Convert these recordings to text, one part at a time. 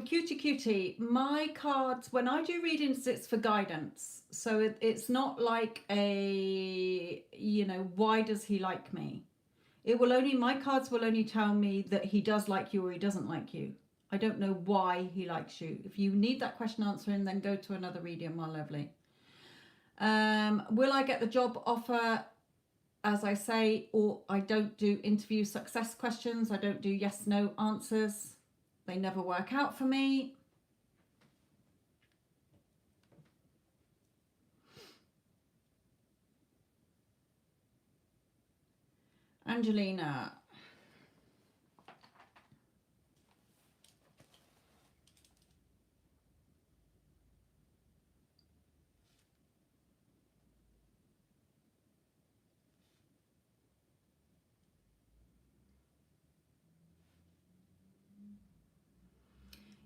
Cutie cutie, my cards, when I do readings, it's for guidance. So it's not like a, you know, why does he like me? It will only, my cards will only tell me that he does like you or he doesn't like you. I don't know why he likes you. If you need that question answering, then go to another reading, my lovely. Will I get the job offer? As I say, or I don't do interview success questions. I don't do yes, no answers. They never work out for me. Angelina.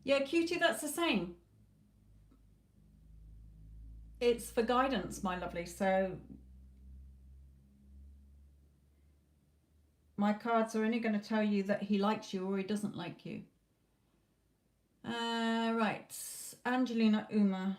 Yeah, cutie, that's the same. It's for guidance, my lovely. So my cards are only going to tell you that he likes you or he doesn't like you. Right. Angelina Uma.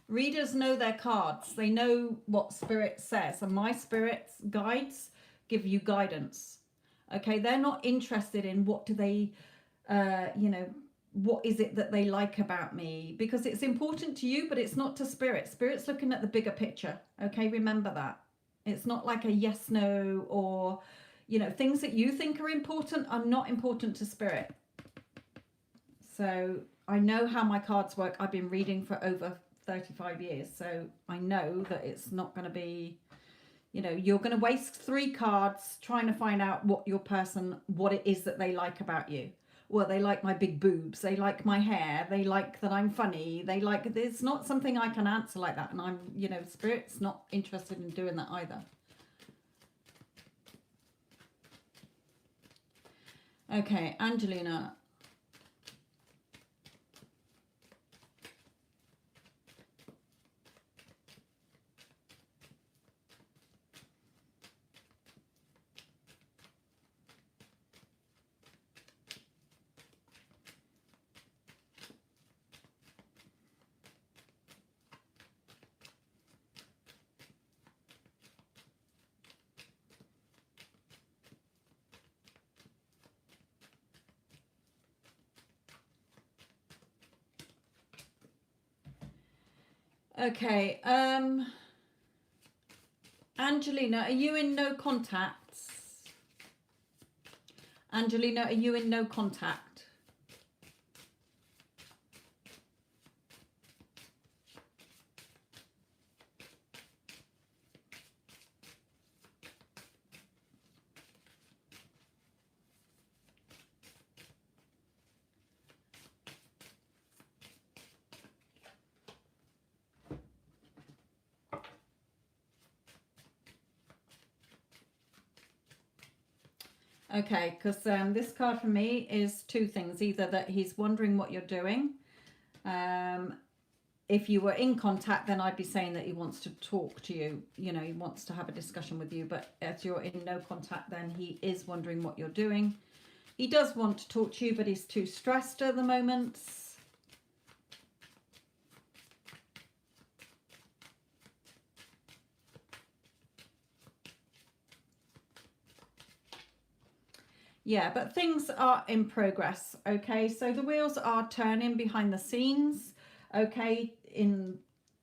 Readers know their cards. They know what spirit says. And my spirit's guides give you guidance. Okay, they're not interested in what do they, you know, what is it that they like about me, because it's important to you, but it's not to spirit. Spirit's looking at the bigger picture. Okay, remember that. It's not like a yes, no, or, you know, things that you think are important are not important to spirit. So I know how my cards work. I've been reading for over 35 years. So I know that it's not going to be, you know, you're going to waste 3 cards trying to find out what your person, what it is that they like about you. Well, they like my big boobs. They like my hair. They like that I'm funny. They like, it's not something I can answer like that. And I'm, you know, spirit's not interested in doing that either. Okay, Angelina. Okay, Angelina, are you in no contacts? Angelina, are you in no contact? Okay, because this card for me is 2 things. Either that he's wondering what you're doing. If you were in contact, then I'd be saying that he wants to talk to you. You know, he wants to have a discussion with you. But as you're in no contact, then he is wondering what you're doing. He does want to talk to you, but he's too stressed at the moment. Yeah, but things are in progress. Okay, so the wheels are turning behind the scenes. Okay, in,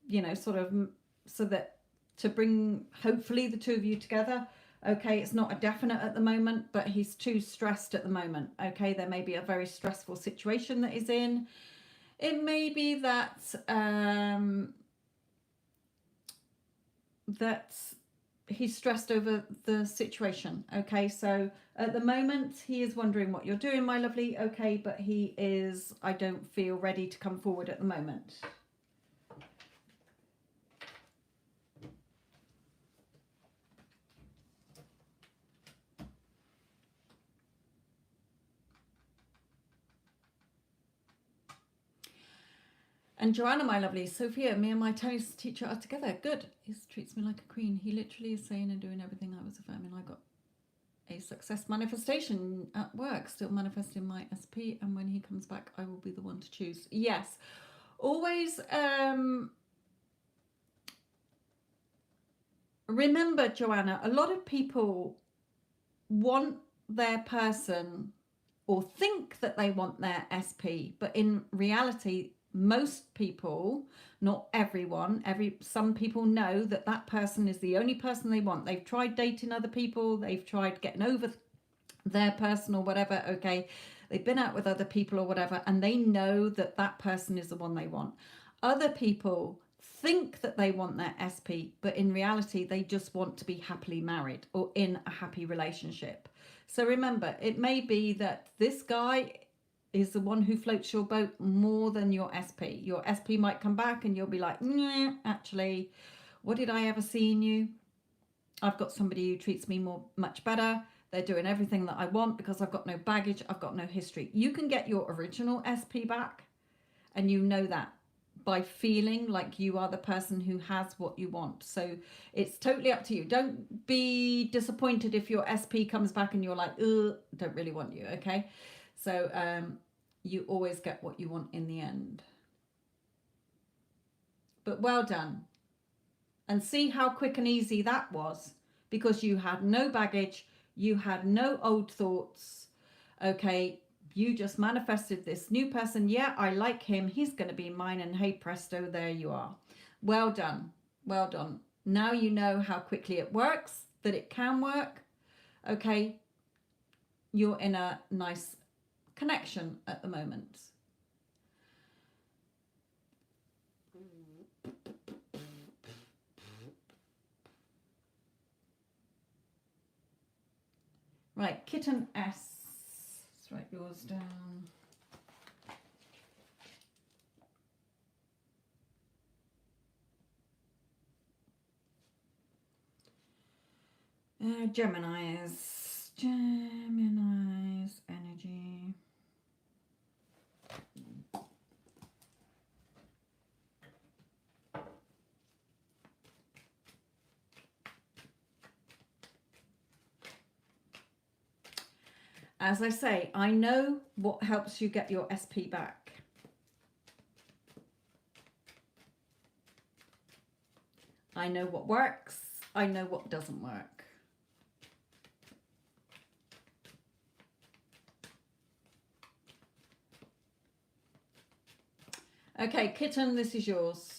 you know, sort of, so that to bring hopefully the 2 of you together. Okay, it's not a definite at the moment, but he's too stressed at the moment. Okay, there may be a very stressful situation that he's in. It may be that that he's stressed over the situation. Okay, so at the moment he is wondering what you're doing, my lovely. Okay, but he is, I don't feel ready to come forward at the moment. And Joanna, my lovely, Sophia, me and my tennis teacher are together. Good. He treats me like a queen. He literally is saying and doing everything I was affirming. I got a success manifestation at work, still manifesting my SP, and when he comes back I will be the one to choose. Yes, always remember, Joanna, a lot of people want their person or think that they want their SP, but in reality most people, not everyone, some people know that that person is the only person they want. They've tried dating other people, they've tried getting over their person or whatever, okay, they've been out with other people or whatever, and they know that that person is the one they want. Other people think that they want their SP, but in reality they just want to be happily married or in a happy relationship. So remember, it may be that this guy is the one who floats your boat more than your SP. Your SP might come back and you'll be like, nah, actually, what did I ever see in you? I've got somebody who treats me much better. They're doing everything that I want because I've got no baggage. I've got no history. You can get your original SP back, and you know that by feeling like you are the person who has what you want. So it's totally up to you. Don't be disappointed if your SP comes back and you're like, ugh, don't really want you, okay? So you always get what you want in the end. But well done. And see how quick and easy that was, because you had no baggage, you had no old thoughts, okay? You just manifested this new person. Yeah, I like him. He's going to be mine. And hey, presto, there you are. Well done. Well done. Now you know how quickly it works, that it can work. Okay. You're in a nice connection at the moment. Right, Kitten S. Let's write yours down. Gemini's energy. As I say, I know what helps you get your SP back. I know what works. I know what doesn't work. Okay, Kitten, this is yours.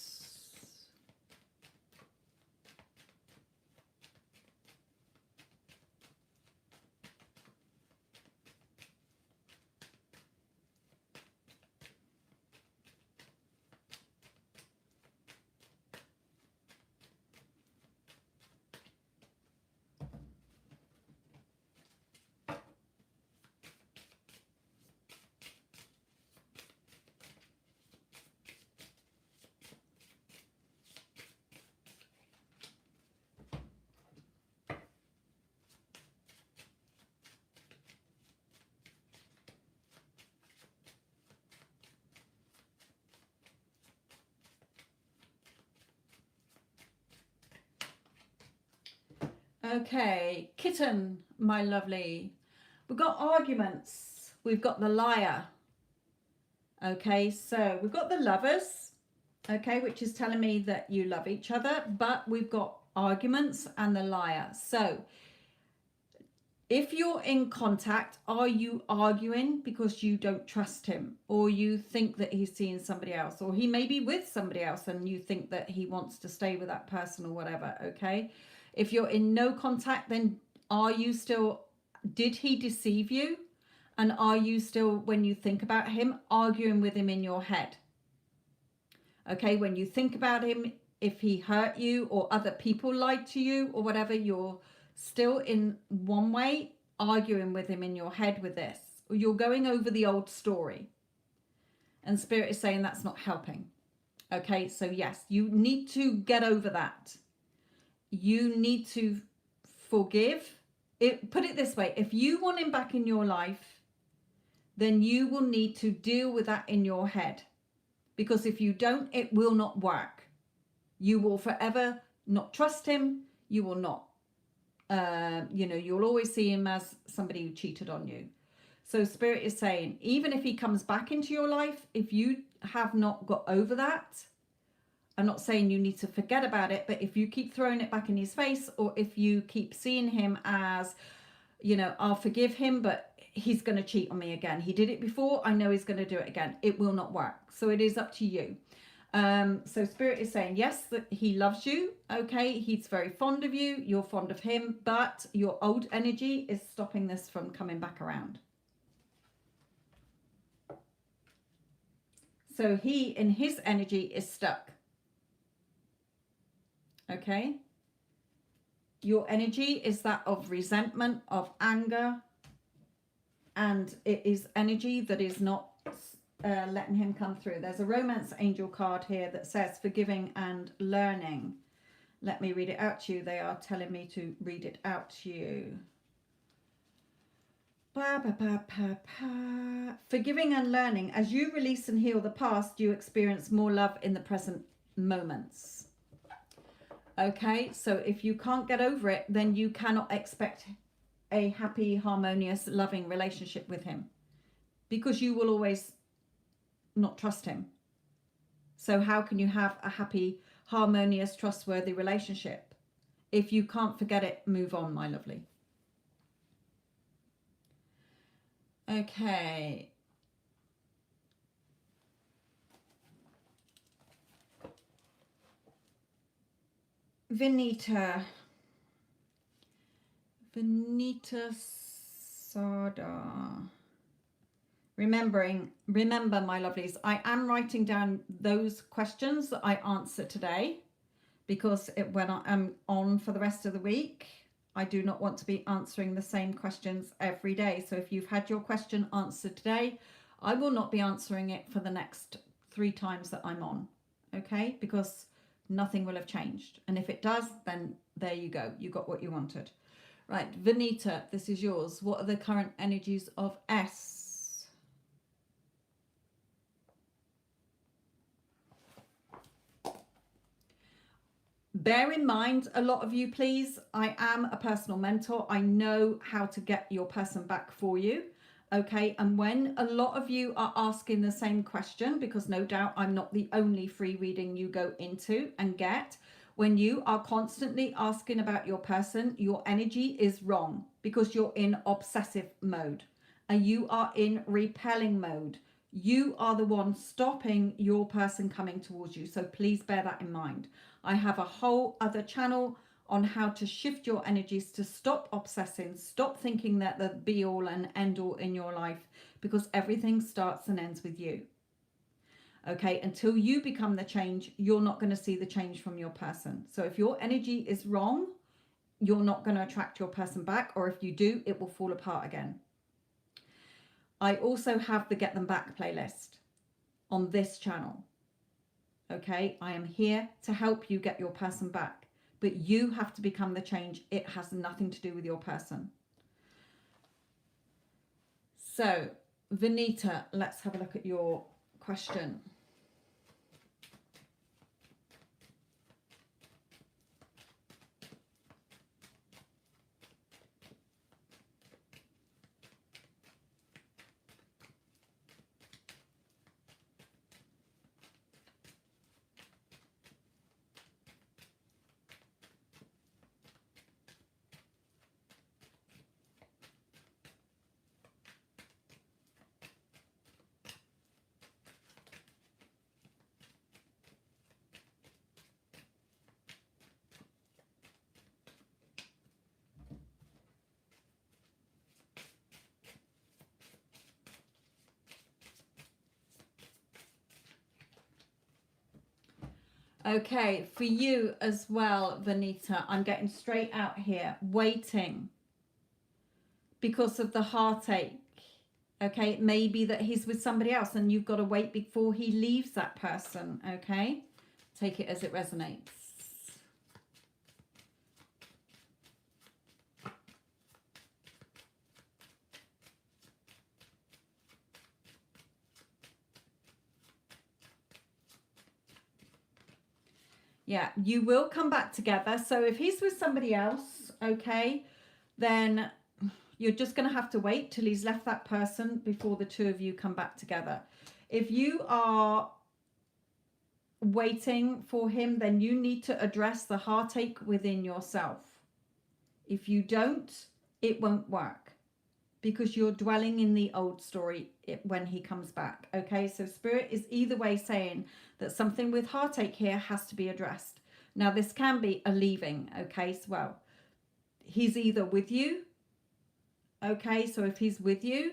Okay, Kitten, my lovely. We've got arguments. We've got the liar. Okay, so we've got the lovers, okay, which is telling me that you love each other, but we've got arguments and the liar. So if you're in contact, are you arguing because you don't trust him, or you think that he's seeing somebody else, or he may be with somebody else and you think that he wants to stay with that person or whatever, okay? If you're in no contact, then are you still, did he deceive you? And are you still, when you think about him, arguing with him in your head? Okay, when you think about him, if he hurt you or other people lied to you or whatever, you're still in one way arguing with him in your head with this. Or you're going over the old story. And Spirit is saying that's not helping. Okay, so yes, you need to get over that. You need to forgive. Put it this way, if you want him back in your life, then you will need to deal with that in your head. Because if you don't, it will not work. You will forever not trust him. You will not You know, you'll always see him as somebody who cheated on you. So Spirit is saying, even if he comes back into your life, if you have not got over that, I'm not saying you need to forget about it, but if you keep throwing it back in his face, or if you keep seeing him as, you know, I'll forgive him, but he's going to cheat on me again. He did it before. I know he's going to do it again. It will not work. So it is up to you. So Spirit is saying, yes, that he loves you. Okay. He's very fond of you. You're fond of him, but your old energy is stopping this from coming back around. So he, in his energy, is stuck. Okay. Your energy is that of resentment, of anger, and it is energy that is not letting him come through. There's a romance angel card here that says forgiving and learning. Let me read it out to you. They are telling me to read it out to you. Forgiving and learning. As you release and heal the past, you experience more love in the present moments. Okay, so if you can't get over it, then you cannot expect a happy, harmonious, loving relationship with him, because you will always not trust him. So how can you have a happy, harmonious, trustworthy relationship? If you can't forget it, move on, my lovely. Okay. Vinita Sada. Remember, my lovelies, I am writing down those questions that I answer today, because when I am on for the rest of the week, I do not want to be answering the same questions every day. So if you've had your question answered today, I will not be answering it for the next 3 times that I'm on. Okay? Because nothing will have changed. And if it does, then there you go. You got what you wanted. Right, Vinita, this is yours. What are the current energies of S? Bear in mind, a lot of you, please, I am a personal mentor. I know how to get your person back for you. Okay, and when a lot of you are asking the same question, because no doubt I'm not the only free reading you go into and get, when you are constantly asking about your person, your energy is wrong, because you're in obsessive mode and you are in repelling mode. You are the one stopping your person coming towards you. So please bear that in mind. I have a whole other channel on how to shift your energies to stop obsessing, stop thinking that the be all and end all in your life, because everything starts and ends with you. Okay, until you become the change, you're not going to see the change from your person. So if your energy is wrong, you're not going to attract your person back, or if you do, it will fall apart again. I also have the Get Them Back playlist on this channel. Okay, I am here to help you get your person back, but you have to become the change. It has nothing to do with your person. So, Vinita, let's have a look at your question. Okay, for you as well, Vinita, I'm getting straight out here, waiting because of the heartache. Okay, it may be that he's with somebody else and you've got to wait before he leaves that person. Okay, take it as it resonates. Yeah, you will come back together. So if he's with somebody else, okay, then you're just going to have to wait till he's left that person before the two of you come back together. If you are waiting for him, then you need to address the heartache within yourself. If you don't, it won't work, because you're dwelling in the old story when he comes back. Okay, so Spirit is either way saying that something with heartache here has to be addressed. Now, this can be a leaving. Okay, so well, he's either with you. Okay, so if he's with you,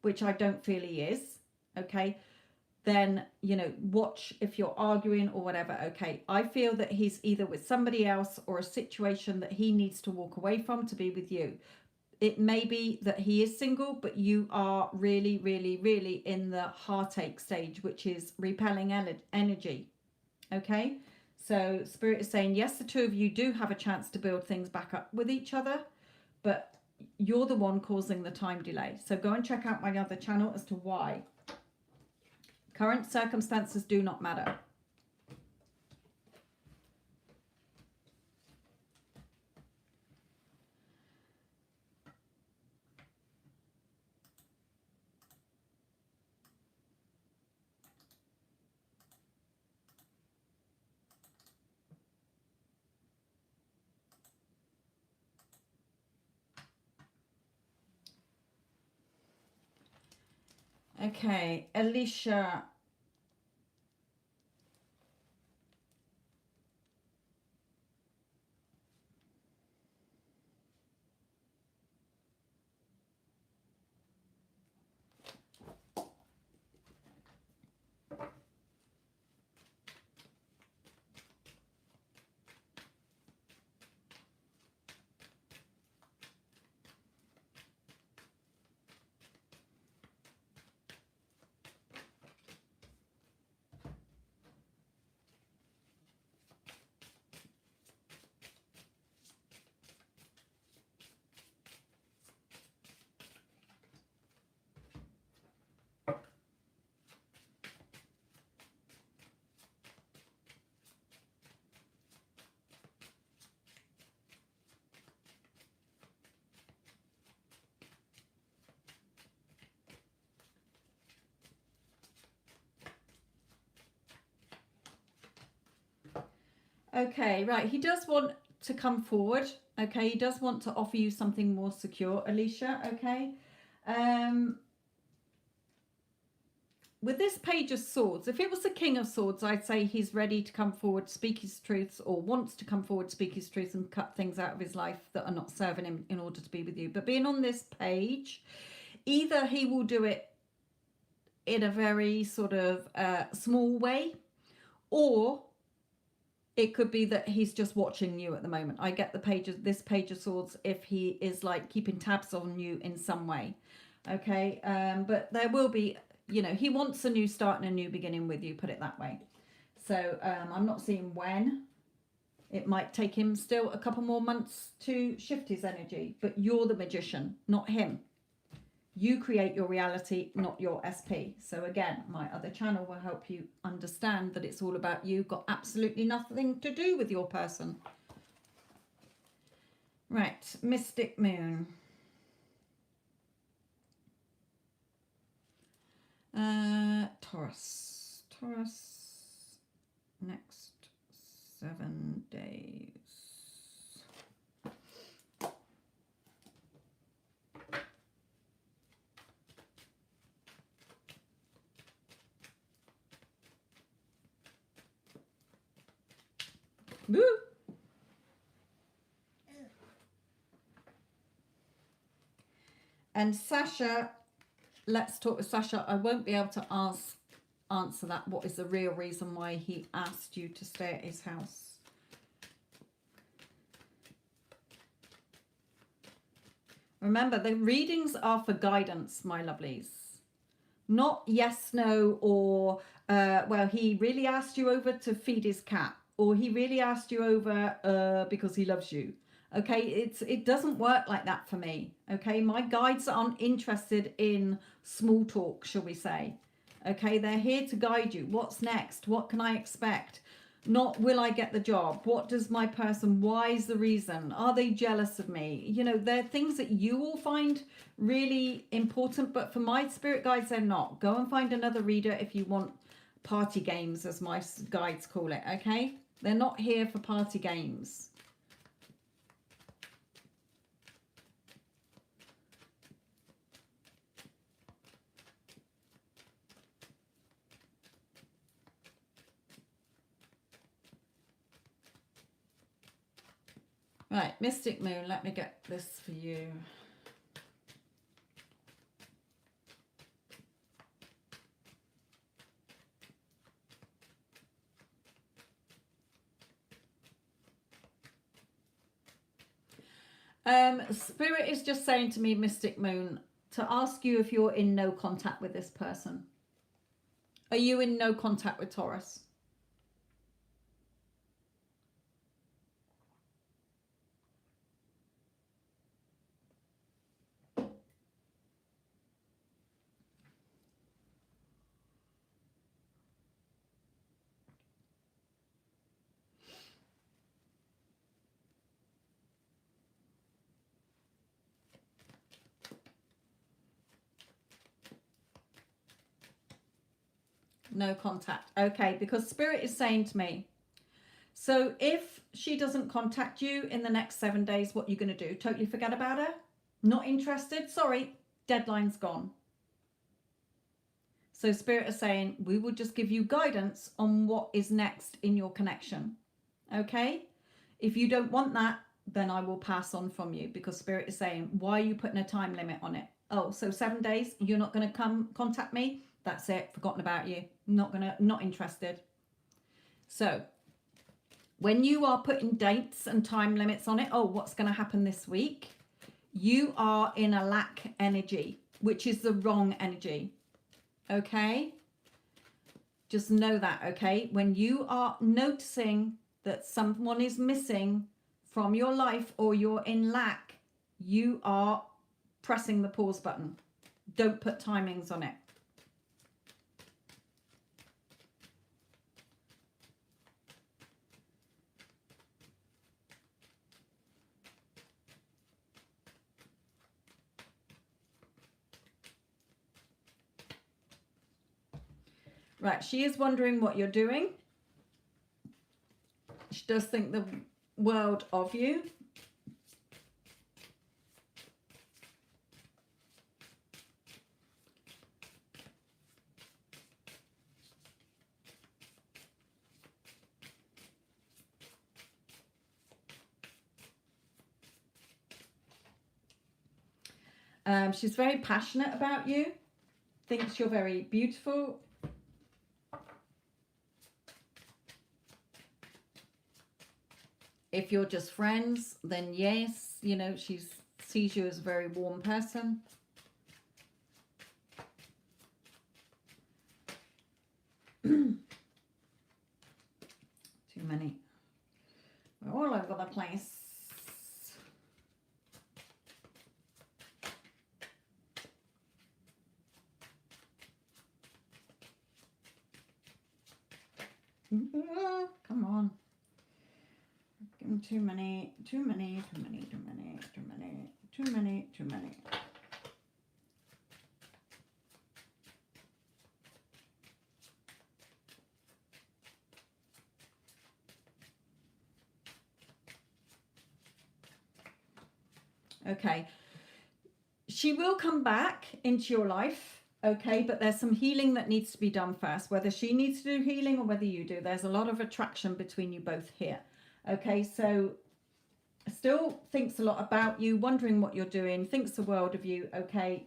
which I don't feel he is, okay, then, you know, watch if you're arguing or whatever. Okay, I feel that he's either with somebody else or a situation that he needs to walk away from to be with you. It may be that he is single, but you are really, really, really in the heartache stage, which is repelling energy. Okay, so Spirit is saying, yes, the two of you do have a chance to build things back up with each other, but you're the one causing the time delay. So go and check out my other channel as to why. Current circumstances do not matter. Okay, Alicia. Okay, right. He does want to come forward. Okay, he does want to offer you something more secure, Alicia. Okay. With this Page of Swords, if it was the King of Swords, I'd say he's ready to come forward, speak his truths, or wants to come forward, speak his truth, and cut things out of his life that are not serving him in order to be with you. But being on this page, either he will do it in a very sort of small way, or it could be that he's just watching you at the moment. I get the this Page of Swords if he is like keeping tabs on you in some way. Okay, but there will be, you know, he wants a new start and a new beginning with you, put it that way. So I'm not seeing when. It might take him still a couple more months to shift his energy, but you're the magician, not him. You create your reality, not your SP. So again, my other channel will help you understand that it's all about you. Got absolutely nothing to do with your person. Right, Mystic Moon. Taurus. Next 7 days. Woo! And Sasha, let's talk with Sasha. I won't be able to answer that. What is the real reason why he asked you to stay at his house? Remember, the readings are for guidance, my lovelies. Not yes, no, or, well, he really asked you over to feed his cat. Or he really asked you over because he loves you. Okay, it doesn't work like that for me. Okay, my guides aren't interested in small talk, shall we say. Okay, they're here to guide you. What's next? What can I expect? Not will I get the job? What does my person, why is the reason? Are they jealous of me? You know, they're things that you will find really important, but for my spirit guides, they're not. Go and find another reader if you want party games, as my guides call it, okay? They're not here for party games. Right, Mystic Moon, let me get this for you. Spirit is just saying to me, Mystic Moon, to ask you if you're in no contact with this person. Are you in no contact with Taurus? No contact. Okay, because Spirit is saying to me, so if she doesn't contact you in the next 7 days, what are you going to do? Totally forget about her? Not interested? Sorry, deadline's gone. So Spirit is saying, we will just give you guidance on what is next in your connection. Okay? If you don't want that, then I will pass on from you, because Spirit is saying, why are you putting a time limit on it? Oh, so 7 days, you're not going to come contact me? That's it, forgotten about you. Not interested. So when you are putting dates and time limits on it, oh, what's going to happen this week? You are in a lack energy, which is the wrong energy. Okay? Just know that, okay? When you are noticing that someone is missing from your life or you're in lack, you are pressing the pause button. Don't put timings on it. Right, she is wondering what you're doing. She does think the world of you. She's very passionate about you, thinks you're very beautiful. If you're just friends, then yes, you know, she sees you as a very warm person. Too many. We're all over the place. Come on. Give them too many. Okay. She will come back into your life, okay, but there's some healing that needs to be done first, whether she needs to do healing or whether you do. There's a lot of attraction between you both here. Okay, so still thinks a lot about you, wondering what you're doing, thinks the world of you, okay,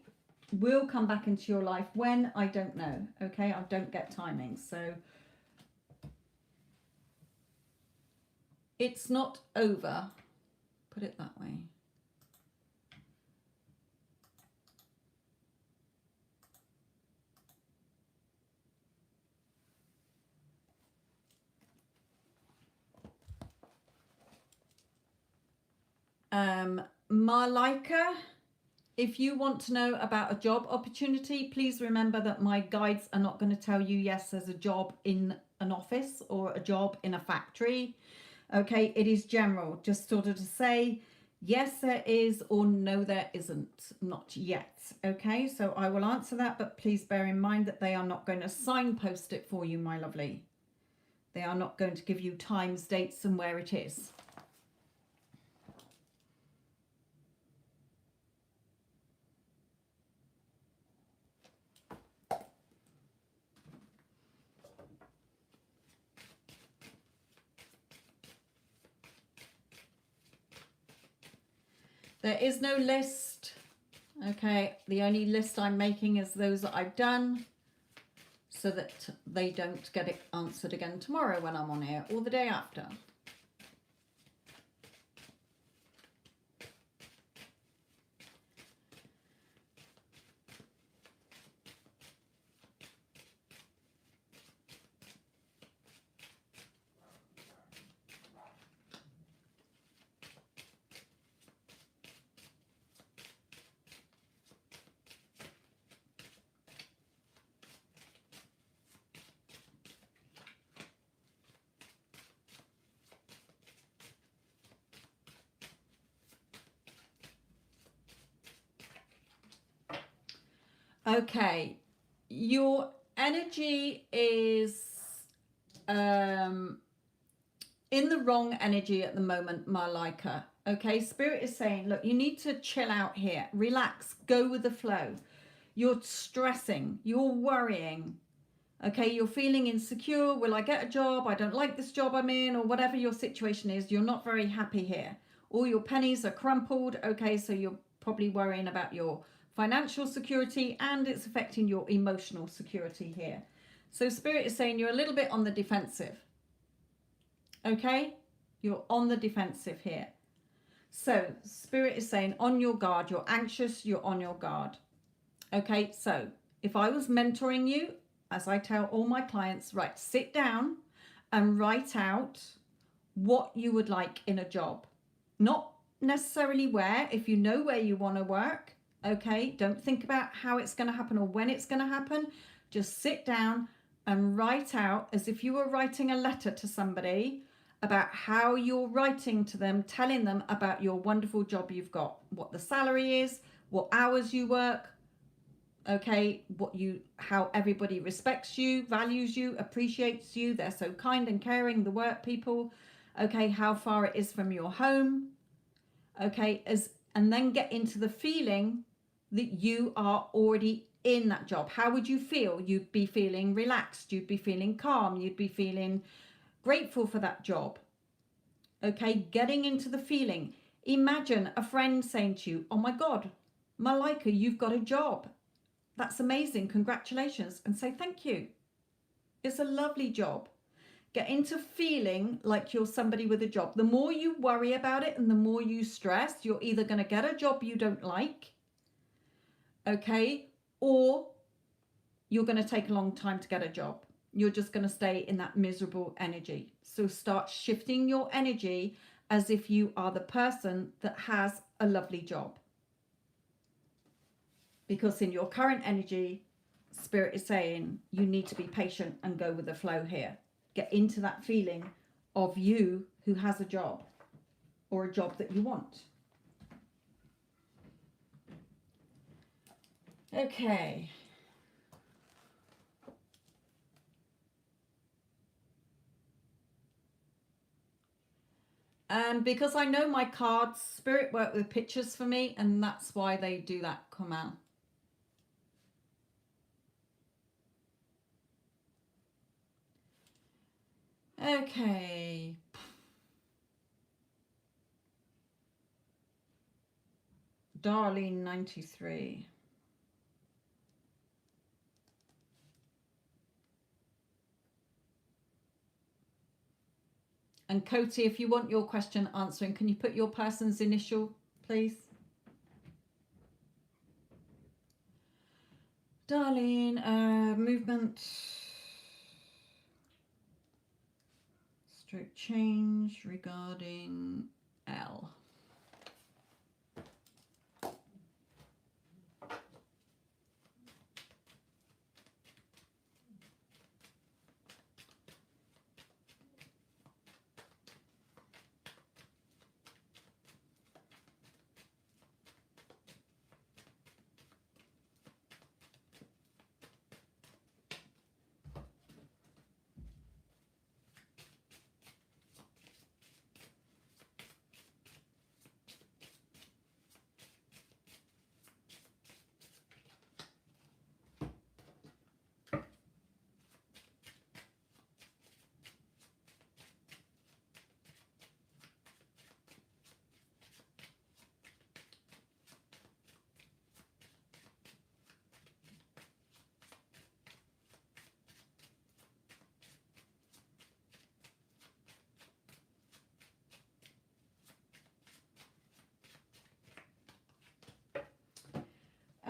will come back into your life. When? I don't know, okay, I don't get timing, so it's not over, put it that way. Malaika, If you want to know about a job opportunity, please remember that my guides are not going to tell you, yes, there's a job in an office or a job in a factory. Okay, it is general, just sort of to say, yes, there is, or no, there isn't, not yet. Okay, so I will answer that, but please bear in mind that they are not going to signpost it for you, my lovely. They are not going to give you times, dates, and where it is. There is no list. Okay, the only list I'm making is those that I've done so that they don't get it answered again tomorrow when I'm on here or the day after. Okay, your energy is in the wrong energy at the moment, Malaika. Okay, Spirit is saying, look, you need to chill out here, relax, go with the flow. You're stressing, you're worrying. Okay, you're feeling insecure. Will I get a job? I don't like this job I'm in, or whatever your situation is. You're not very happy here. All your pennies are crumpled. Okay, so you're probably worrying about your financial security and it's affecting your emotional security here. So Spirit is saying you're a little bit on the defensive. Okay, you're on the defensive here. So Spirit is saying on your guard, you're anxious, you're on your guard. Okay, so if I was mentoring you, as I tell all my clients, right, sit down and write out what you would like in a job. Not necessarily where, if you know where you want to work, okay, don't think about how it's going to happen or when it's going to happen. Just sit down and write out as if you were writing a letter to somebody about how you're writing to them, telling them about your wonderful job you've got, what the salary is, what hours you work, okay, how everybody respects you, values you, appreciates you, they're so kind and caring, the work people, okay, how far it is from your home, okay, and then get into the feeling that you are already in that job. How would you feel? You'd be feeling relaxed, you'd be feeling calm, you'd be feeling grateful for that job. Okay, getting into the feeling. Imagine a friend saying to you, oh my God, Malaika, you've got a job. That's amazing. Congratulations. And say thank you. It's a lovely job. Get into feeling like you're somebody with a job. The more you worry about it and the more you stress, you're either going to get a job you don't like, okay, or you're going to take a long time to get a job. You're just going to stay in that miserable energy. So start shifting your energy as if you are the person that has a lovely job. Because in your current energy, Spirit is saying you need to be patient and go with the flow here. Get into that feeling of you who has a job or a job that you want. Okay. And because I know my cards, Spirit work with pictures for me, and that's why they do that come out. Okay. Darlene 93. And Cody, if you want your question answering, can you put your person's initial, please? Darlene, movement, stroke change regarding L.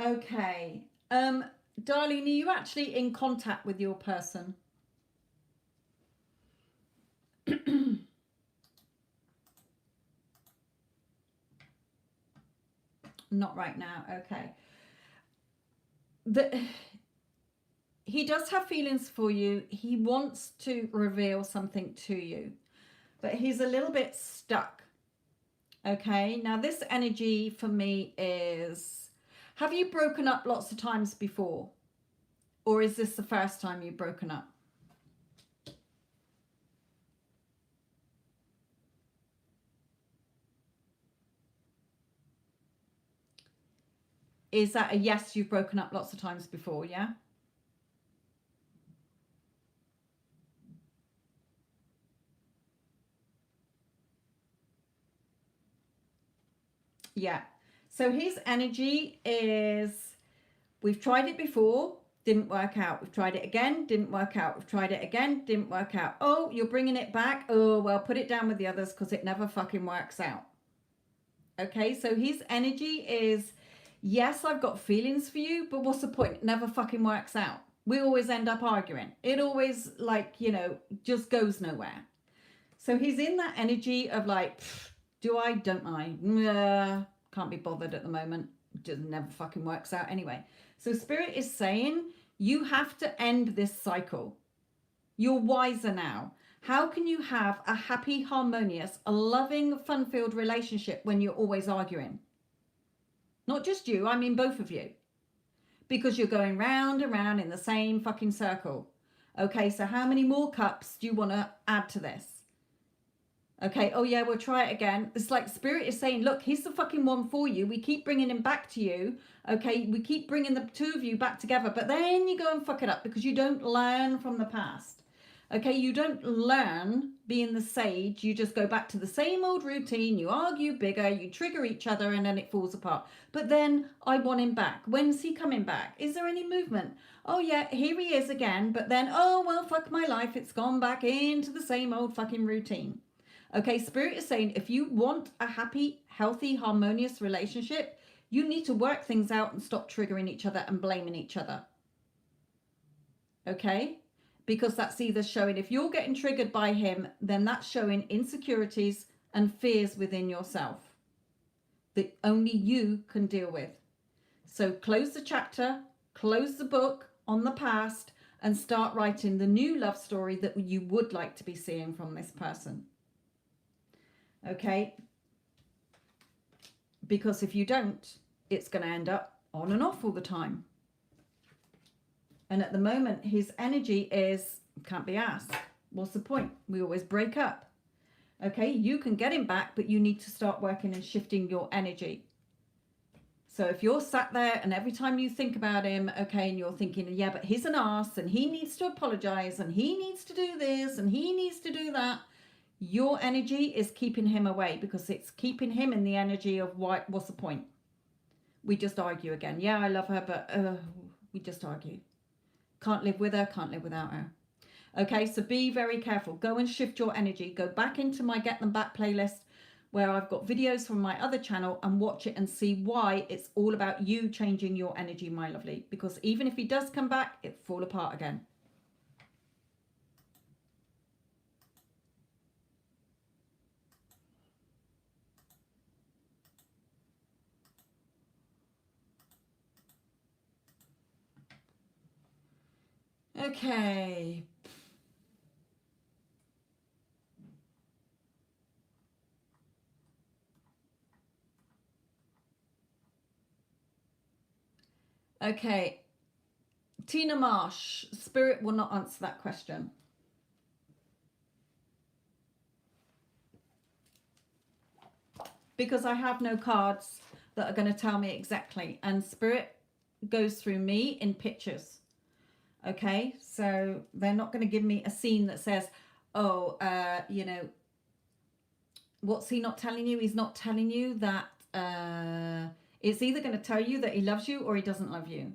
Okay. Darlene, are you actually in contact with your person? Not right now. Okay. He does have feelings for you. He wants to reveal something to you, but he's a little bit stuck. Okay. Now, this energy for me is, have you broken up lots of times before? Or is this the first time you've broken up? Is that a yes, you've broken up lots of times before, yeah? Yeah. So his energy is, we've tried it before, didn't work out. We've tried it again, didn't work out. We've tried it again, didn't work out. Oh, you're bringing it back. Oh, well, put it down with the others because it never fucking works out. Okay, so his energy is, yes, I've got feelings for you, but what's the point? It never fucking works out. We always end up arguing. It always, like, you know, just goes nowhere. So he's in that energy of like, do I, don't I? Can't be bothered at the moment. Just never fucking works out anyway. So Spirit is saying, you have to end this cycle. You're wiser now. How can you have a happy, harmonious, a loving, fun-filled relationship when you're always arguing? Not just you, I mean both of you. Because you're going round and round in the same fucking circle. Okay, so how many more cups do you want to add to this? Okay, oh yeah, we'll try it again. It's like Spirit is saying, look, he's the fucking one for you. We keep bringing him back to you. Okay, we keep bringing the two of you back together, but then you go and fuck it up because you don't learn from the past. Okay, you don't learn being the sage. You just go back to the same old routine. You argue bigger, you trigger each other, and then it falls apart. But then I want him back. When's he coming back? Is there any movement? Oh yeah, here he is again. But then, oh well, fuck my life. It's gone back into the same old fucking routine. Okay, Spirit is saying if you want a happy, healthy, harmonious relationship, you need to work things out and stop triggering each other and blaming each other. Okay? Because that's either showing, if you're getting triggered by him, then that's showing insecurities and fears within yourself that only you can deal with. So close the chapter, close the book on the past, and start writing the new love story that you would like to be seeing from this person. Okay? Because if you don't, it's going to end up on and off all the time. And at the moment, his energy is, can't be asked. What's the point? We always break up. Okay, you can get him back, but you need to start working and shifting your energy. So if you're sat there and every time you think about him, okay, and you're thinking, yeah, but he's an arse and he needs to apologize and he needs to do this and he needs to do that, your energy is keeping him away because it's keeping him in the energy of what's the point? We just argue again. Yeah, I love her, but we just argue. Can't live with her, can't live without her. Okay, so be very careful. Go and shift your energy. Go back into my Get Them Back playlist where I've got videos from my other channel and watch it and see why it's all about you changing your energy, my lovely. Because even if he does come back, it'll fall apart again. Okay. Okay. Tina Marsh, Spirit will not answer that question. Because I have no cards that are going to tell me exactly. And Spirit goes through me in pictures. Okay, so they're not going to give me a scene that says, oh, you know, what's he not telling you? He's not telling you that it's either going to tell you that he loves you or he doesn't love you.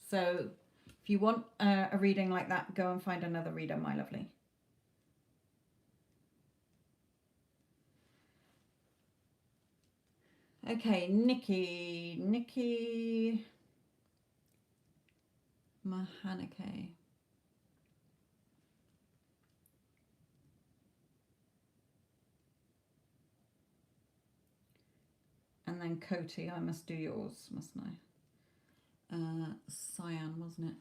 So if you want a reading like that, go and find another reader, my lovely. Okay, Nikki. Mahanike. And then Cody, I must do yours, mustn't I? Cyan, wasn't it?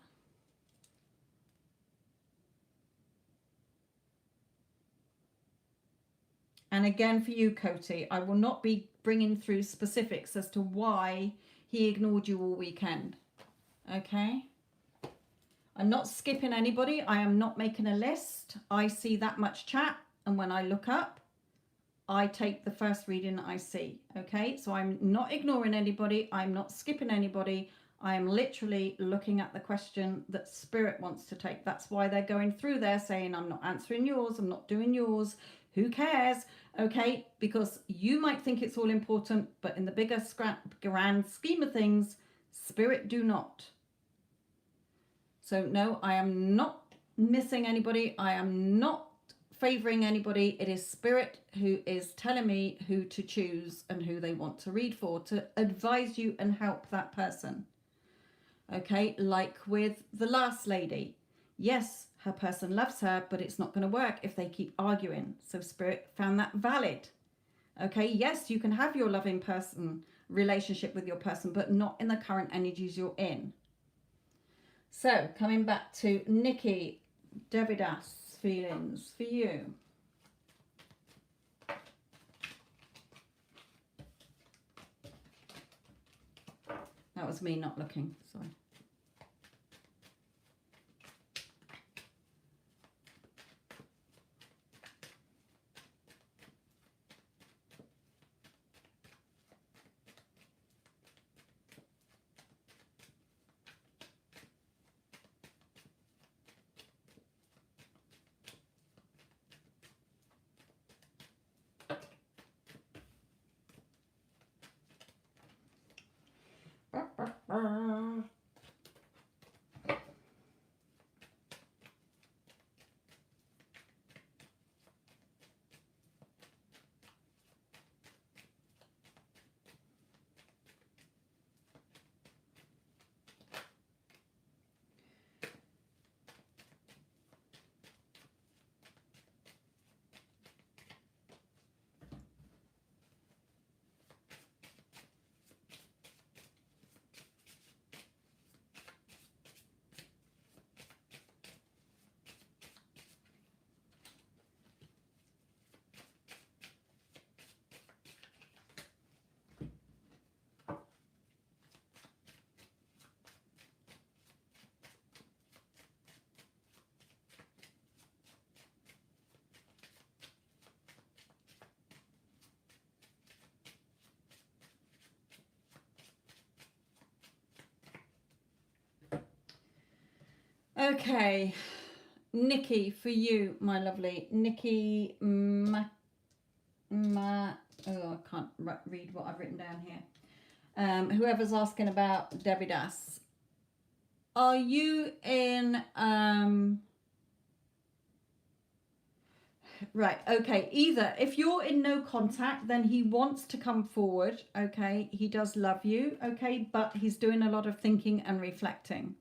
And again for you, Cody, I will not be bringing through specifics as to why he ignored you all weekend. Okay? I'm not skipping anybody. I am not making a list. I see that much chat. And when I look up, I take the first reading I see. Okay? So I'm not ignoring anybody. I'm not skipping anybody. I am literally looking at the question that Spirit wants to take. That's why they're going through there saying, I'm not answering yours. I'm not doing yours. Who cares? Okay, because you might think it's all important, but in the bigger grand scheme of things, Spirit do not. So no, I am not missing anybody. I am not favoring anybody. It is Spirit who is telling me who to choose and who they want to read for, to advise you and help that person. Okay, like with the last lady. Yes, her person loves her, but it's not going to work if they keep arguing. So Spirit found that valid. Okay, yes, you can have your loving person relationship with your person, but not in the current energies you're in. So coming back to Nikki, Davidas feelings for you. That was me not looking, sorry. Okay, Nikki, for you, my lovely. Nikki, oh, I can't read what I've written down here. Whoever's asking about Davidas. Are you in, right, okay, either if you're in no contact, then he wants to come forward, okay? He does love you, okay? But he's doing a lot of thinking and reflecting.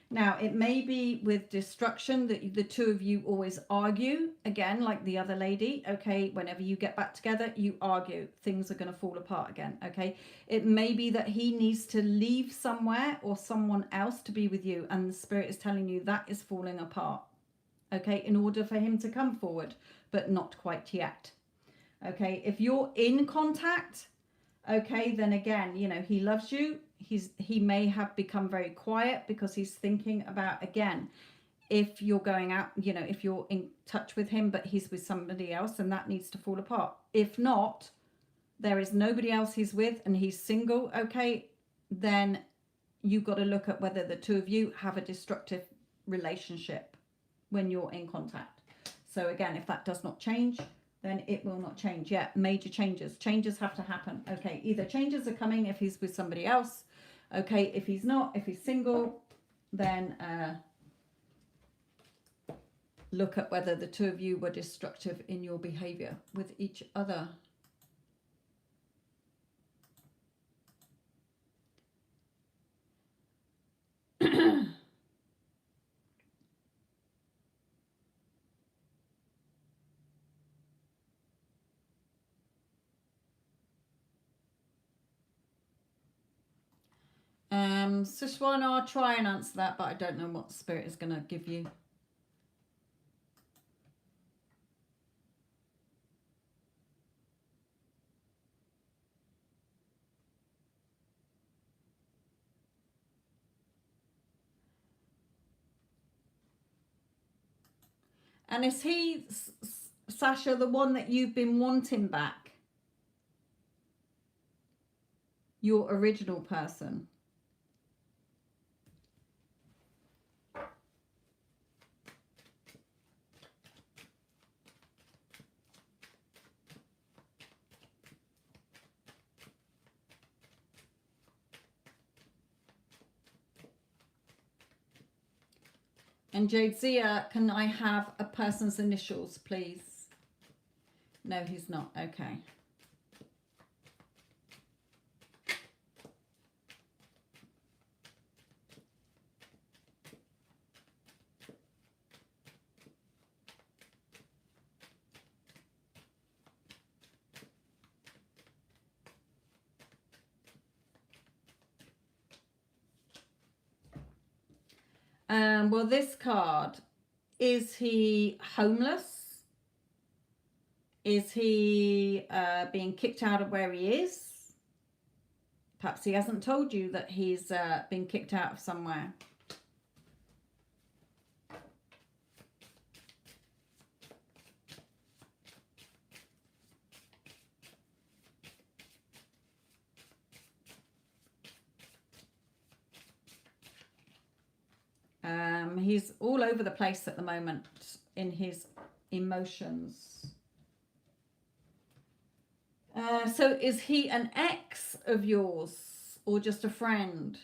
Now, it may be with destruction that the two of you always argue, again, like the other lady, okay? Whenever you get back together, you argue. Things are going to fall apart again, okay? It may be that he needs to leave somewhere or someone else to be with you, and the Spirit is telling you that is falling apart, okay? In order for him to come forward, but not quite yet, okay? If you're in contact, okay, then again, you know, he loves you. He may have become very quiet because he's thinking about, again, if you're going out, you know, if you're in touch with him, but he's with somebody else, and that needs to fall apart. If not, there is nobody else he's with and he's single, okay, then you've got to look at whether the two of you have a destructive relationship when you're in contact. So again, if that does not change, then it will not change. Yeah, major changes. Changes have to happen. Okay, either changes are coming if he's with somebody else. Okay, if he's not, if he's single, then look at whether the two of you were destructive in your behavior with each other. Sishwan, I'll try and answer that, but I don't know what Spirit is going to give you. And is he, Sasha, the one that you've been wanting back? Your original person? And Jadzia, can I have a person's initials, please? No, he's not. Okay. Well, this card, is he homeless? Is he being kicked out of where he is? Perhaps he hasn't told you that he's been kicked out of somewhere. He's all over the place at the moment in his emotions. So is he an ex of yours or just a friend?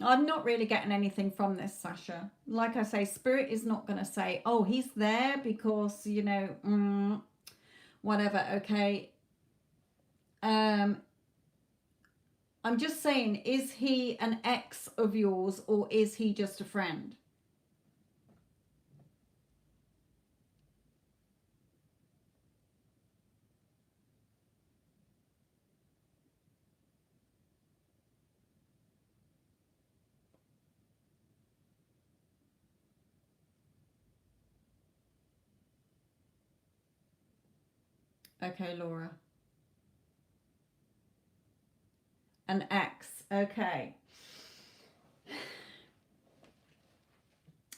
I'm not really getting anything from this, Sasha. Like I say, Spirit is not going to say, oh, he's there because, you know, whatever, okay. I'm just saying, is he an ex of yours or is he just a friend? Okay, Laura. An ex. Okay.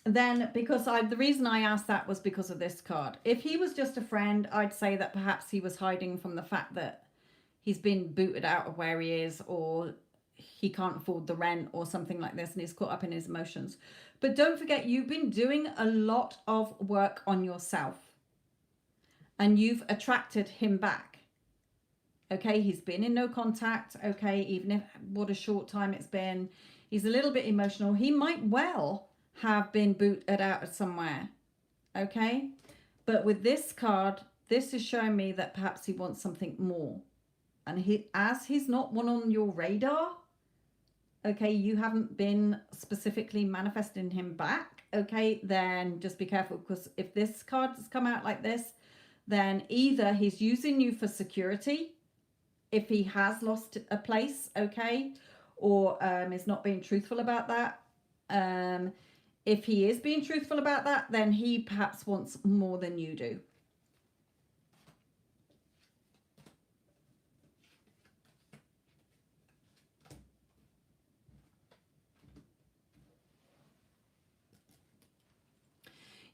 Then, because the reason I asked that was because of this card. If he was just a friend, I'd say that perhaps he was hiding from the fact that he's been booted out of where he is, or he can't afford the rent or something like this, and he's caught up in his emotions. But don't forget, you've been doing a lot of work on yourself and you've attracted him back. Okay, he's been in no contact. Okay, even if what a short time it's been, he's a little bit emotional. He might well have been booted out of somewhere. Okay, but with this card, this is showing me that perhaps he wants something more. And as he's not one on your radar, okay, you haven't been specifically manifesting him back, okay, then just be careful, because if this card has come out like this, then either he's using you for security, if he has lost a place, okay, or is not being truthful about that. If he is being truthful about that, then he perhaps wants more than you do.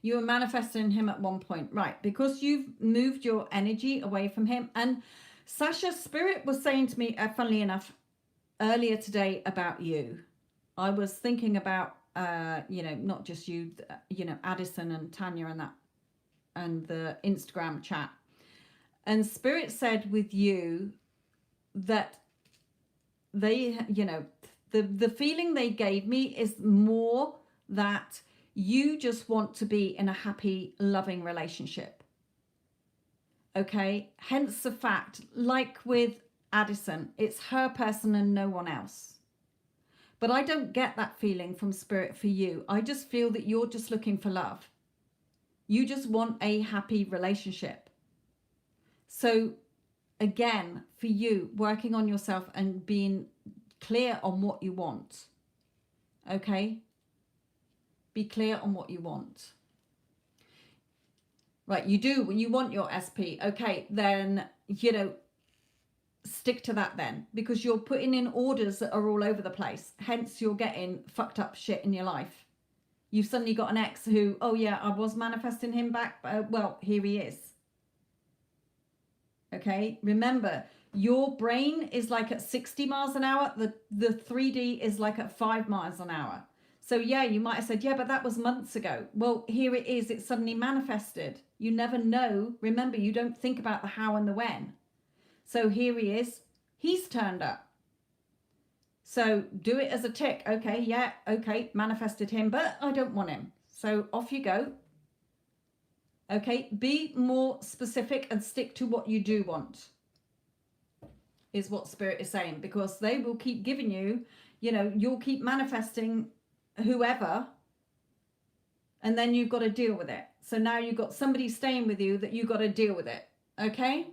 You were manifesting him at one point, right? Because you've moved your energy away from him. And Sasha's Spirit was saying to me, funnily enough, earlier today about you. I was thinking about, you know, not just you, you know, Addison and Tanya and that, and the Instagram chat. And Spirit said with you that they, you know, the feeling they gave me is more that you just want to be in a happy, loving relationship. Okay, hence the fact, like with Addison, it's her person and no one else. But I don't get that feeling from Spirit for you. I just feel that you're just looking for love. You just want a happy relationship. So again, for you, working on yourself and being clear on what you want. Okay? Be clear on what you want. Right, you do, when you want your SP. Okay, then, you know, stick to that then, because you're putting in orders that are all over the place. Hence, you're getting fucked up shit in your life. You've suddenly got an ex who, oh yeah, I was manifesting him back. Well, here he is. Okay, remember, your brain is like at 60 miles an hour. The 3D is like at 5 miles an hour. So yeah, you might have said, yeah, but that was months ago. Well, here it is. It's suddenly manifested. You never know. Remember, you don't think about the how and the when. So here he is. He's turned up. So do it as a tick. Okay, yeah, okay, manifested him, but I don't want him. So off you go. Okay, be more specific and stick to what you do want, is what Spirit is saying, because they will keep giving you, you know, you'll keep manifesting whoever, and then you've got to deal with it. So now you've got somebody staying with you that you've got to deal with it. Okay?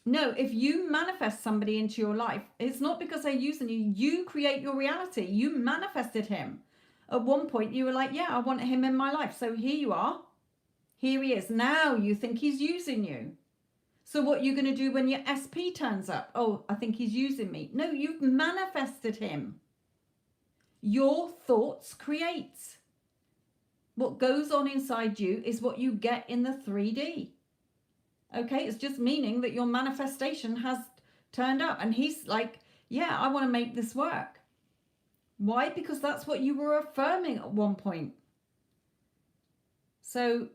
No, if you manifest somebody into your life, it's not because they're using you. You create your reality. You manifested him. At one point, you were like, yeah, I want him in my life. So here you are. Here he is. Now you think he's using you. So what you're going to do when your SP turns up? Oh, I think he's using me. No, you've manifested him. Your thoughts create. What goes on inside you is what you get in the 3D. Okay, it's just meaning that your manifestation has turned up. And he's like, yeah, I want to make this work. Why? Because that's what you were affirming at one point. So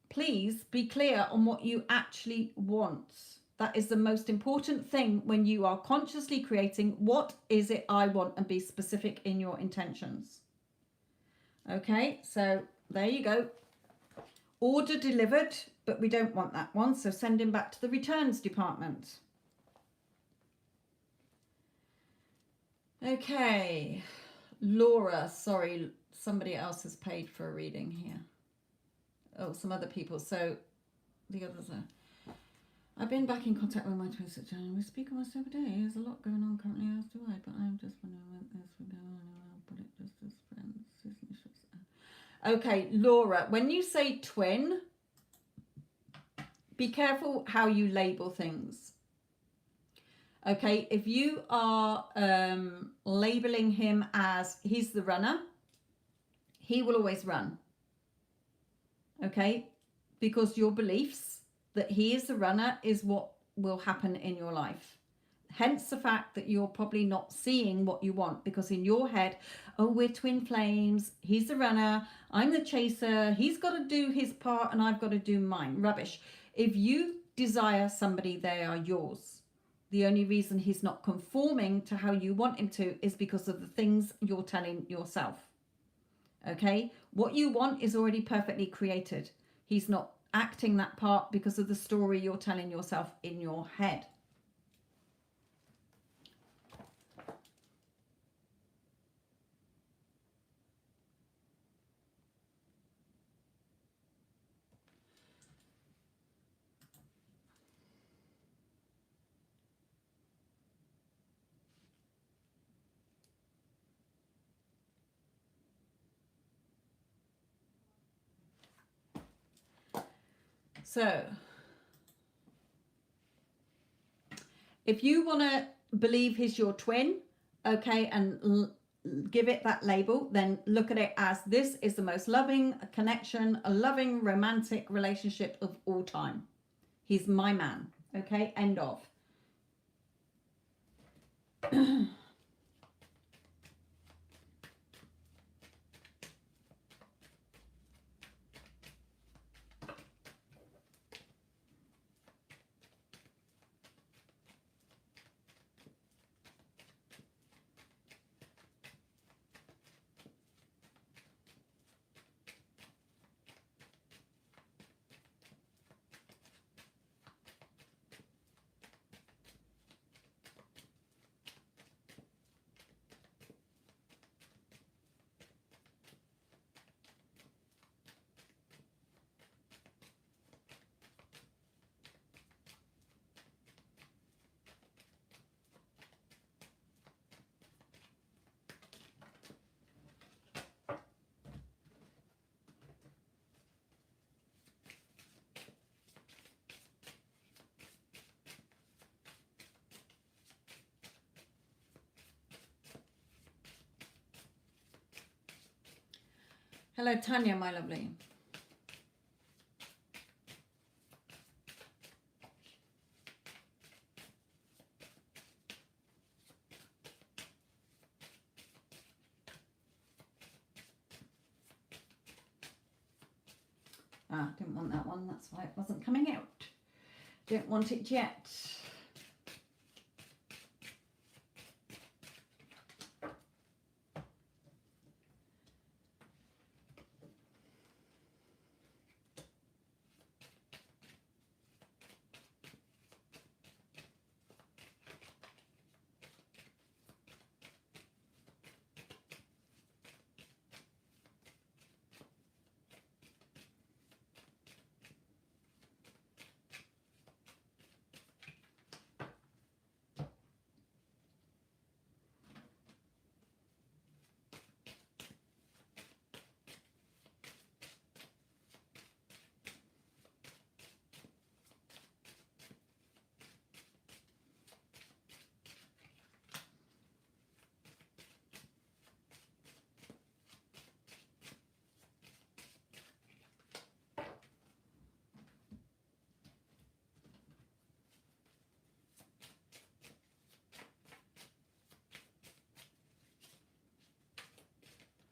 please be clear on what you actually want. That is the most important thing when you are consciously creating. What is it I want? And be specific in your intentions. Okay, so there you go. Order delivered, but we don't want that one. So send him back to the returns department. Okay, Laura, sorry, somebody else has paid for a reading here. Oh, some other people. So the others are. I've been back in contact with my twin sister and we speak almost every day. There's a lot going on currently, as do I, but I'm just wondering when this will go on. I'll put it just as friends. Okay, Laura, when you say twin, be careful how you label things. Okay, if you are labeling him as he's the runner, he will always run. Okay, because your beliefs that he is the runner is what will happen in your life. Hence the fact that you're probably not seeing what you want, because in your head, oh, we're twin flames, he's the runner, I'm the chaser, he's got to do his part and I've got to do mine. Rubbish. If you desire somebody, they are yours. The only reason he's not conforming to how you want him to is because of the things you're telling yourself. Okay? What you want is already perfectly created. He's not acting that part because of the story you're telling yourself in your head. So, if you want to believe he's your twin, okay, and give it that label, then look at it as this is the most loving connection, a loving romantic relationship of all time. He's my man, okay, end of. Hello, Tanya, my lovely. Ah, didn't want that one. That's why it wasn't coming out. Don't want it yet.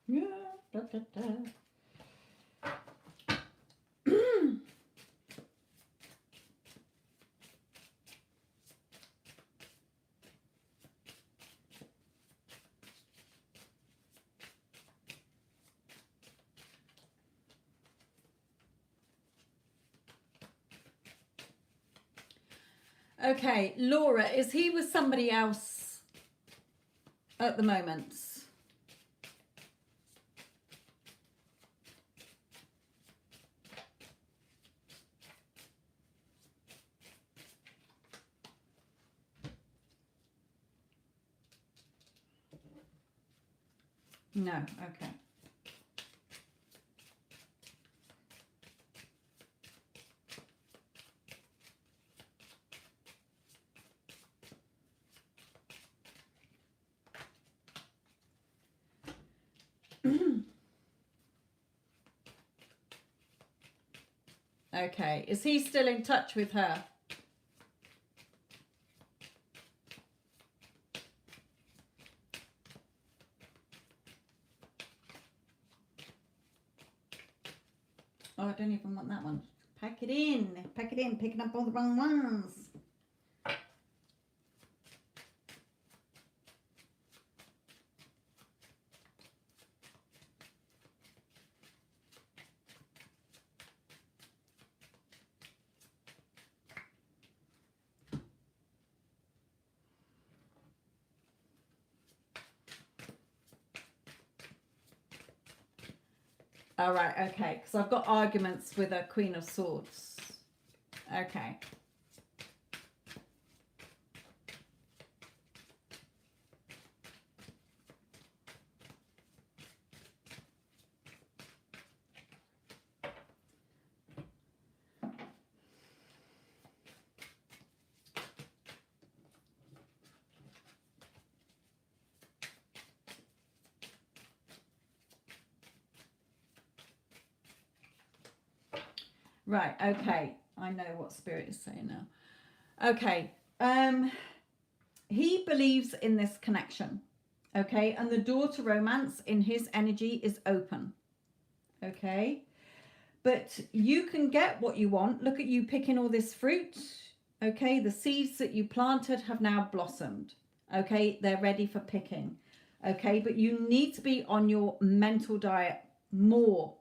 Yeah. Da, da, da. Okay, Laura, is he with somebody else at the moment? No, okay. Okay, is he still in touch with her? Oh, I don't even want that one. Pack it in, picking up all the wrong ones. All right, okay, because I've got arguments with a Queen of Swords. Okay. Right, okay. I know what Spirit is saying now. Okay. He believes in this connection. Okay, and the door to romance in his energy is open. Okay. But you can get what you want. Look at you picking all this fruit. Okay, the seeds that you planted have now blossomed. Okay, they're ready for picking. Okay, but you need to be on your mental diet more.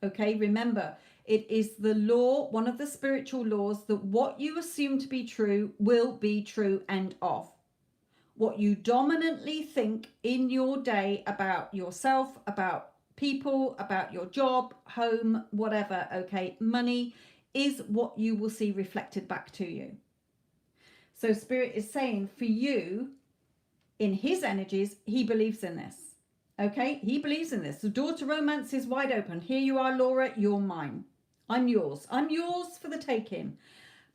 Okay, remember, it is the law, one of the spiritual laws, that what you assume to be true will be true, end of. What you dominantly think in your day about yourself, about people, about your job, home, whatever, okay, money, is what you will see reflected back to you. So Spirit is saying for you, in his energies, he believes in this. Okay, he believes in this. The door to romance is wide open. Here you are, Laura, you're mine. I'm yours. I'm yours for the taking.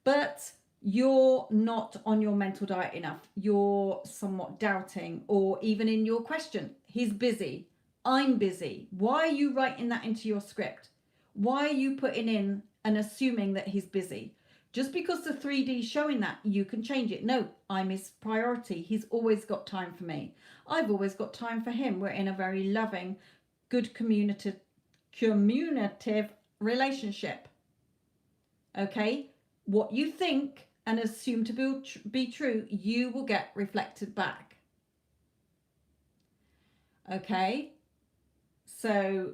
But you're not on your mental diet enough. You're somewhat doubting, or even in your question, he's busy. I'm busy. Why are you writing that into your script? Why are you putting in and assuming that he's busy? Just because the 3D is showing that, you can change it. No, I'm his priority. He's always got time for me. I've always got time for him. We're in a very loving, good communicative relationship. Okay? What you think and assume to be true, you will get reflected back. Okay? So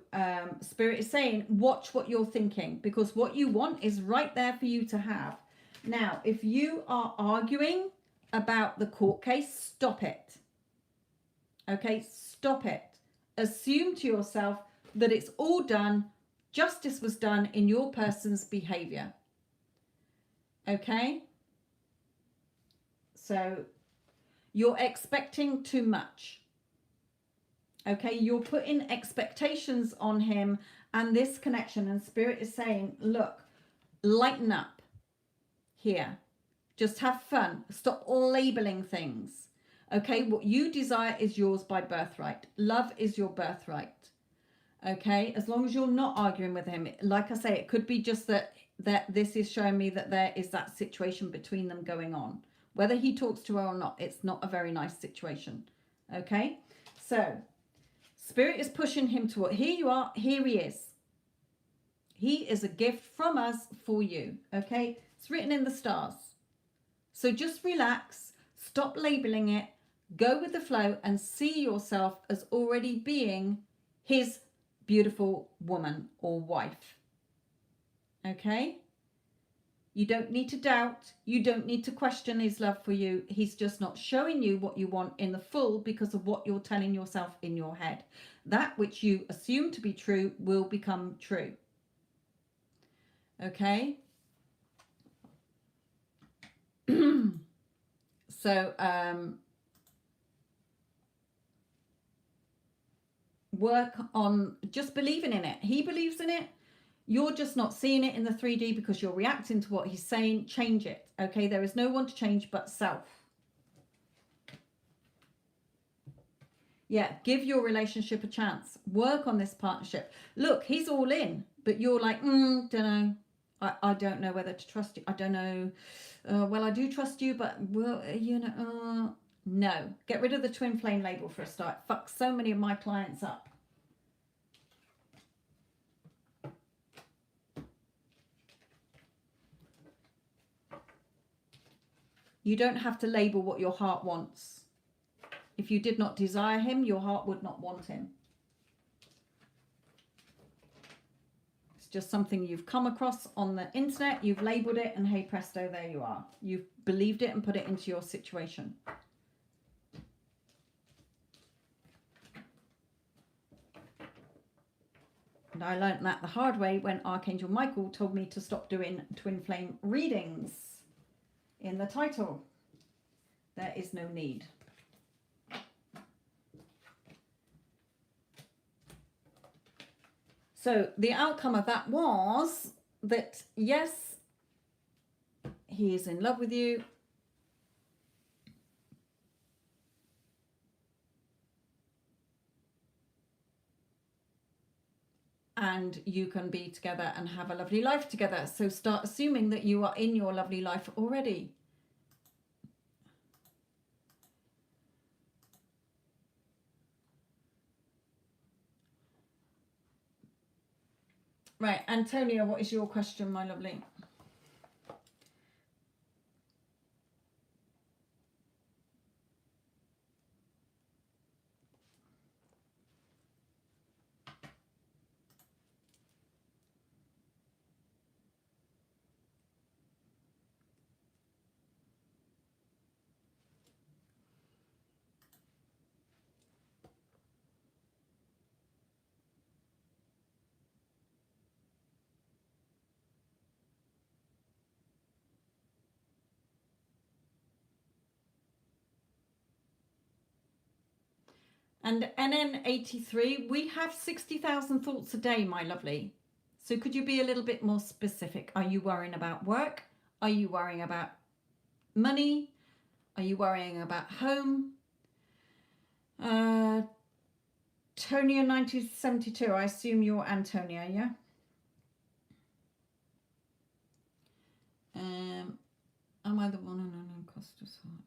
Spirit is saying, watch what you're thinking, because what you want is right there for you to have. Now, if you are arguing about the court case, stop it. Okay, stop it. Assume to yourself that it's all done. Justice was done in your person's behavior. Okay? So you're expecting too much. Okay, you're putting expectations on him and this connection, and Spirit is saying, look, lighten up here. Just have fun. Stop labeling things. Okay, what you desire is yours by birthright. Love is your birthright. Okay, as long as you're not arguing with him. Like I say, it could be just that this is showing me that there is that situation between them going on. Whether he talks to her or not, it's not a very nice situation. Okay, so Spirit is pushing him to what? Here you are. Here he is. He is a gift from us for you. Okay, it's written in the stars. So just relax. Stop labeling it. Go with the flow and see yourself as already being his beautiful woman or wife. Okay? You don't need to doubt. You don't need to question his love for you. He's just not showing you what you want in the full because of what you're telling yourself in your head. That which you assume to be true will become true. Okay? So, work on just believing in it. He believes in it. You're just not seeing it in the 3D because you're reacting to what he's saying. Change it. Okay, there is no one to change but self. Yeah, give your relationship a chance. Work on this partnership. Look, he's all in, but you're like, don't know. I don't know whether to trust you. I don't know. Well, I do trust you, but well, you know, no. Get rid of the twin flame label for a start. Fuck so many of my clients up. You don't have to label what your heart wants. If you did not desire him, your heart would not want him. It's just something you've come across on the internet, you've labeled it, and hey presto, there you are. You've believed it and put it into your situation. And I learned that the hard way when Archangel Michael told me to stop doing twin flame readings in the title. There is no need. So the outcome of that was that, yes, he is in love with you. And you can be together and have a lovely life together. So start assuming that you are in your lovely life already. Right, Antonia, what is your question, my lovely? And NN83, we have 60,000 thoughts a day, my lovely. So could you be a little bit more specific? Are you worrying about work? Are you worrying about money? Are you worrying about home? Tonya 1972. I assume you're Antonia, yeah? Am I the one and only Costa's heart?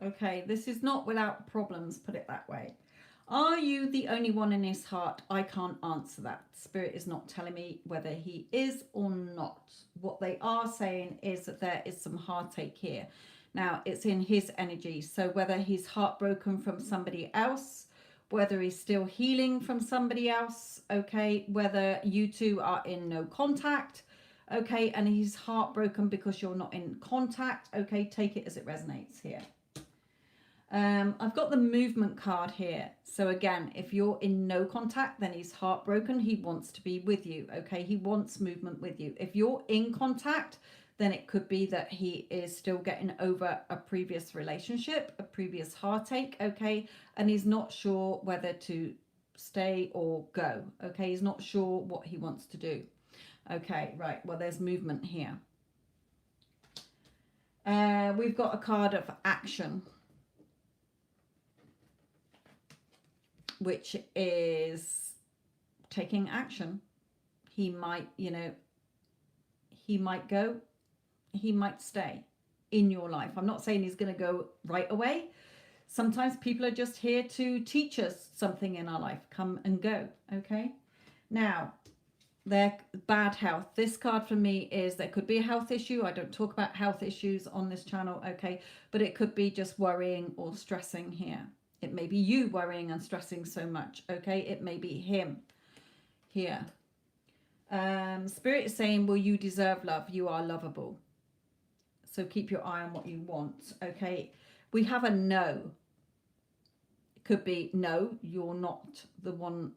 Okay, this is not without problems, put it that way. Are you the only one in his heart? I can't answer that. Spirit is not telling me whether he is or not. What they are saying is that there is some heartache here. Now, it's in his energy. So whether he's heartbroken from somebody else, whether he's still healing from somebody else, okay, whether you two are in no contact, okay, and he's heartbroken because you're not in contact, okay, take it as it resonates here. I've got the movement card here. So again, if you're in no contact, then he's heartbroken. He wants to be with you. Okay. He wants movement with you. If you're in contact, then it could be that he is still getting over a previous relationship, a previous heartache. Okay. And he's not sure whether to stay or go. Okay. He's not sure what he wants to do. Okay. Right. Well, there's movement here. We've got a card of action, which is taking action. He might, he might go, he might stay in your life. I'm not saying he's going to go right away. Sometimes people are just here to teach us something in our life, come and go, okay? Now, their bad health. This card for me is there could be a health issue. I don't talk about health issues on this channel, okay? But it could be just worrying or stressing here. It may be you worrying and stressing so much, okay? It may be him here. Spirit is saying, well, you deserve love. You are lovable. So keep your eye on what you want, okay? We have a no. It could be, no, you're not the one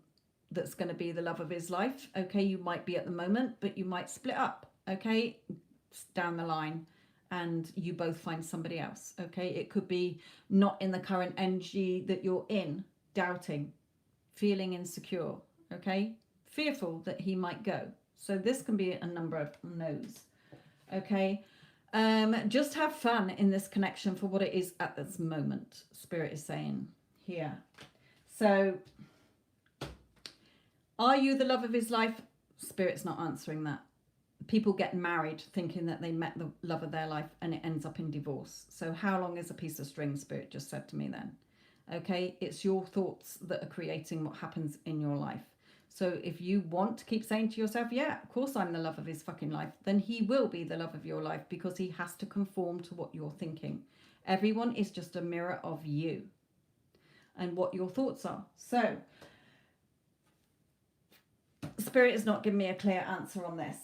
that's going to be the love of his life, okay? You might be at the moment, but you might split up, okay? Down the line. And you both find somebody else, okay? It could be not in the current energy that you're in, doubting, feeling insecure, okay? Fearful that he might go. So this can be a number of no's, okay? Just have fun in this connection for what it is at this moment, Spirit is saying here. So, are you the love of his life? Spirit's not answering that. People get married thinking that they met the love of their life and it ends up in divorce. So how long is a piece of string, Spirit just said to me then. Okay, it's your thoughts that are creating what happens in your life. So if you want to keep saying to yourself, yeah, of course I'm the love of his fucking life, then he will be the love of your life because he has to conform to what you're thinking. Everyone is just a mirror of you and what your thoughts are. So Spirit is not giving me a clear answer on this.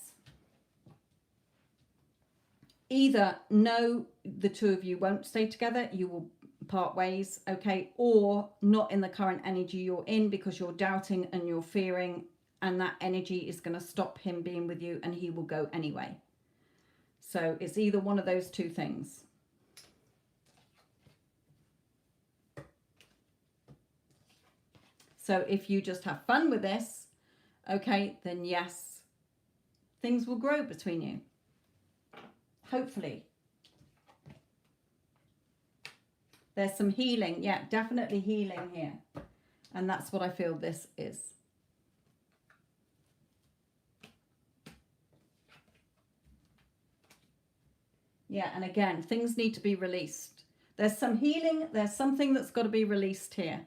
Either no, the two of you won't stay together, you will part ways, okay, or not in the current energy you're in because you're doubting and you're fearing, and that energy is going to stop him being with you and he will go anyway. So it's either one of those two things. So if you just have fun with this, okay, then yes, things will grow between you. Hopefully. There's some healing. Yeah, definitely healing here. And that's what I feel this is. Yeah, and again, things need to be released. There's some healing. There's something that's got to be released here.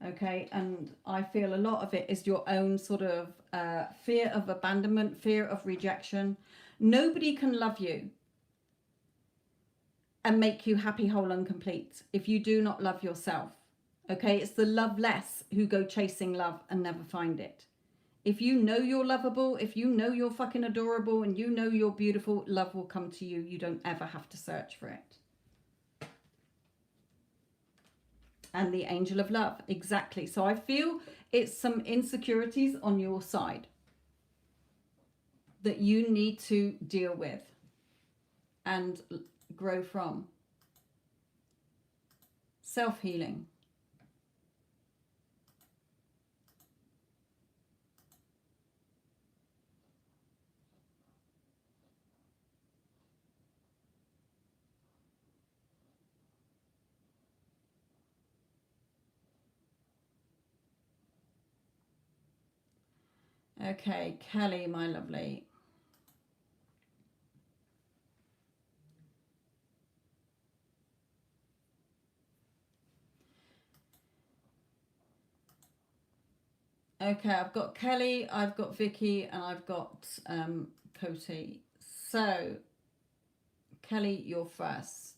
Okay, and I feel a lot of it is your own sort of fear of abandonment, fear of rejection. Nobody can love you and make you happy, whole, and complete if you do not love yourself. Okay, it's the loveless who go chasing love and never find it. If you know you're lovable, if you know you're fucking adorable, and you know you're beautiful, love will come to you. You don't ever have to search for it. And the angel of love, exactly. So I feel it's some insecurities on your side that you need to deal with and grow from. Self-healing. Okay, Kelly, my lovely. Okay, I've got Kelly, I've got Vicky, and I've got Cody. So, Kelly, you're first.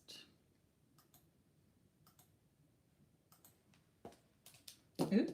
Oops.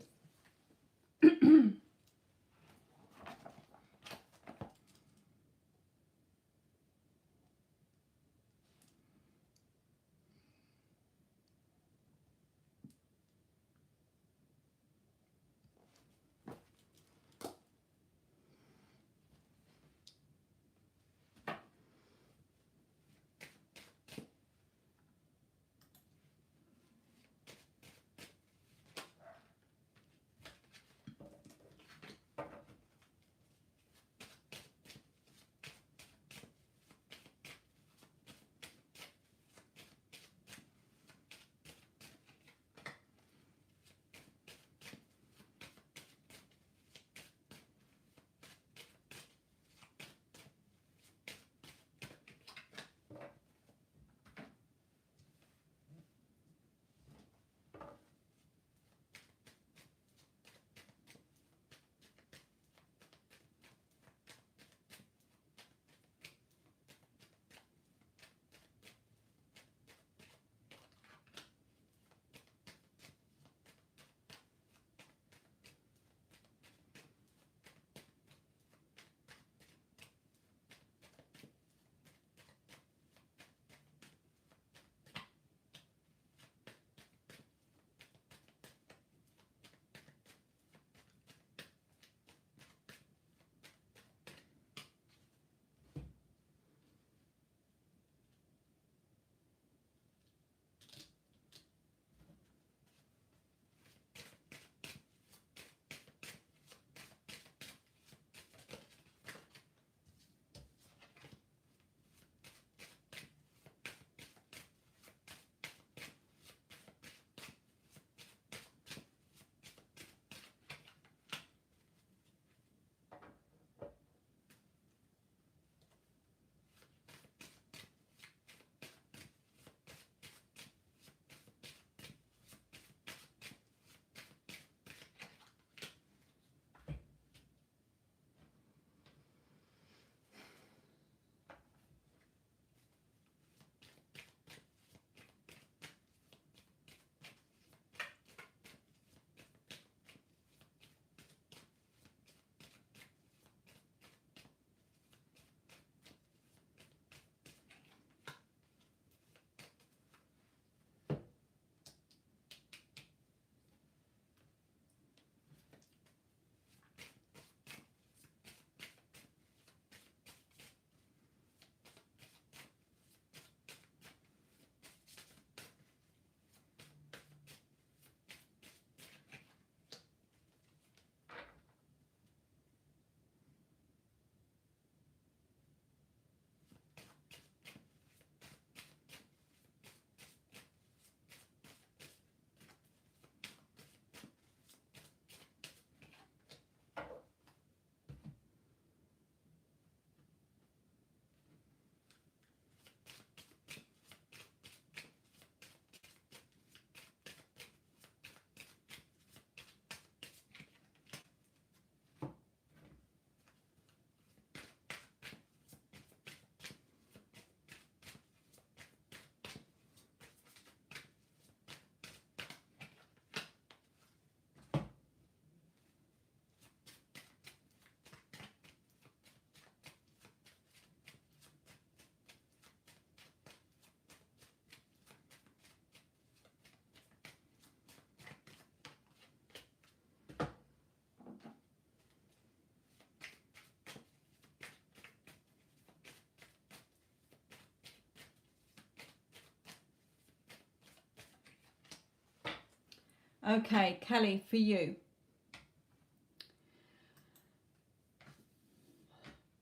Okay, Kelly, for you.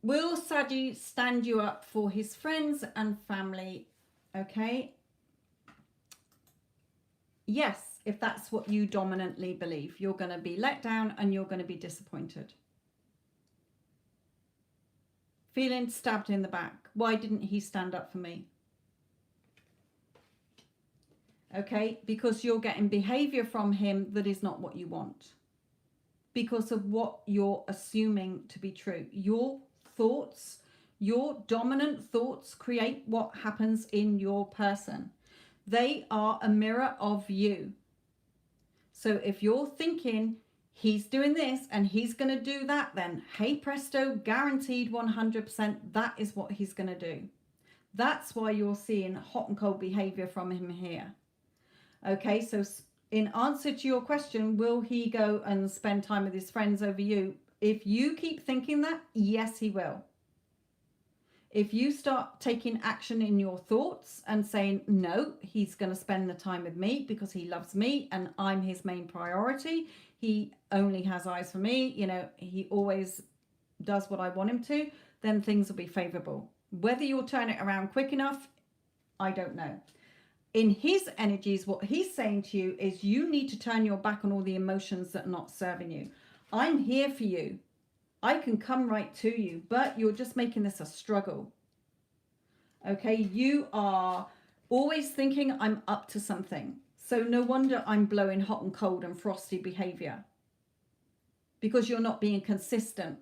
Will Saji stand you up for his friends and family? Okay. Yes, if that's what you dominantly believe. You're going to be let down and you're going to be disappointed. Feeling stabbed in the back. Why didn't he stand up for me? Okay, because you're getting behavior from him that is not what you want. Because of what you're assuming to be true. Your thoughts, your dominant thoughts create what happens in your person. They are a mirror of you. So if you're thinking he's doing this and he's going to do that, then hey presto, guaranteed 100% that is what he's going to do. That's why you're seeing hot and cold behavior from him here. Okay, so in answer to your question, will he go and spend time with his friends over you? If you keep thinking that, yes, he will. If you start taking action in your thoughts and saying, no, he's going to spend the time with me because he loves me and I'm his main priority. He only has eyes for me. You know, he always does what I want him to. Then things will be favorable. Whether you'll turn it around quick enough, I don't know. In his energies, what he's saying to you is you need to turn your back on all the emotions that are not serving you. I'm here for you. I can come right to you, but you're just making this a struggle. Okay, you are always thinking I'm up to something. So no wonder I'm blowing hot and cold and frosty behavior. Because you're not being consistent.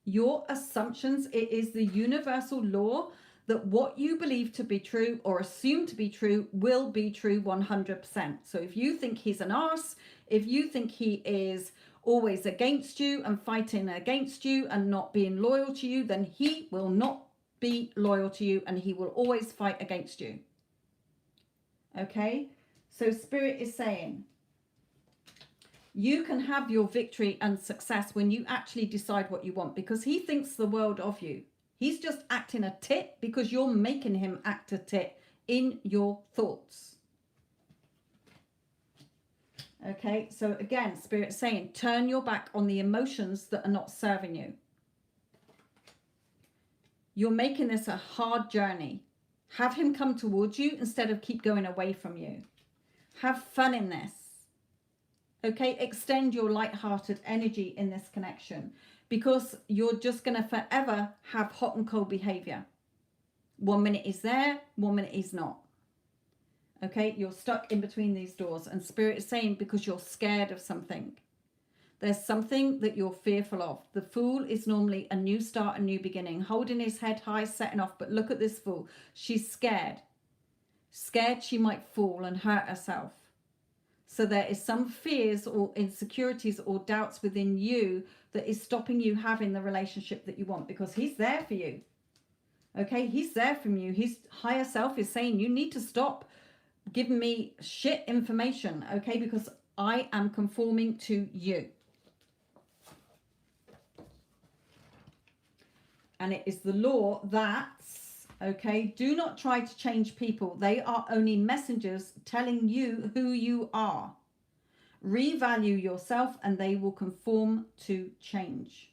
Your assumptions, it is the universal law that what you believe to be true or assume to be true will be true 100%. So if you think he's an arse, if you think he is always against you and fighting against you and not being loyal to you, then he will not be loyal to you and he will always fight against you. Okay, so Spirit is saying you can have your victory and success when you actually decide what you want, because he thinks the world of you. He's just acting a tit because you're making him act a tit in your thoughts. Okay, so again, Spirit's saying, turn your back on the emotions that are not serving you. You're making this a hard journey. Have him come towards you instead of keep going away from you. Have fun in this. Okay, extend your light-hearted energy in this connection, because you're just going to forever have hot and cold behavior. 1 minute he's there, 1 minute he's not. Okay, you're stuck in between these doors, and Spirit is saying because you're scared of something. There's something that you're fearful of. The Fool is normally a new start, a new beginning, holding his head high, setting off. But look at this Fool. She's scared. Scared she might fall and hurt herself. So there is some fears or insecurities or doubts within you that is stopping you having the relationship that you want, because he's there for you. Okay, he's there from you. His higher self is saying you need to stop giving me shit information, okay, because I am conforming to you. And it is the law that, okay, do not try to change people. They are only messengers telling you who you are. Revalue yourself and they will conform to change.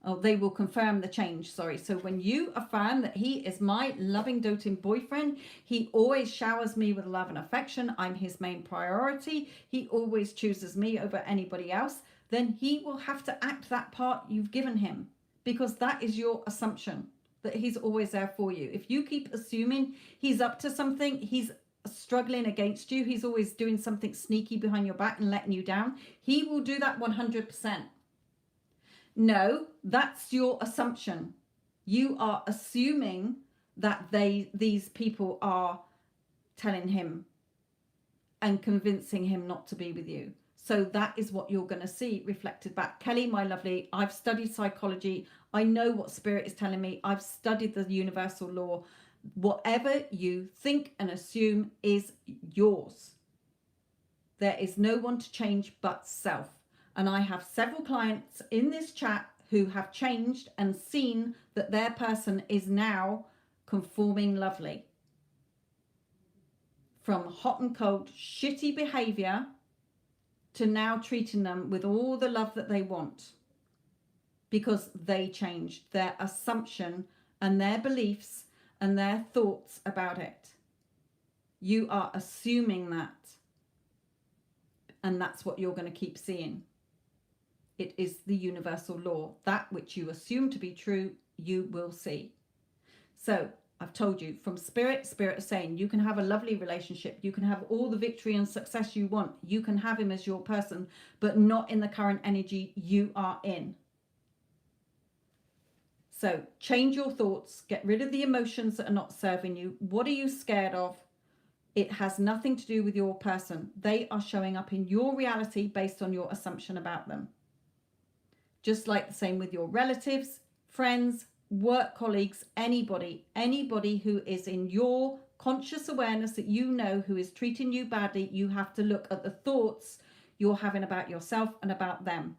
Oh, they will confirm the change, sorry. So when you affirm that he is my loving, doting boyfriend, he always showers me with love and affection, I'm his main priority, he always chooses me over anybody else, then he will have to act that part you've given him, because that is your assumption, that he's always there for you. If you keep assuming he's up to something, he's struggling against you, he's always doing something sneaky behind your back and letting you down, he will do that 100%. No, that's your assumption. You are assuming that these people are telling him and convincing him not to be with you. So that is what you're going to see reflected back. Kelly, my lovely, I've studied psychology. I know what Spirit is telling me. I've studied the universal law. Whatever you think and assume is yours. There is no one to change but self. And I have several clients in this chat who have changed and seen that their person is now conforming lovely. From hot and cold, shitty behavior to now treating them with all the love that they want, because they changed their assumption and their beliefs and their thoughts about it. You are assuming that, and that's what you're going to keep seeing. It is the universal law. That which you assume to be true, you will see. So I've told you, from spirit is saying you can have a lovely relationship. You can have all the victory and success you want. You can have him as your person, but not in the current energy you are in. So change your thoughts. Get rid of the emotions that are not serving you. What are you scared of? It has nothing to do with your person. They are showing up in your reality based on your assumption about them. Just like the same with your relatives, friends, work colleagues, anybody who is in your conscious awareness that you know who is treating you badly. You have to look at the thoughts you're having about yourself and about them.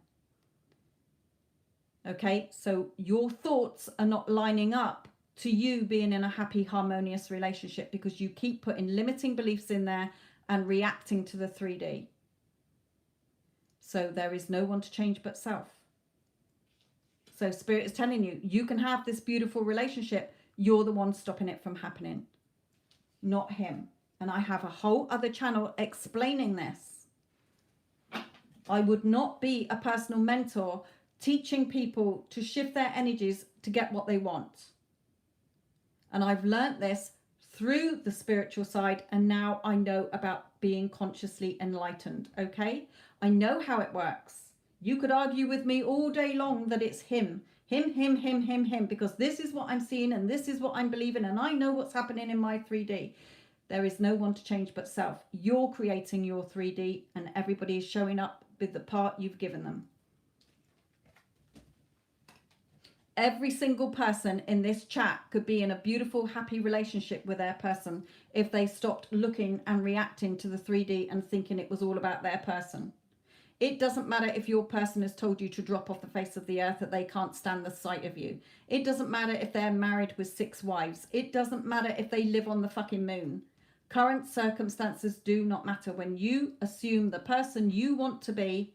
Okay, so your thoughts are not lining up to you being in a happy, harmonious relationship, because you keep putting limiting beliefs in there and reacting to the 3D. So there is no one to change but self. So spirit is telling you, you can have this beautiful relationship. You're the one stopping it from happening, not him. And I have a whole other channel explaining this. I would not be a personal mentor teaching people to shift their energies to get what they want. And I've learned this through the spiritual side, and now I know about being consciously enlightened, okay? I know how it works. You could argue with me all day long that it's him, because this is what I'm seeing and this is what I'm believing, and I know what's happening in my 3D. There is no one to change but self. You're creating your 3D, and everybody is showing up with the part you've given them. Every single person in this chat could be in a beautiful, happy relationship with their person if they stopped looking and reacting to the 3D and thinking it was all about their person. It doesn't matter if your person has told you to drop off the face of the earth, that they can't stand the sight of you. It doesn't matter if they're married with 6 wives. It doesn't matter if they live on the fucking moon. Current circumstances do not matter. When you assume the person you want to be,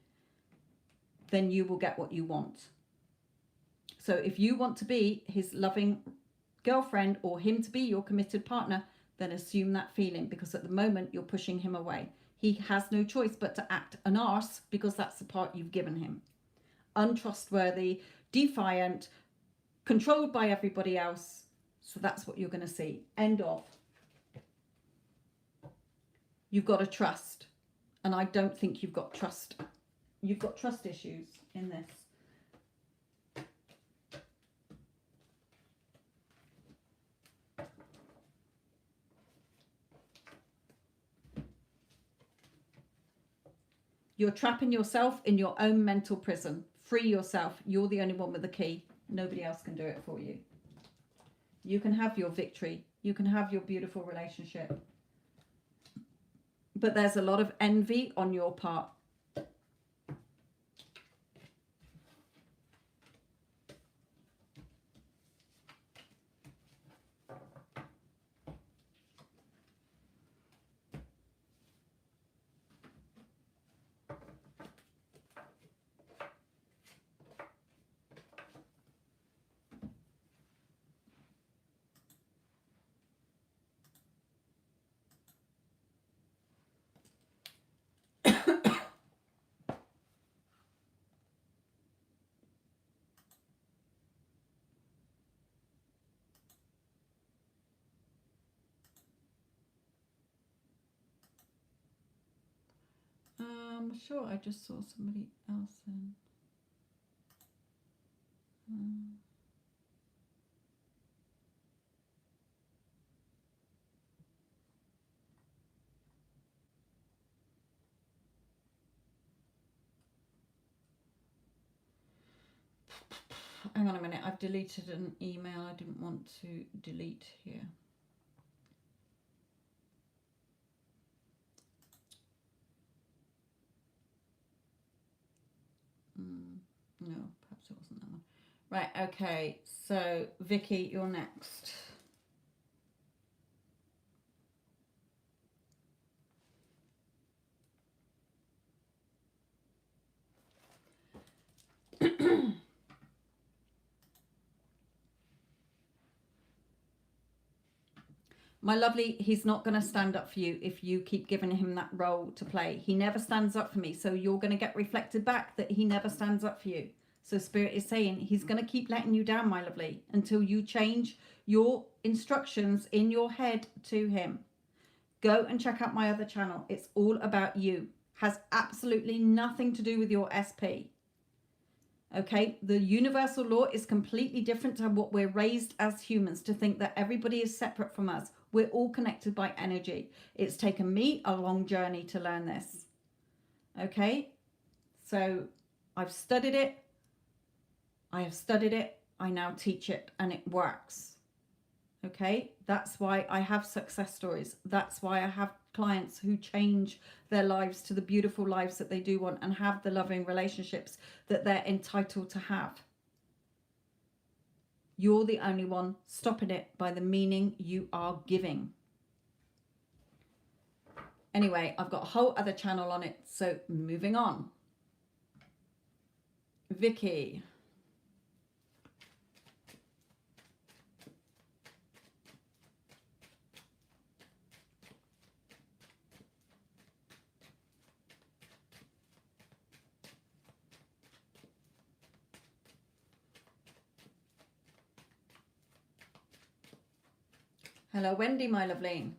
then you will get what you want. So if you want to be his loving girlfriend or him to be your committed partner, then assume that feeling, because at the moment you're pushing him away. He has no choice but to act an arse, because that's the part you've given him. Untrustworthy, defiant, controlled by everybody else. So that's what you're going to see. End of. You've got to trust. And I don't think you've got trust. You've got trust issues in this. You're trapping yourself in your own mental prison. Free yourself. You're the only one with the key. Nobody else can do it for you. You can have your victory. You can have your beautiful relationship. But there's a lot of envy on your part. Sure, I just saw somebody else in. Hang on a minute, I've deleted an email I didn't want to delete here. No, perhaps it wasn't that one. Right, okay, so Vicky, you're next. My lovely, he's not going to stand up for you if you keep giving him that role to play. He never stands up for me. So you're going to get reflected back that he never stands up for you. So Spirit is saying he's going to keep letting you down, my lovely, until you change your instructions in your head to him. Go and check out my other channel. It's all about you. Has absolutely nothing to do with your SP. Okay, the universal law is completely different to what we're raised as humans to think that everybody is separate from us. We're all connected by energy. It's taken me a long journey to learn this. Okay, so I've studied it. I have studied it. I now teach it and it works. Okay, that's why I have success stories. That's why I have clients who change their lives to the beautiful lives that they do want and have the loving relationships that they're entitled to have. You're the only one stopping it by the meaning you are giving. Anyway, I've got a whole other channel on it, so moving on. Vicky. Hello, Wendy, my lovely.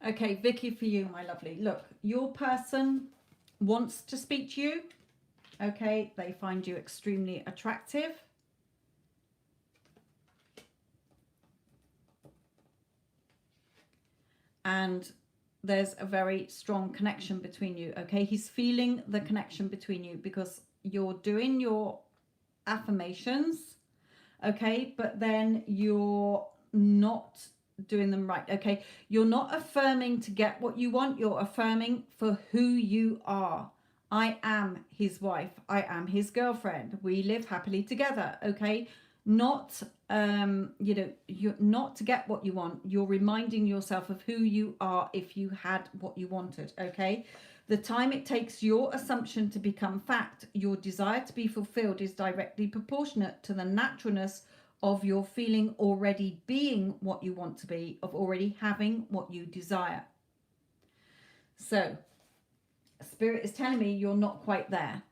Okay, Vicky, for you, my lovely. Look, your person wants to speak to you. Okay, they find you extremely attractive. And there's a very strong connection between you. Okay, he's feeling the connection between you because you're doing your affirmations. Okay, but then you're not doing them right. Okay, you're not affirming to get what you want, you're affirming for who you are. I am his wife. I am his girlfriend. We live happily together. Okay. Not, you're not to get what you want. You're reminding yourself of who you are if you had what you wanted. Okay. The time it takes your assumption to become fact, your desire to be fulfilled is directly proportionate to the naturalness of your feeling already being what you want to be, of already having what you desire. So, Spirit is telling me you're not quite there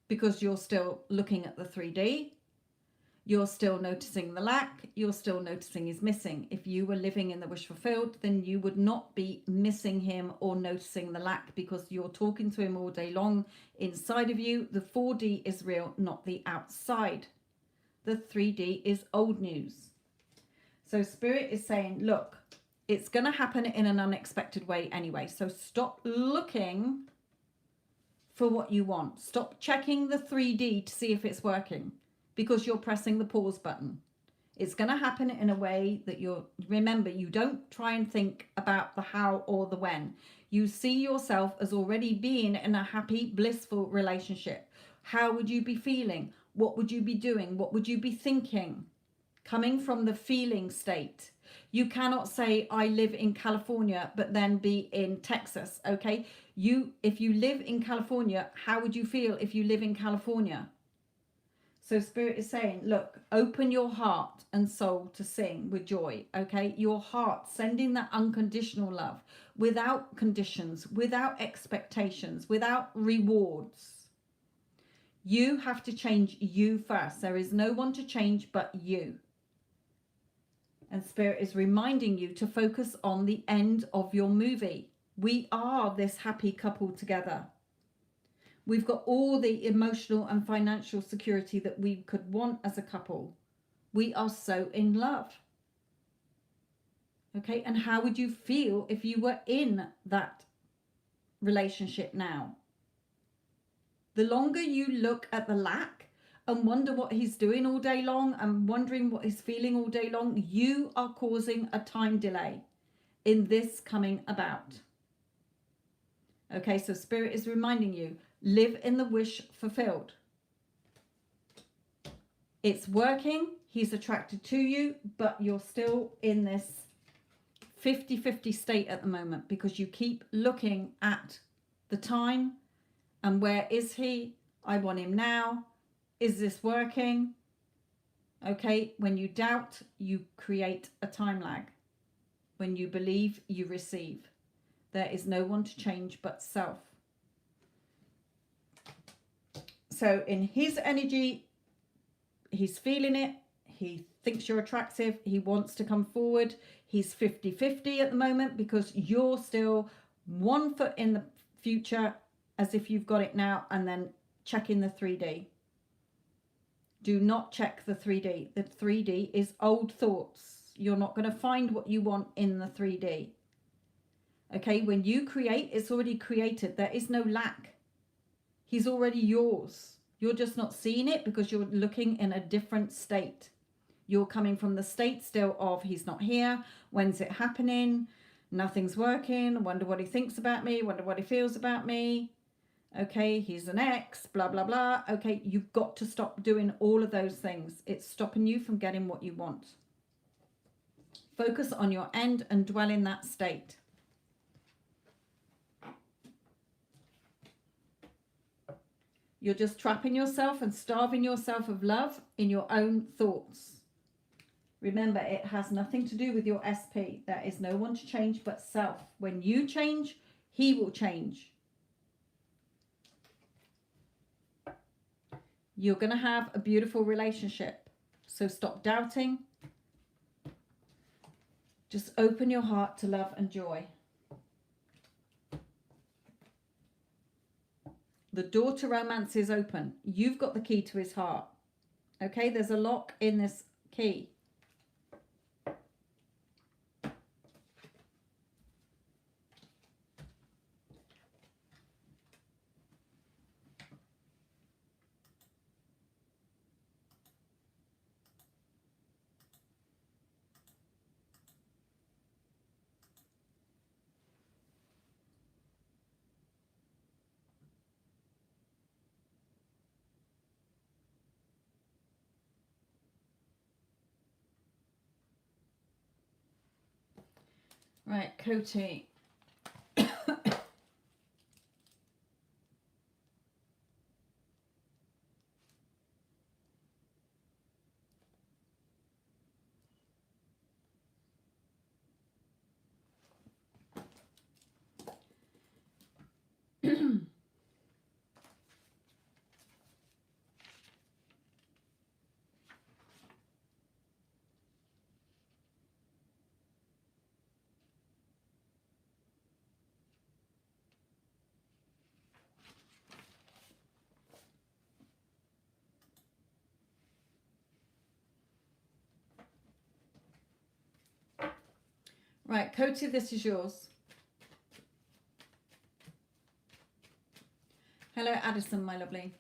because you're still looking at the 3D. You're still noticing the lack. You're still noticing he's missing. If you were living in the wish fulfilled, then you would not be missing him or noticing the lack because you're talking to him all day long inside of you. The 4D is real, not the outside. The 3D is old news. So Spirit is saying, look, it's going to happen in an unexpected way anyway. So stop looking for what you want. Stop checking the 3D to see if it's working because you're pressing the pause button. It's going to happen in a way that remember, you don't try and think about the how or the when. You see yourself as already being in a happy, blissful relationship. How would you be feeling? What would you be doing? What would you be thinking? Coming from the feeling state. You cannot say, I live in California, but then be in Texas, okay? If you live in California, how would you feel if you live in California? So Spirit is saying, look, open your heart and soul to sing with joy, okay? Your heart, sending that unconditional love without conditions, without expectations, without rewards. You have to change you first. There is no one to change but you. And Spirit is reminding you to focus on the end of your movie. We are this happy couple together. We've got all the emotional and financial security that we could want as a couple. We are so in love. Okay, and how would you feel if you were in that relationship now? The longer you look at the lack and wonder what he's doing all day long and wondering what he's feeling all day long, you are causing a time delay in this coming about. Okay, so Spirit is reminding you, live in the wish fulfilled. It's working. He's attracted to you, but you're still in this 50-50 state at the moment because you keep looking at the time and where is he? I want him now. Is this working? Okay, when you doubt, you create a time lag. When you believe, you receive. There is no one to change but self. So in his energy, he's feeling it. He thinks you're attractive. He wants to come forward. He's 50-50 at the moment because you're still 1 foot in the future as if you've got it now and then checking the 3D. Do not check the 3D. The 3D is old thoughts. You're not going to find what you want in the 3D. Okay, when you create, it's already created. There is no lack. He's already yours. You're just not seeing it because you're looking in a different state. You're coming from the state still of he's not here. When's it happening? Nothing's working. Wonder what he thinks about me. Wonder what he feels about me. Okay, he's an ex, blah, blah, blah. Okay, you've got to stop doing all of those things. It's stopping you from getting what you want. Focus on your end and dwell in that state. You're just trapping yourself and starving yourself of love in your own thoughts. Remember, it has nothing to do with your SP. There is no one to change but self. When you change, he will change. You're going to have a beautiful relationship. So stop doubting. Just open your heart to love and joy. The door to romance is open. You've got the key to his heart. Okay, there's a lock in this key. Right, Cody. Right, Cody, this is yours. Hello, Addison, my lovely.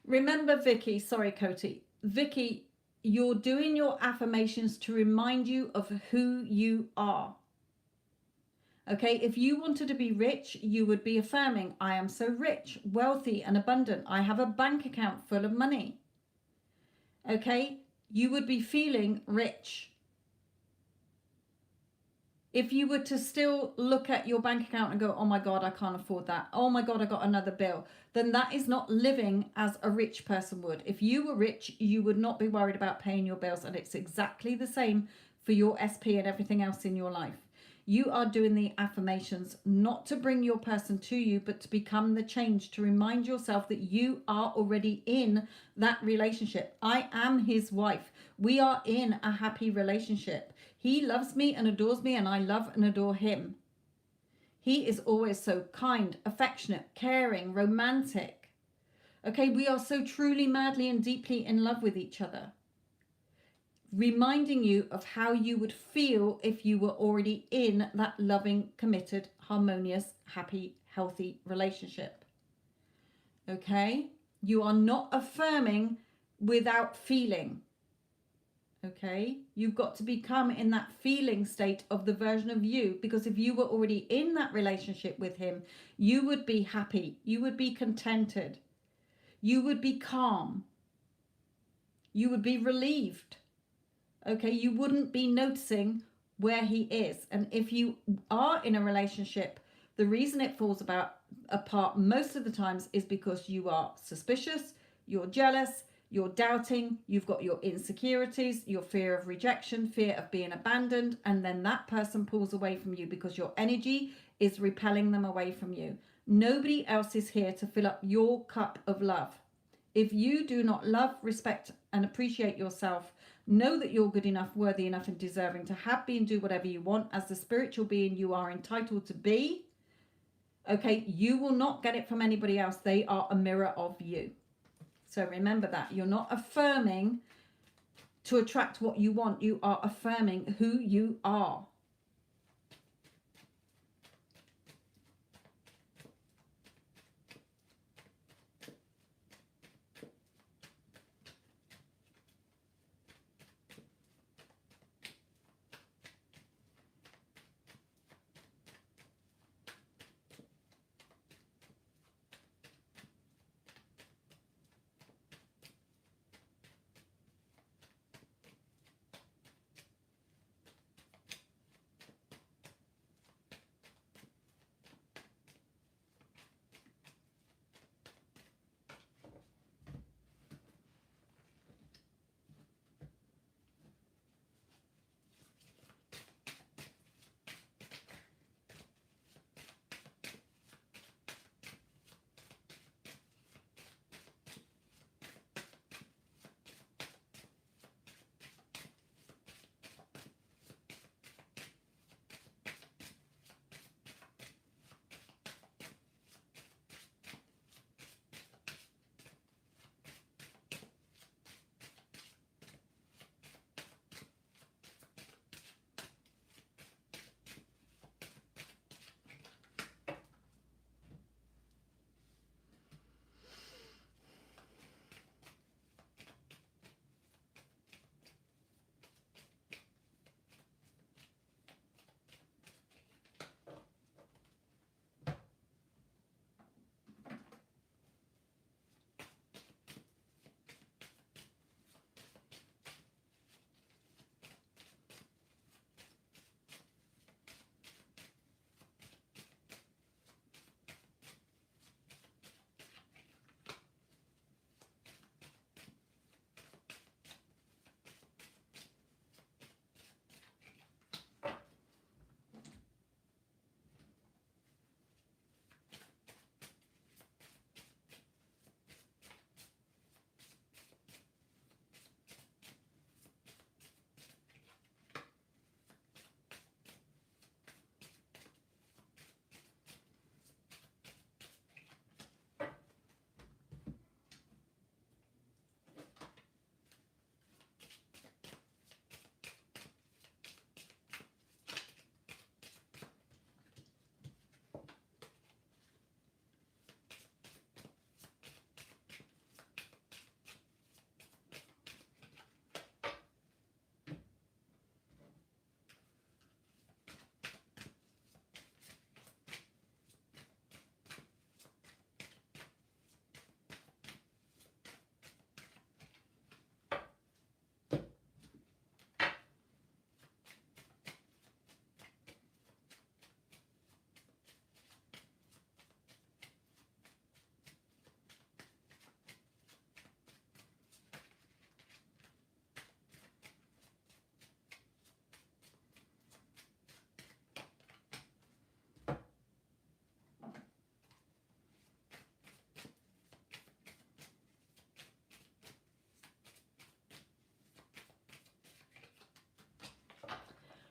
Remember, Vicky, sorry, Cody. Vicky, you're doing your affirmations to remind you of who you are. Okay, if you wanted to be rich, you would be affirming, I am so rich, wealthy, and abundant. I have a bank account full of money. Okay, you would be feeling rich. If you were to still look at your bank account and go, oh my God, I can't afford that. Oh my God, I got another bill. Then that is not living as a rich person would. If you were rich, you would not be worried about paying your bills. And it's exactly the same for your SP and everything else in your life. You are doing the affirmations not to bring your person to you, but to become the change, to remind yourself that you are already in that relationship. I am his wife. We are in a happy relationship. He loves me and adores me, and I love and adore him. He is always so kind, affectionate, caring, romantic. Okay, we are so truly, madly, and deeply in love with each other. Reminding you of how you would feel if you were already in that loving, committed, harmonious, happy, healthy relationship. Okay? You are not affirming without feeling. Okay, you've got to become in that feeling state of the version of you, because if you were already in that relationship with him, you would be happy, you would be contented, you would be calm, you would be relieved. Okay, you wouldn't be noticing where he is. And if you are in a relationship, the reason it falls apart most of the times is because you are suspicious, you're jealous, you're doubting, you've got your insecurities, your fear of rejection, fear of being abandoned, and then that person pulls away from you because your energy is repelling them away from you. Nobody else is here to fill up your cup of love. If you do not love, respect, and appreciate yourself, know that you're good enough, worthy enough, and deserving to have, be, and do whatever you want as the spiritual being you are entitled to be. Okay, you will not get it from anybody else. They are a mirror of you. So remember that. You're not affirming to attract what you want. You are affirming who you are.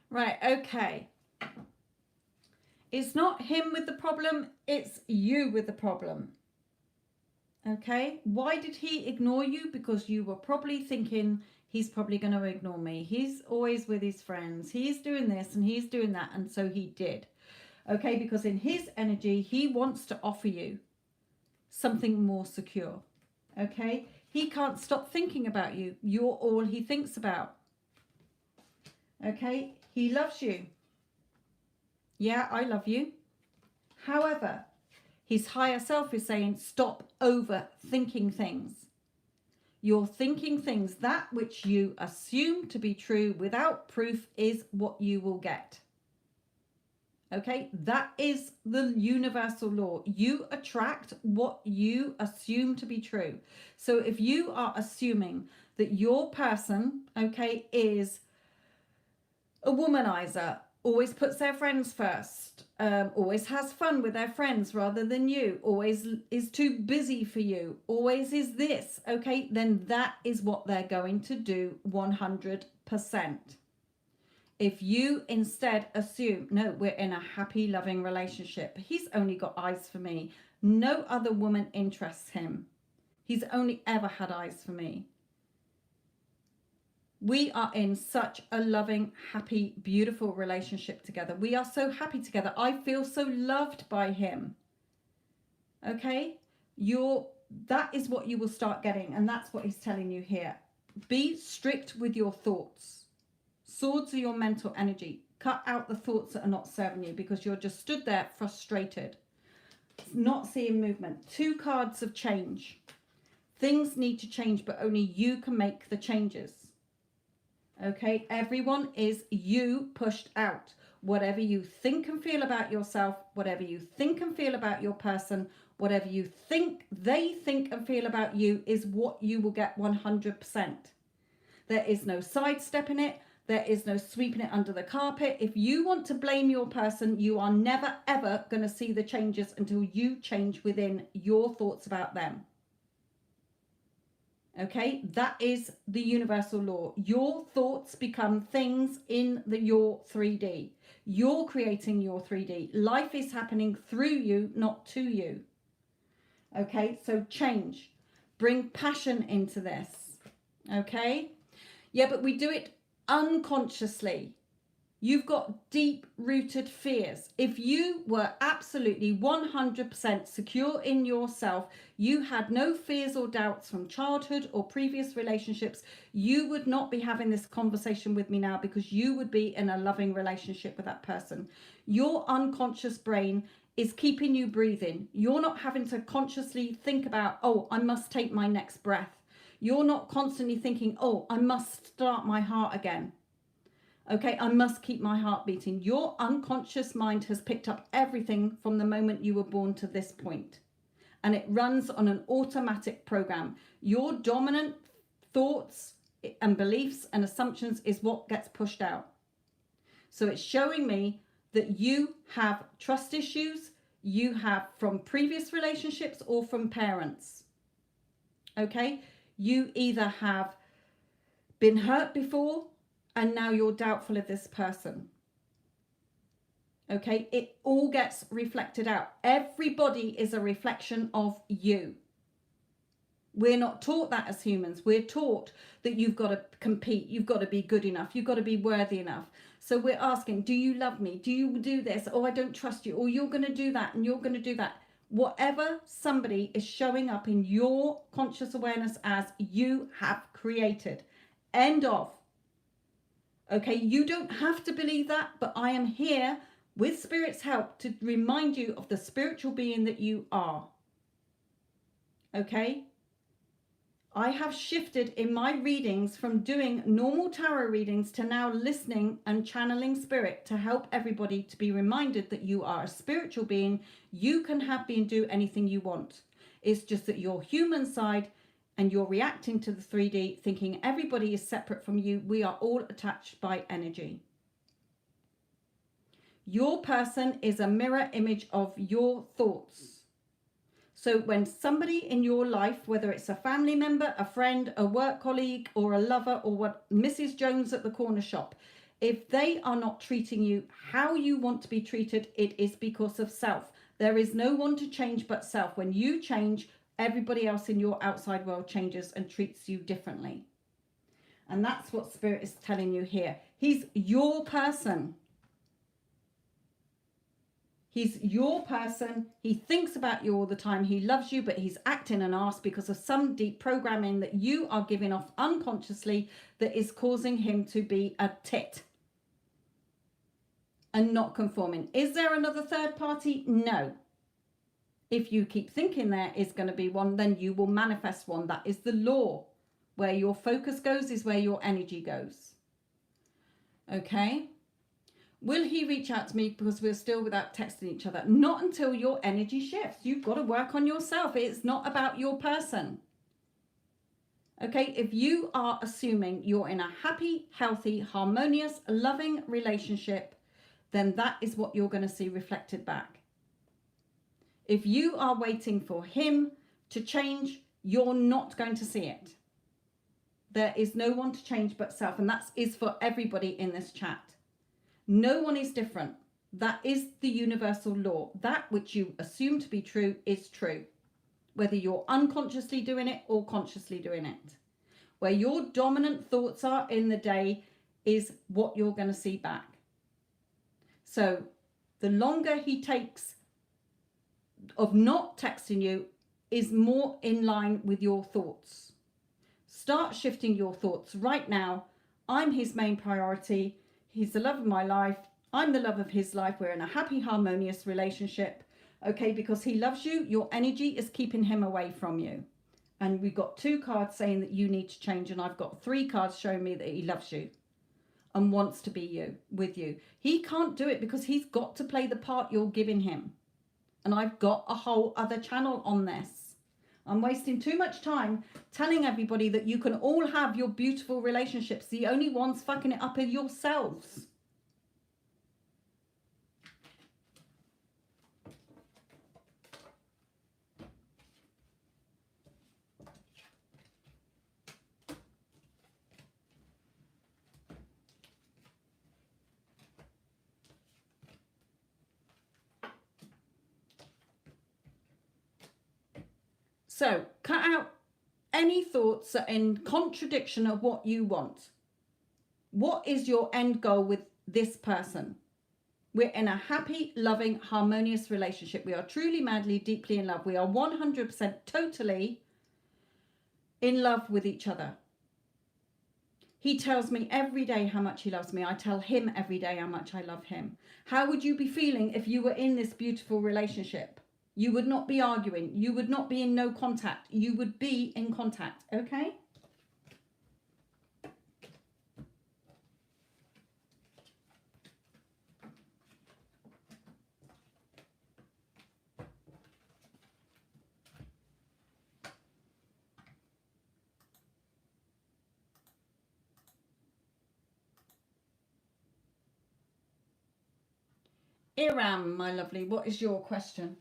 Right, okay. It's not him with the problem, it's you with the problem. Okay? Why did he ignore you? Because you were probably thinking, he's probably going to ignore me. He's always with his friends. He's doing this and he's doing that. And so he did. Okay? Because in his energy, he wants to offer you something more secure. Okay? He can't stop thinking about you. You're all he thinks about. Okay? He loves you. Yeah, I love you. However, his higher self is saying, stop overthinking things. You're thinking things. That which you assume to be true without proof is what you will get. Okay, that is the universal law. You attract what you assume to be true. So if you are assuming that your person, okay, is a womanizer, always puts their friends first, always has fun with their friends rather than you, always is too busy for you, always is this, okay, then that is what they're going to do 100%. If you instead assume, no, we're in a happy, loving relationship. He's only got eyes for me. No other woman interests him. He's only ever had eyes for me. We are in such a loving, happy, beautiful relationship together. We are so happy together. I feel so loved by him. Okay? That is what you will start getting, and that's what he's telling you here. Be strict with your thoughts. Swords are your mental energy. Cut out the thoughts that are not serving you because you're just stood there frustrated, not seeing movement. 2 cards of change. Things need to change, but only you can make the changes. Okay, everyone is you pushed out. Whatever you think and feel about yourself, whatever you think and feel about your person, whatever you think they think and feel about you is what you will get 100%. There is no sidestepping it. There is no sweeping it under the carpet. If you want to blame your person, you are never, ever going to see the changes until you change within your thoughts about them. Okay, that is the universal law. Your thoughts become things in your 3D. You're creating your 3D. Life is happening through you, not to you. Okay, so change. Bring passion into this. Okay? Yeah, but we do it unconsciously. You've got deep-rooted fears. If you were absolutely 100% secure in yourself, you had no fears or doubts from childhood or previous relationships, you would not be having this conversation with me now because you would be in a loving relationship with that person. Your unconscious brain is keeping you breathing. You're not having to consciously think about, oh, I must take my next breath. You're not constantly thinking, oh, I must start my heart again. Okay, I must keep my heart beating. Your unconscious mind has picked up everything from the moment you were born to this point. And it runs on an automatic program. Your dominant thoughts and beliefs and assumptions is what gets pushed out. So it's showing me that you have trust issues, you have from previous relationships or from parents. Okay, you either have been hurt before, and now you're doubtful of this person. Okay, it all gets reflected out. Everybody is a reflection of you. We're not taught that as humans. We're taught that you've got to compete, you've got to be good enough, you've got to be worthy enough. So we're asking, do you love me? Do you do this? Oh, I don't trust you. Or you're going to do that and you're going to do that. Whatever somebody is showing up in your conscious awareness as, you have created. End of. Okay, you don't have to believe that, but I am here with Spirit's help to remind you of the spiritual being that you are. Okay? I have shifted in my readings from doing normal tarot readings to now listening and channeling Spirit to help everybody to be reminded that you are a spiritual being. You can be and do anything you want. It's just that your human side and you're reacting to the 3D thinking everybody is separate from you. We are all attached by energy. Your person is a mirror image of your thoughts. So when somebody in your life, whether it's a family member, a friend, a work colleague, or a lover, or what Mrs. Jones at the corner shop, If they are not treating you how you want to be treated, it is because of self. There is no one to change but self. When you change, everybody else in your outside world changes and treats you differently. And that's what Spirit is telling you here. He's your person. He's your person. He thinks about you all the time. He loves you, but he's acting an arse because of some deep programming that you are giving off unconsciously that is causing him to be a tit and not conforming. Is there another third party? No. If you keep thinking there is going to be one, then you will manifest one. That is the law. Where your focus goes is where your energy goes. Okay? Will he reach out to me because we're still without texting each other? Not until your energy shifts. You've got to work on yourself. It's not about your person. Okay, if you are assuming you're in a happy, healthy, harmonious, loving relationship, then that is what you're going to see reflected back. If you are waiting for him to change, you're not going to see it. There is no one to change but self, and that is for everybody in this chat. No one is different. That is the universal law. That which you assume to be true is true, whether you're unconsciously doing it or consciously doing it. Where your dominant thoughts are in the day is what you're going to see back. So the longer he takes of not texting you is more in line with your thoughts. Start shifting your thoughts right now. I'm his main priority. He's the love of my life. I'm the love of his life. We're in a happy, harmonious relationship. Okay, because he loves you, your energy is keeping him away from you. And we've got 2 cards saying that you need to change. And I've got 3 cards showing me that he loves you and wants to be with you. He can't do it because he's got to play the part you're giving him. And I've got a whole other channel on this. I'm wasting too much time telling everybody that you can all have your beautiful relationships. The only ones fucking it up are yourselves. So cut out any thoughts that are in contradiction of what you want. What is your end goal with this person? We're in a happy, loving, harmonious relationship. We are truly, madly, deeply in love. We are 100% totally in love with each other. He tells me every day how much he loves me. I tell him every day how much I love him. How would you be feeling if you were in this beautiful relationship? You would not be arguing. You would not be in no contact. You would be in contact, okay? Iram, my lovely, what is your question?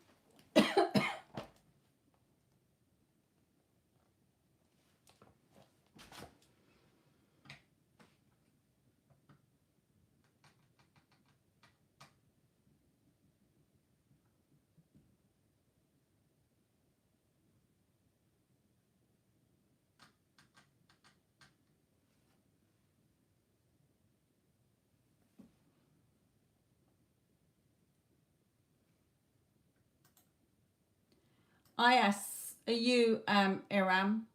Yes, are you Iram?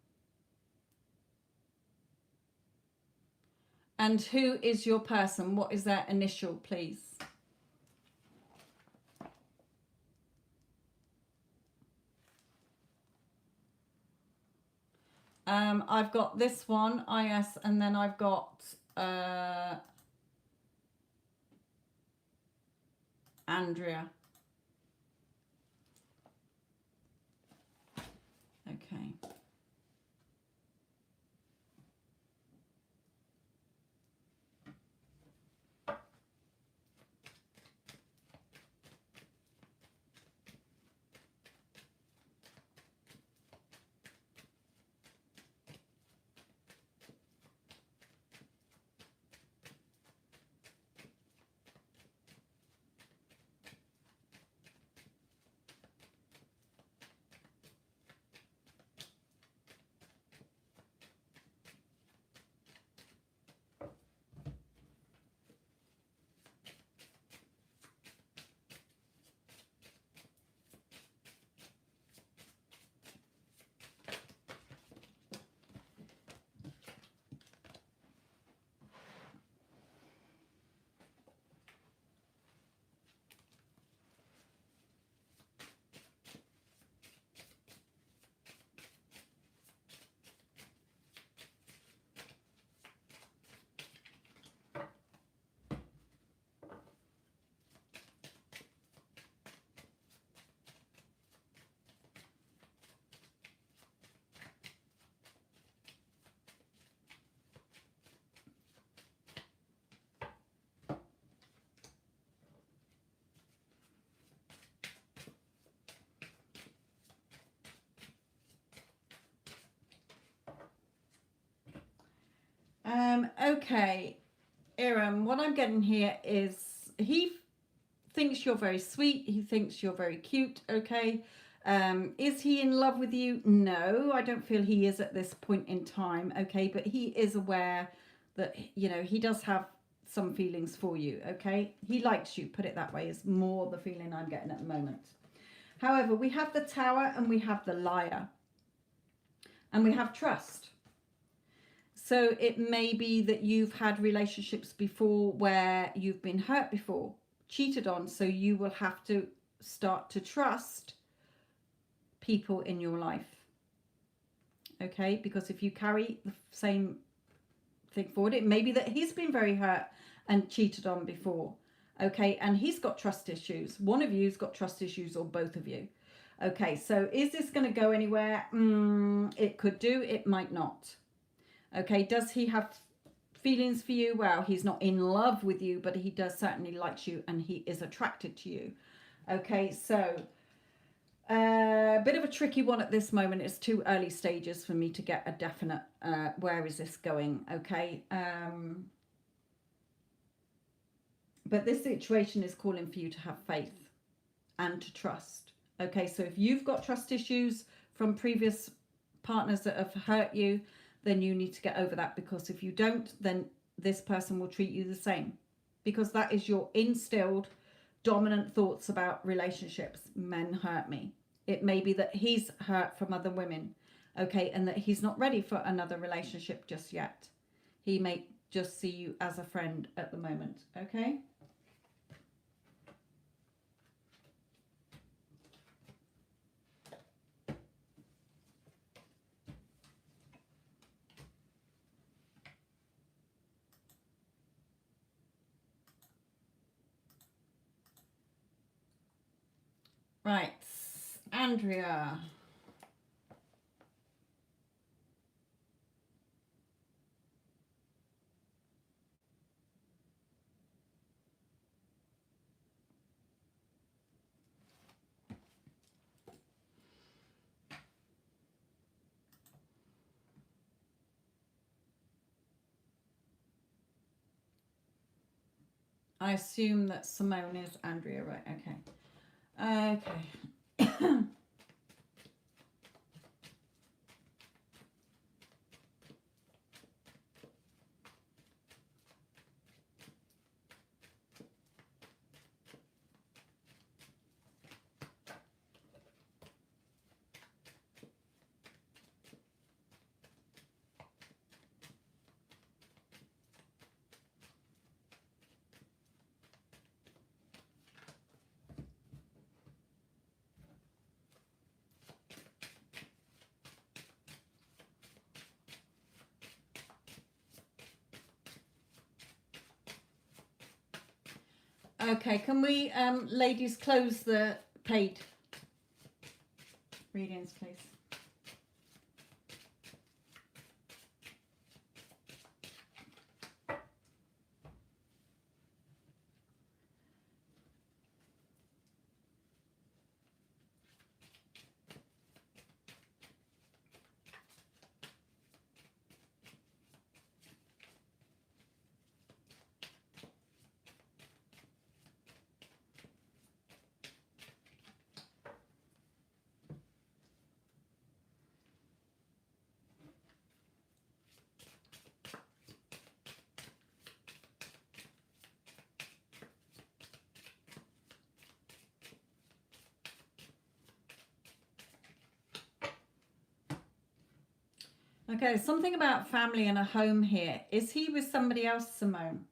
And who is your person? What is their initial, please? I've got this one, IS, and then I've got Andrea. Okay. Okay, Iram, what I'm getting here is he thinks you're very sweet. He thinks you're very cute. Okay. Is he in love with you? No, I don't feel he is at this point in time. Okay. But he is aware that, you know, he does have some feelings for you. Okay. He likes you, put it that way, is more the feeling I'm getting at the moment. However, we have the Tower and we have the Liar. And we have trust. So it may be that you've had relationships before where you've been hurt before, cheated on, so you will have to start to trust people in your life. Okay, because if you carry the same thing forward, it may be that he's been very hurt and cheated on before. Okay, and he's got trust issues. One of you's got trust issues, or both of you. Okay, so is this going to go anywhere? It could do, it might not. Okay, does he have feelings for you? Well, he's not in love with you, but he does certainly like you and he is attracted to you. Okay, so a bit of a tricky one at this moment. It's too early stages for me to get a definite where is this going. Okay, but this situation is calling for you to have faith and to trust. Okay, so if you've got trust issues from previous partners that have hurt you, then you need to get over that, because if you don't, then this person will treat you the same, because that is your instilled dominant thoughts about relationships. Men hurt me. It may be that he's hurt from other women, okay, and that he's not ready for another relationship just yet. He may just see you as a friend at the moment, okay? Right, Andrea. I assume that Simone is Andrea, right? Okay. Okay. Okay, can we, ladies, close the paid readings, please? Okay, something about family and a home here. Is he with somebody else, Simone?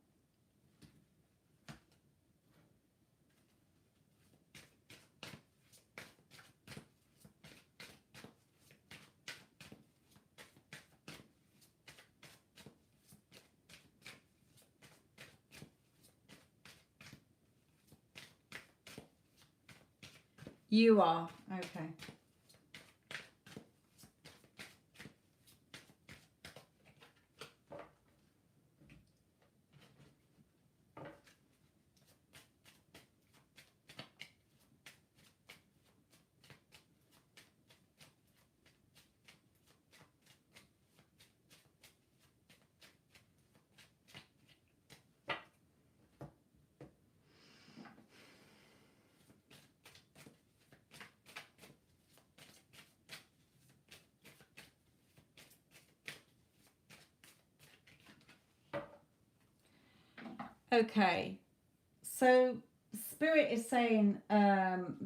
You are. Okay. Okay. So Spirit is saying,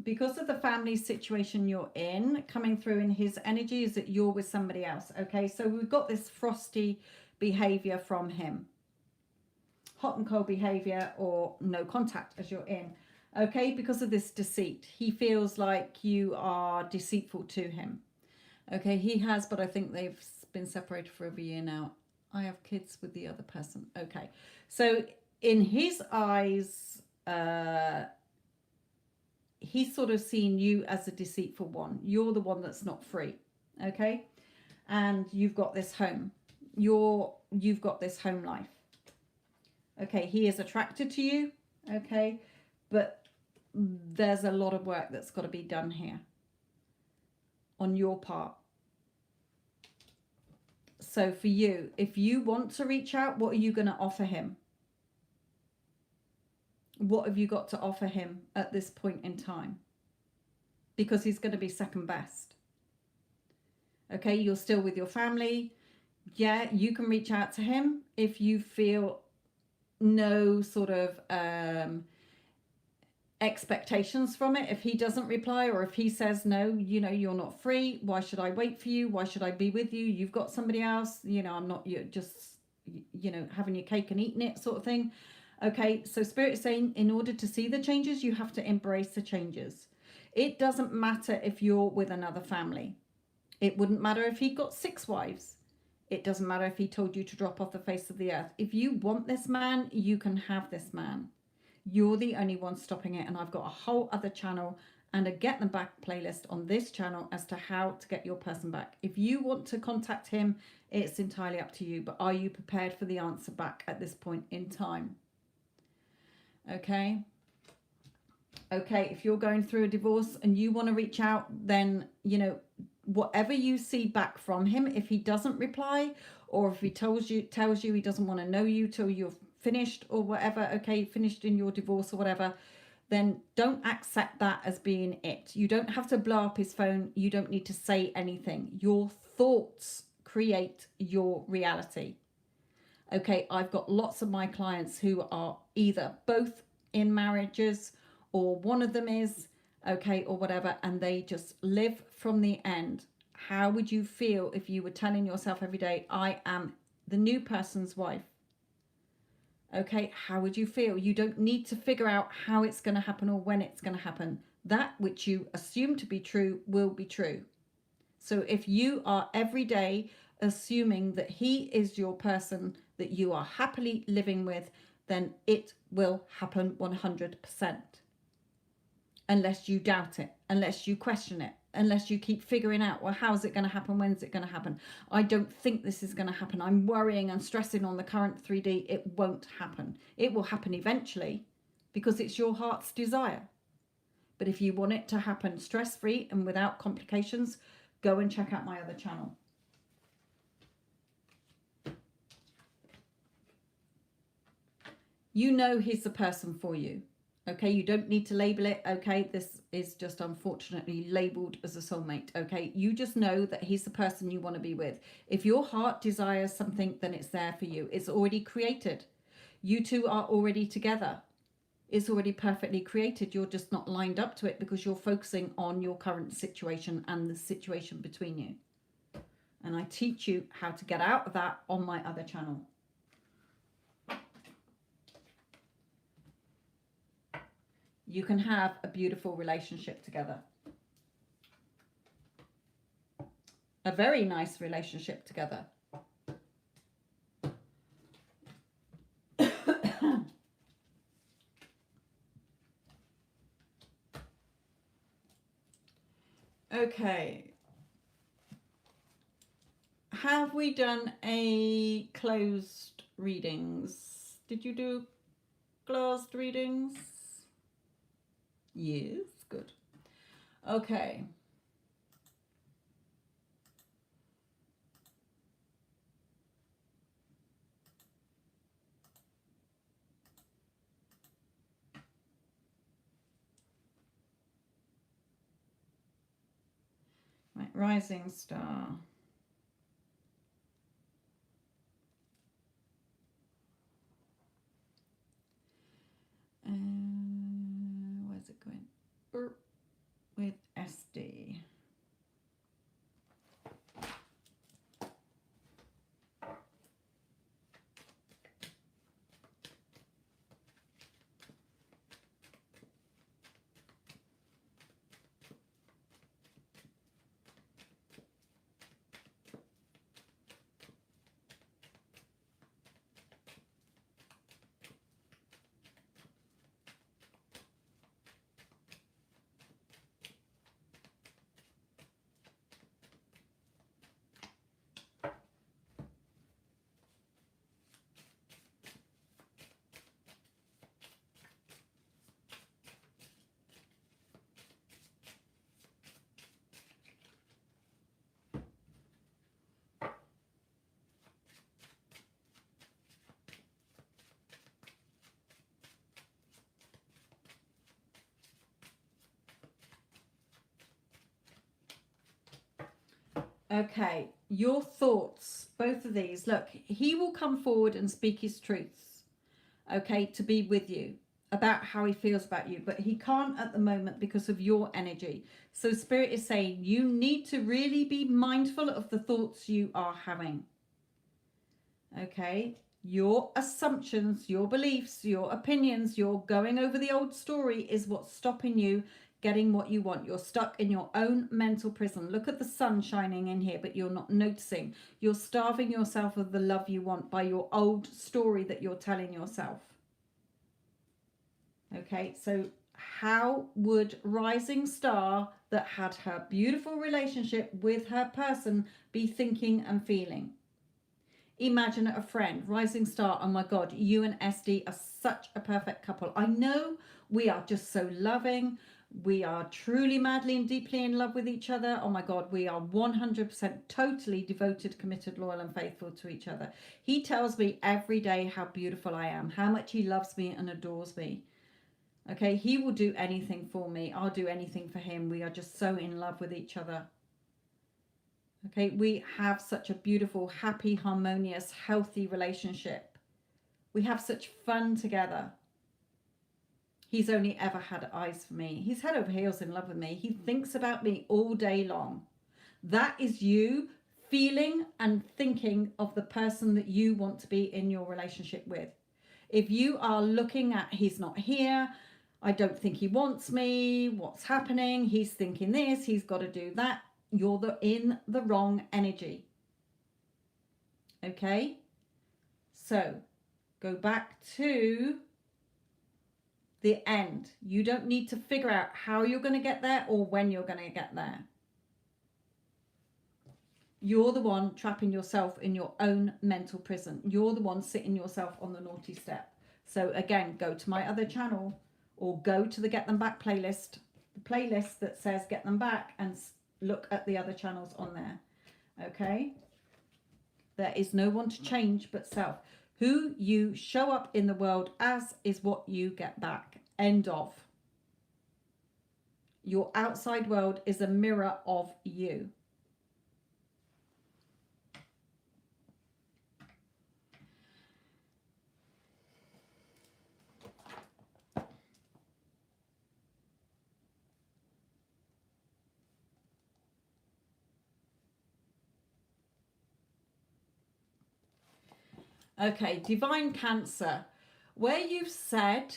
because of the family situation you're in, coming through in his energy is that you're with somebody else. Okay. So we've got this frosty behavior from him, hot and cold behavior, or no contact as you're in. Okay. Because of this deceit, he feels like you are deceitful to him. Okay. He has, but I think they've been separated for over a year now. I have kids with the other person. Okay. So in his eyes, he's sort of seen you as a deceitful one. You're the one that's not free. Okay. And you've got this home. You've got this home life. Okay. He is attracted to you. Okay. But there's a lot of work that's got to be done here on your part. So for you, if you want to reach out, what are you going to offer him? What have you got to offer him at this point in time? Because he's going to be second best. Okay, you're still with your family. Yeah, you can reach out to him if you feel no sort of expectations from it. If he doesn't reply, or if he says no, you know, you're not free, why should I wait for you? Why should I be with you? You've got somebody else, you know, I'm not, you're just, you know, having your cake and eating it sort of thing. Okay, so Spirit is saying in order to see the changes, you have to embrace the changes. It doesn't matter if you're with another family. It wouldn't matter if he got 6 wives. It doesn't matter if he told you to drop off the face of the earth. If you want this man, you can have this man. You're the only one stopping it. And I've got a whole other channel and a Get Them Back playlist on this channel as to how to get your person back. If you want to contact him, it's entirely up to you. But are you prepared for the answer back at this point in time? Okay. Okay, if you're going through a divorce and you want to reach out, then, you know, whatever you see back from him, if he doesn't reply, or if he tells you he doesn't want to know you till you're finished or whatever, okay, finished in your divorce or whatever, then don't accept that as being it. You don't have to blow up his phone. You don't need to say anything. Your thoughts create your reality. Okay, I've got lots of my clients who are either both in marriages or one of them is, okay, or whatever, and they just live from the end. How would you feel if you were telling yourself every day, I am the new person's wife? Okay, how would you feel? You don't need to figure out how it's going to happen or when it's going to happen. That which you assume to be true will be true. So if you are every day assuming that he is your person that you are happily living with, then it will happen 100%. Unless you doubt it, unless you question it, unless you keep figuring out, well, how's it going to happen? When's it going to happen? I don't think this is going to happen. I'm worrying and stressing on the current 3D. It won't happen. It will happen eventually because it's your heart's desire. But if you want it to happen stress-free and without complications, go and check out my other channel. You know he's the person for you. Okay, you don't need to label it. Okay, this is just unfortunately labeled as a soulmate. Okay, you just know that he's the person you want to be with. If your heart desires something, then it's there for you. It's already created. You two are already together. It's already perfectly created. You're just not lined up to it because you're focusing on your current situation and the situation between you. And I teach you how to get out of that on my other channel. You can have a beautiful relationship together. A very nice relationship together. Okay. Have we done a closed readings? Did you do closed readings? Yes, good. Okay. Right, rising star. with SD. Okay, your thoughts, both of these. Look, he will come forward and speak his truths, okay, to be with you about how he feels about you, but he can't at the moment because of your energy. So Spirit is saying you need to really be mindful of the thoughts you are having, okay? Your assumptions, your beliefs, your opinions, your going over the old story is what's stopping you getting what you want. You're stuck in your own mental prison. Look at the sun shining in here, but you're not noticing. You're starving yourself of the love you want by your old story that you're telling yourself. Okay, so how would Rising Star that had her beautiful relationship with her person be thinking and feeling? Imagine a friend, Rising Star. Oh my God, you and SD are such a perfect couple. I know we are just so loving. We are truly, madly, and deeply in love with each other. Oh my God, we are 100% totally devoted, committed, loyal, and faithful to each other. He tells me every day how beautiful I am, how much he loves me and adores me. Okay, he will do anything for me. I'll do anything for him. We are just so in love with each other. Okay, we have such a beautiful, happy, harmonious, healthy relationship. We have such fun together. He's only ever had eyes for me. He's head over heels in love with me. He thinks about me all day long. That is you feeling and thinking of the person that you want to be in your relationship with. If you are looking at, he's not here, I don't think he wants me, what's happening, he's thinking this, he's got to do that, you're in the wrong energy. Okay? So, go back to the end. You don't need to figure out how you're going to get there or when you're going to get there. You're the one trapping yourself in your own mental prison. You're the one sitting yourself on the naughty step. So again, go to my other channel or go to the Get Them Back playlist, the playlist that says Get Them Back, and look at the other channels on there. Okay? There is no one to change but self. Who you show up in the world as is what you get back. End of. Your outside world is a mirror of you. Okay, Divine Cancer. Where you've said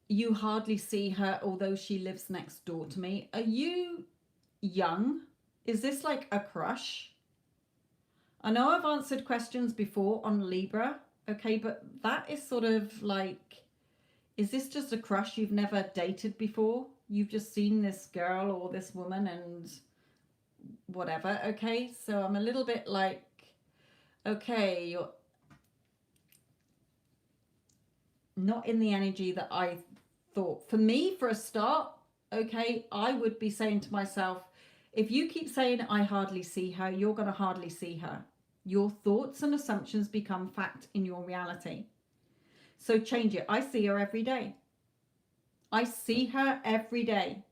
you hardly see her, although she lives next door to me, are you young? Is this like a crush? I know I've answered questions before on Libra, okay, but that is sort of like, is this just a crush you've never dated before? You've just seen this girl or this woman and whatever, okay? So I'm a little bit like, okay, you're not in the energy that I thought. For me, for a start, okay, I would be saying to myself, if you keep saying I hardly see her, you're going to hardly see her. Your thoughts and assumptions become fact in your reality. So change it. I see her every day. I see her every day.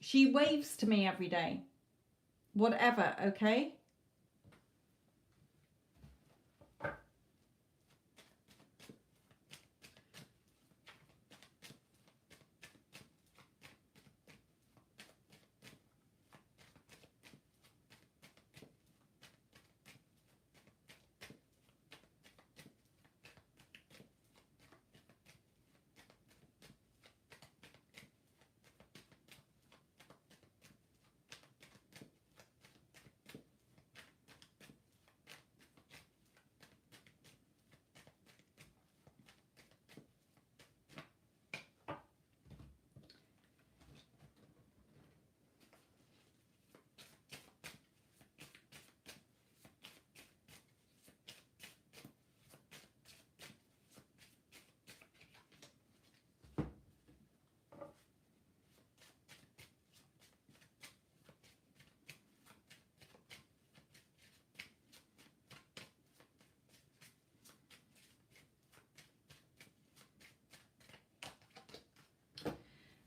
She waves to me every day. Whatever, okay?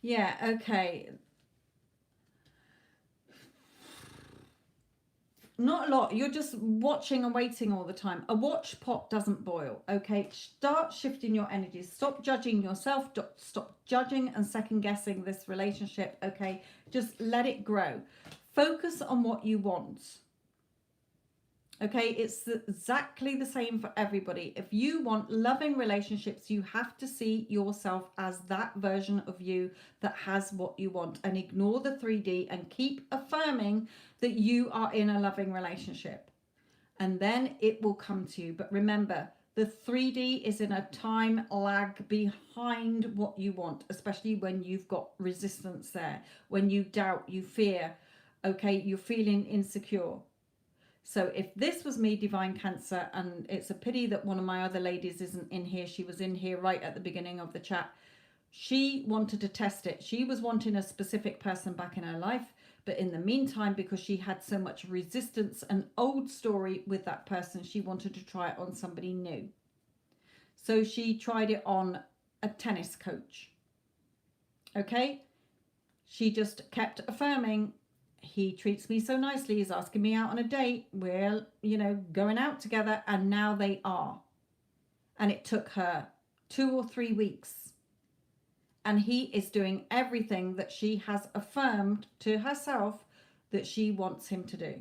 Yeah, okay. Not a lot. You're just watching and waiting all the time. A watch pot doesn't boil. Okay. Start shifting your energies. Stop judging yourself. Stop judging and second guessing this relationship. Okay. Just let it grow. Focus on what you want. Okay, it's exactly the same for everybody. If you want loving relationships, you have to see yourself as that version of you that has what you want, and ignore the 3D and keep affirming that you are in a loving relationship. And then it will come to you. But remember, the 3D is in a time lag behind what you want, especially when you've got resistance there, when you doubt, you fear, okay, you're feeling insecure. So if this was me, Divine Cancer, and it's a pity that one of my other ladies isn't in here. She was in here right at the beginning of the chat. She wanted to test it. She was wanting a specific person back in her life. But in the meantime, because she had so much resistance and old story with that person, she wanted to try it on somebody new. So she tried it on a tennis coach. Okay? She just kept affirming, he treats me so nicely, he's asking me out on a date, we're, going out together, and now they are. And it took her 2 or 3 weeks. And he is doing everything that she has affirmed to herself that she wants him to do.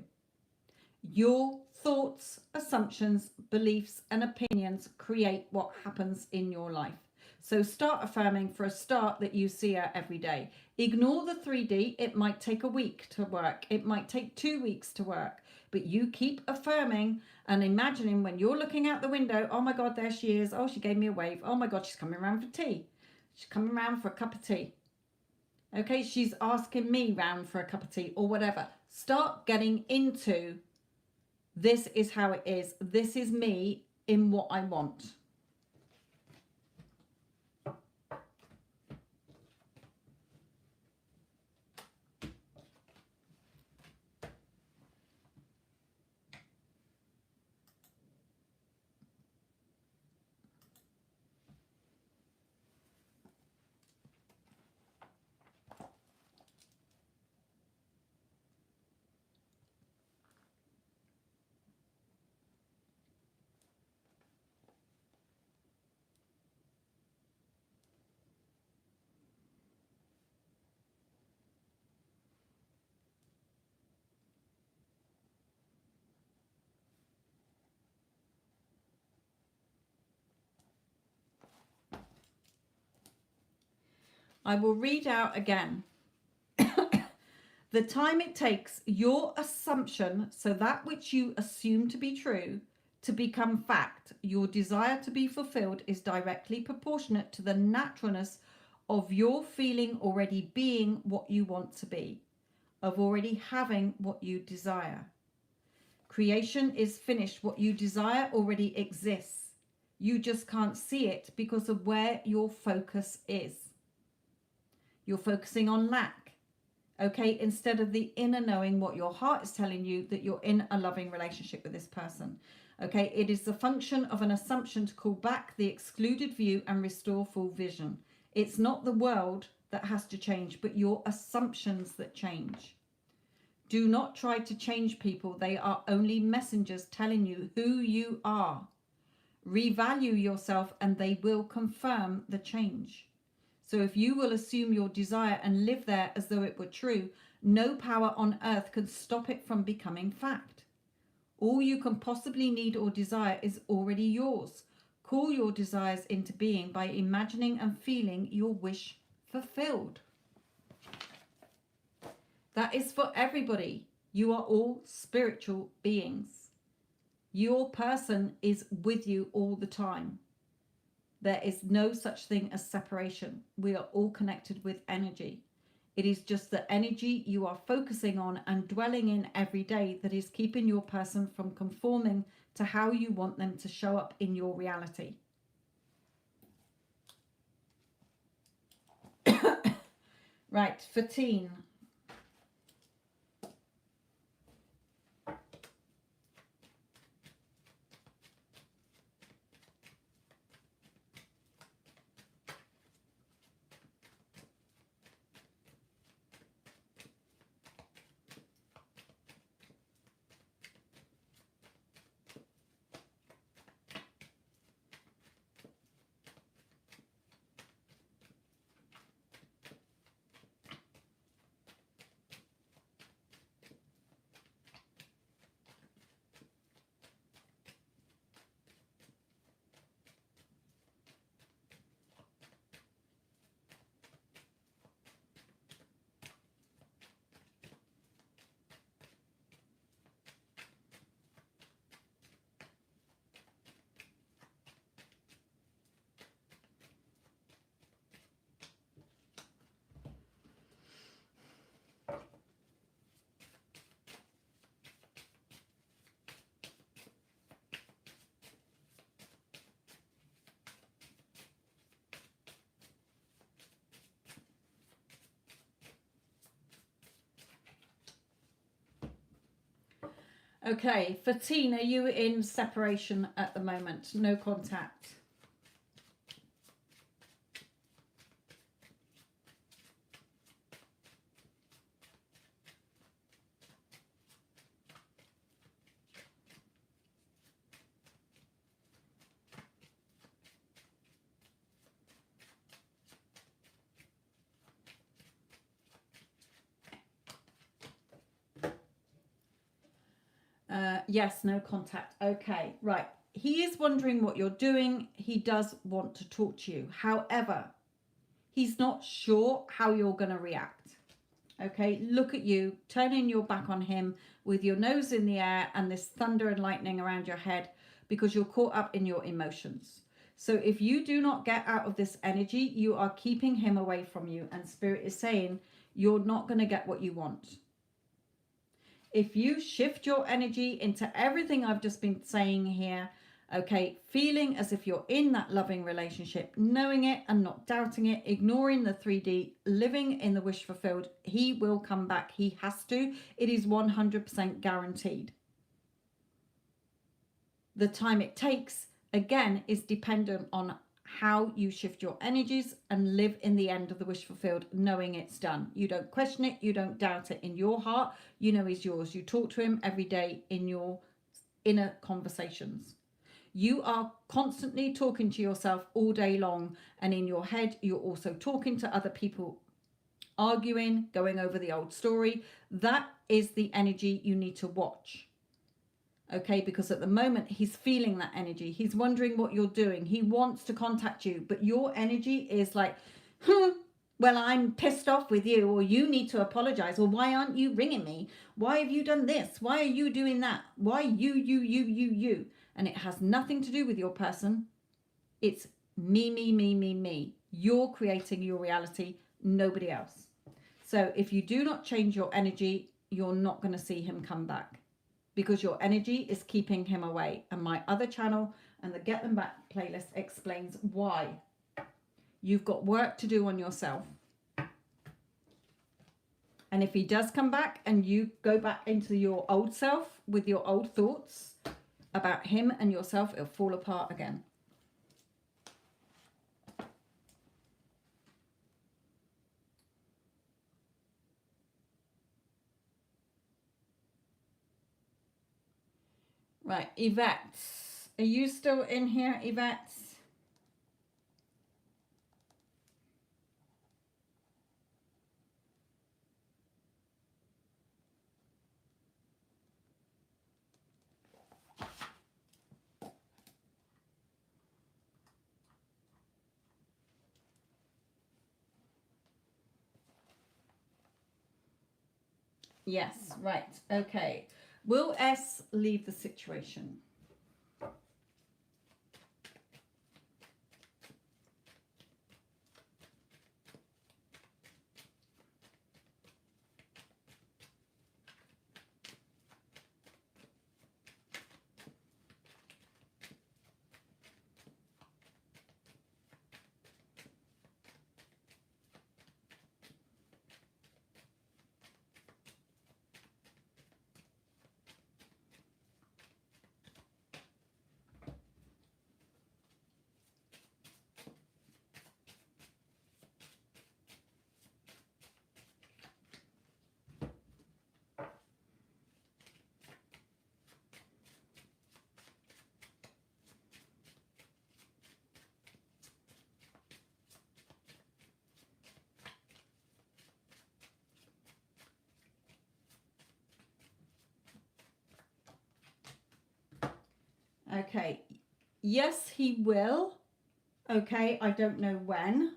Your thoughts, assumptions, beliefs, and opinions create what happens in your life. So start affirming for a start that you see her every day. Ignore the 3D. It might take a week to work. It might take 2 weeks to work. But you keep affirming and imagining when you're looking out the window, oh my God, there she is. Oh, she gave me a wave. Oh my God, she's coming around for tea. She's coming around for a cup of tea. Okay, she's asking me round for a cup of tea or whatever. Start getting into, this is how it is. This is me in what I want. I will read out again. The time it takes your assumption, so that which you assume to be true, to become fact, your desire to be fulfilled is directly proportionate to the naturalness of your feeling already being what you want to be, of already having what you desire. Creation is finished. What you desire already exists. You just can't see it because of where your focus is. You're focusing on lack. Okay, instead of the inner knowing what your heart is telling you that you're in a loving relationship with this person. Okay, it is the function of an assumption to call back the excluded view and restore full vision. It's not the world that has to change, but your assumptions that change. Do not try to change people. They are only messengers telling you who you are. Revalue yourself and they will confirm the change. So if you will assume your desire and live there as though it were true, no power on earth can stop it from becoming fact. All you can possibly need or desire is already yours. Call your desires into being by imagining and feeling your wish fulfilled. That is for everybody. You are all spiritual beings. Your person is with you all the time. There is no such thing as separation. We are all connected with energy. It is just the energy you are focusing on and dwelling in every day that is keeping your person from conforming to how you want them to show up in your reality. Right, 14. Okay, for Tina, you in separation at the moment, no contact. Yes, no contact. Okay, right. He is wondering what you're doing. He does want to talk to you. However, he's not sure how you're going to react. Okay, look at you, turning your back on him with your nose in the air and this thunder and lightning around your head because you're caught up in your emotions. So if you do not get out of this energy, you are keeping him away from you. And Spirit is saying you're not going to get what you want. If you shift your energy into everything I've just been saying here, okay, feeling as if you're in that loving relationship, knowing it and not doubting it, ignoring the 3D, living in the wish fulfilled, he will come back. He has to. It is 100% guaranteed. The time it takes, again, is dependent on how you shift your energies and live in the end of the wish fulfilled, knowing it's done. You don't question it, you don't doubt it in your heart. You know he's yours. You talk to him every day in your inner conversations. You are constantly talking to yourself all day long, and in your head you're also talking to other people, arguing, going over the old story. That is the energy you need to watch. Okay, because at the moment he's feeling that energy. He's wondering what you're doing. He wants to contact you, but your energy is like, well, I'm pissed off with you, or you need to apologize, or why aren't you ringing me? Why have you done this? Why are you doing that? Why you? And it has nothing to do with your person. It's me. You're creating your reality, nobody else. So if you do not change your energy, you're not going to see him come back, because your energy is keeping him away. And my other channel and the Get Them Back playlist explains why. You've got work to do on yourself. And if he does come back and you go back into your old self with your old thoughts about him and yourself, it'll fall apart again. Right, Yvette. Are you still in here, Yvette? Yes, right. Okay. Will S leave the situation? Okay. Yes, he will. Okay, I don't know when.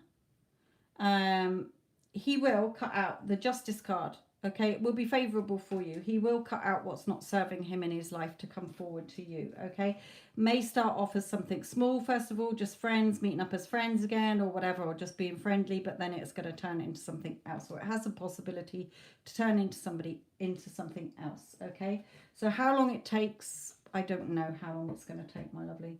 He will cut out the justice card. Okay, it will be favorable for you. He will cut out what's not serving him in his life to come forward to you. Okay, may start off as something small first of all, just friends, meeting up as friends again or whatever, or just being friendly, but then it's going to turn into something else, or it has a possibility to turn into something else. Okay, so how long it takes, I don't know how long it's going to take, my lovely.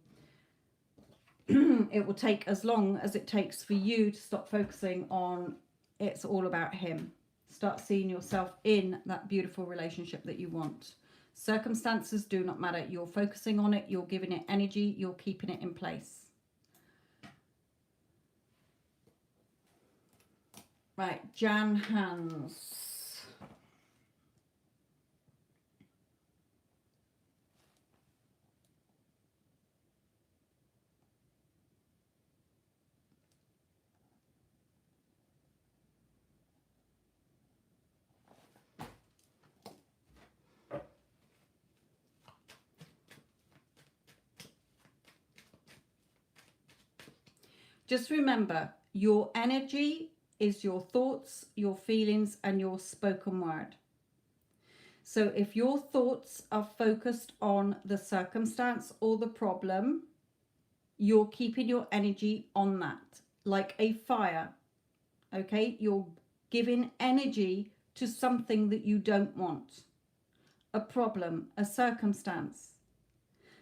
It will take as long as it takes for you to stop focusing on it's all about him. Start seeing yourself in that beautiful relationship that you want. Circumstances do not matter. You're focusing on it. You're giving it energy. You're keeping it in place. Right, Jan hands. Just remember, your energy is your thoughts, your feelings, and your spoken word. So if your thoughts are focused on the circumstance or the problem, you're keeping your energy on that, like a fire, okay? You're giving energy to something that you don't want, a problem, a circumstance.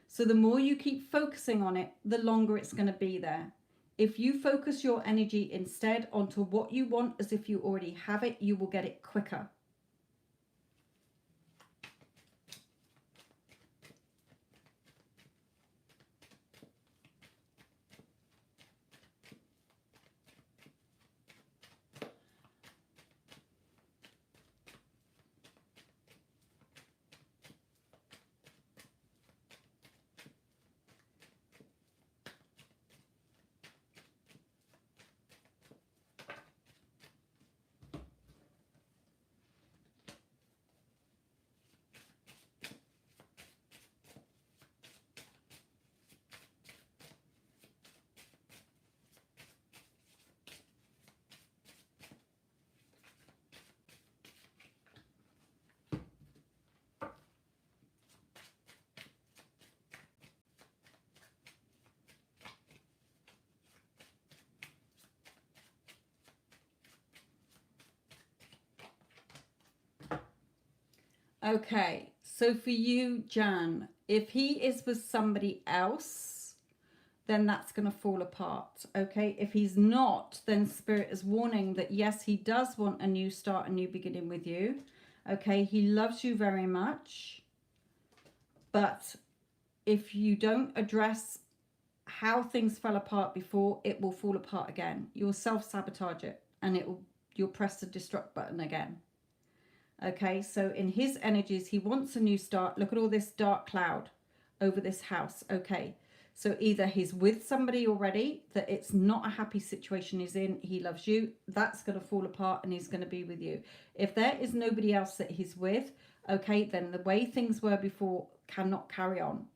So the more you keep focusing on it, the longer it's going to be there. If you focus your energy instead onto what you want as if you already have it, you will get it quicker. Okay, so for you, Jan, if he is with somebody else, then that's going to fall apart, okay? If he's not, then Spirit is warning that, yes, he does want a new start, a new beginning with you, okay? He loves you very much, but if you don't address how things fell apart before, it will fall apart again. You'll self-sabotage it, and you'll press the destruct button again. Okay, so in his energies, he wants a new start. Look at all this dark cloud over this house. Okay, so either he's with somebody already, that it's not a happy situation he's in, he loves you, that's going to fall apart and he's going to be with you. If there is nobody else that he's with, okay, then the way things were before cannot carry on.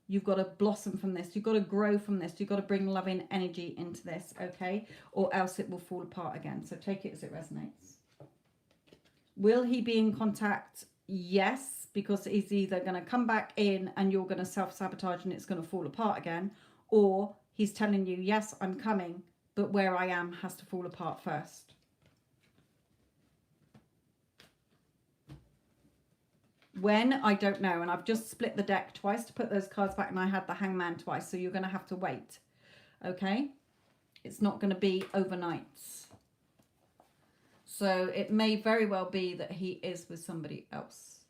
You've got to blossom from this. You've got to grow from this. You've got to bring loving energy into this, okay? Or else it will fall apart again. So take it as it resonates. Will he be in contact? Yes, because he's either going to come back in and you're going to self-sabotage and it's going to fall apart again, or he's telling you, yes, I'm coming, but where I am has to fall apart first. When, I don't know, and I've just split the deck twice to put those cards back, and I had the Hangman twice, so you're going to have to wait, okay? It's not going to be overnight. So it may very well be that he is with somebody else.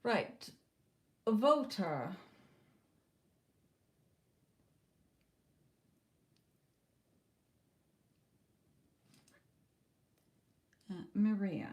Right. Volta. Maria.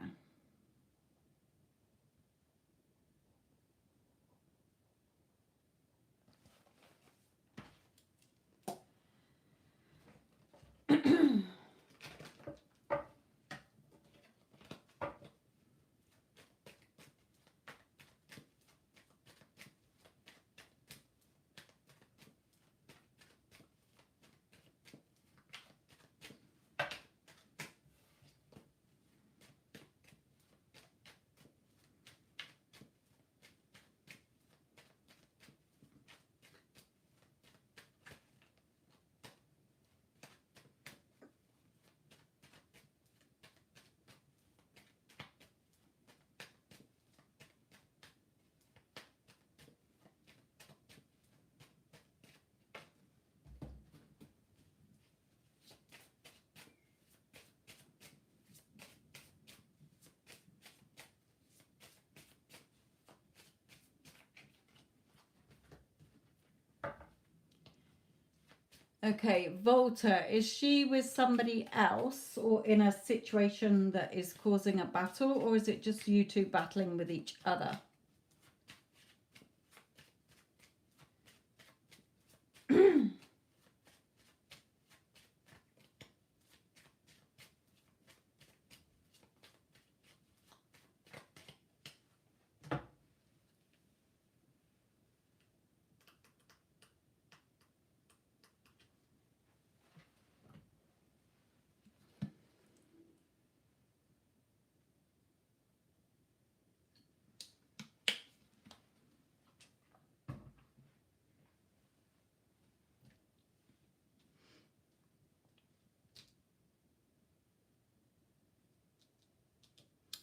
Okay, Volta, is she with somebody else or in a situation that is causing a battle, or is it just you two battling with each other?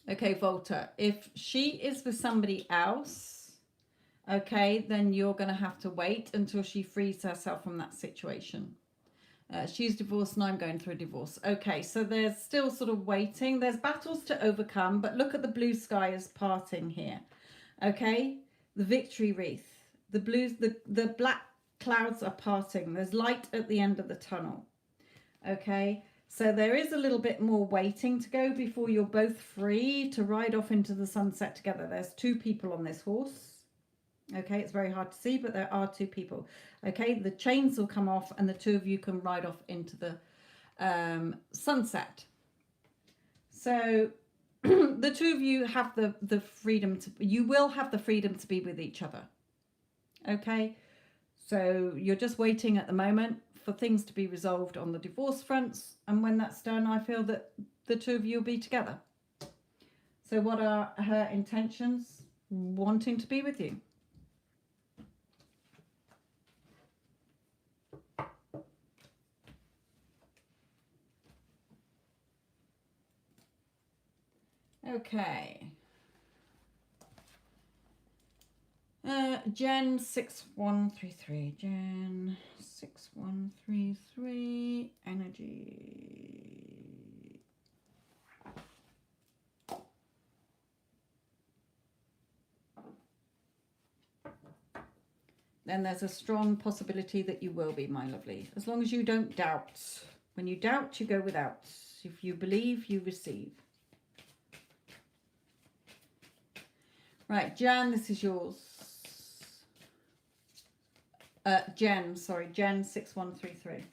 Okay, Volta, if she is with somebody else, okay, then you're going to have to wait until she frees herself from that situation. She's divorced and I'm going through a divorce. Okay, so there's still sort of waiting. There's battles to overcome, but look at the blue sky as parting here. Okay, the victory wreath, the black clouds are parting. There's light at the end of the tunnel. Okay, so there is a little bit more waiting to go before you're both free to ride off into the sunset together. There's two people on this horse. Okay, it's very hard to see, but there are two people. Okay, the chains will come off and the two of you can ride off into the sunset. So the two of you have the freedom to, you will have the freedom to be with each other. Okay, so you're just waiting at the moment for things to be resolved on the divorce fronts, and when that's done, I feel that the two of you will be together. So what are her intentions? Wanting to be with you. Okay. Jen 6133. Jen 6133. Energy. Then there's a strong possibility that you will be, my lovely. As long as you don't doubt. When you doubt, you go without. If you believe, you receive. Right, Jan, this is yours. Jen 6133.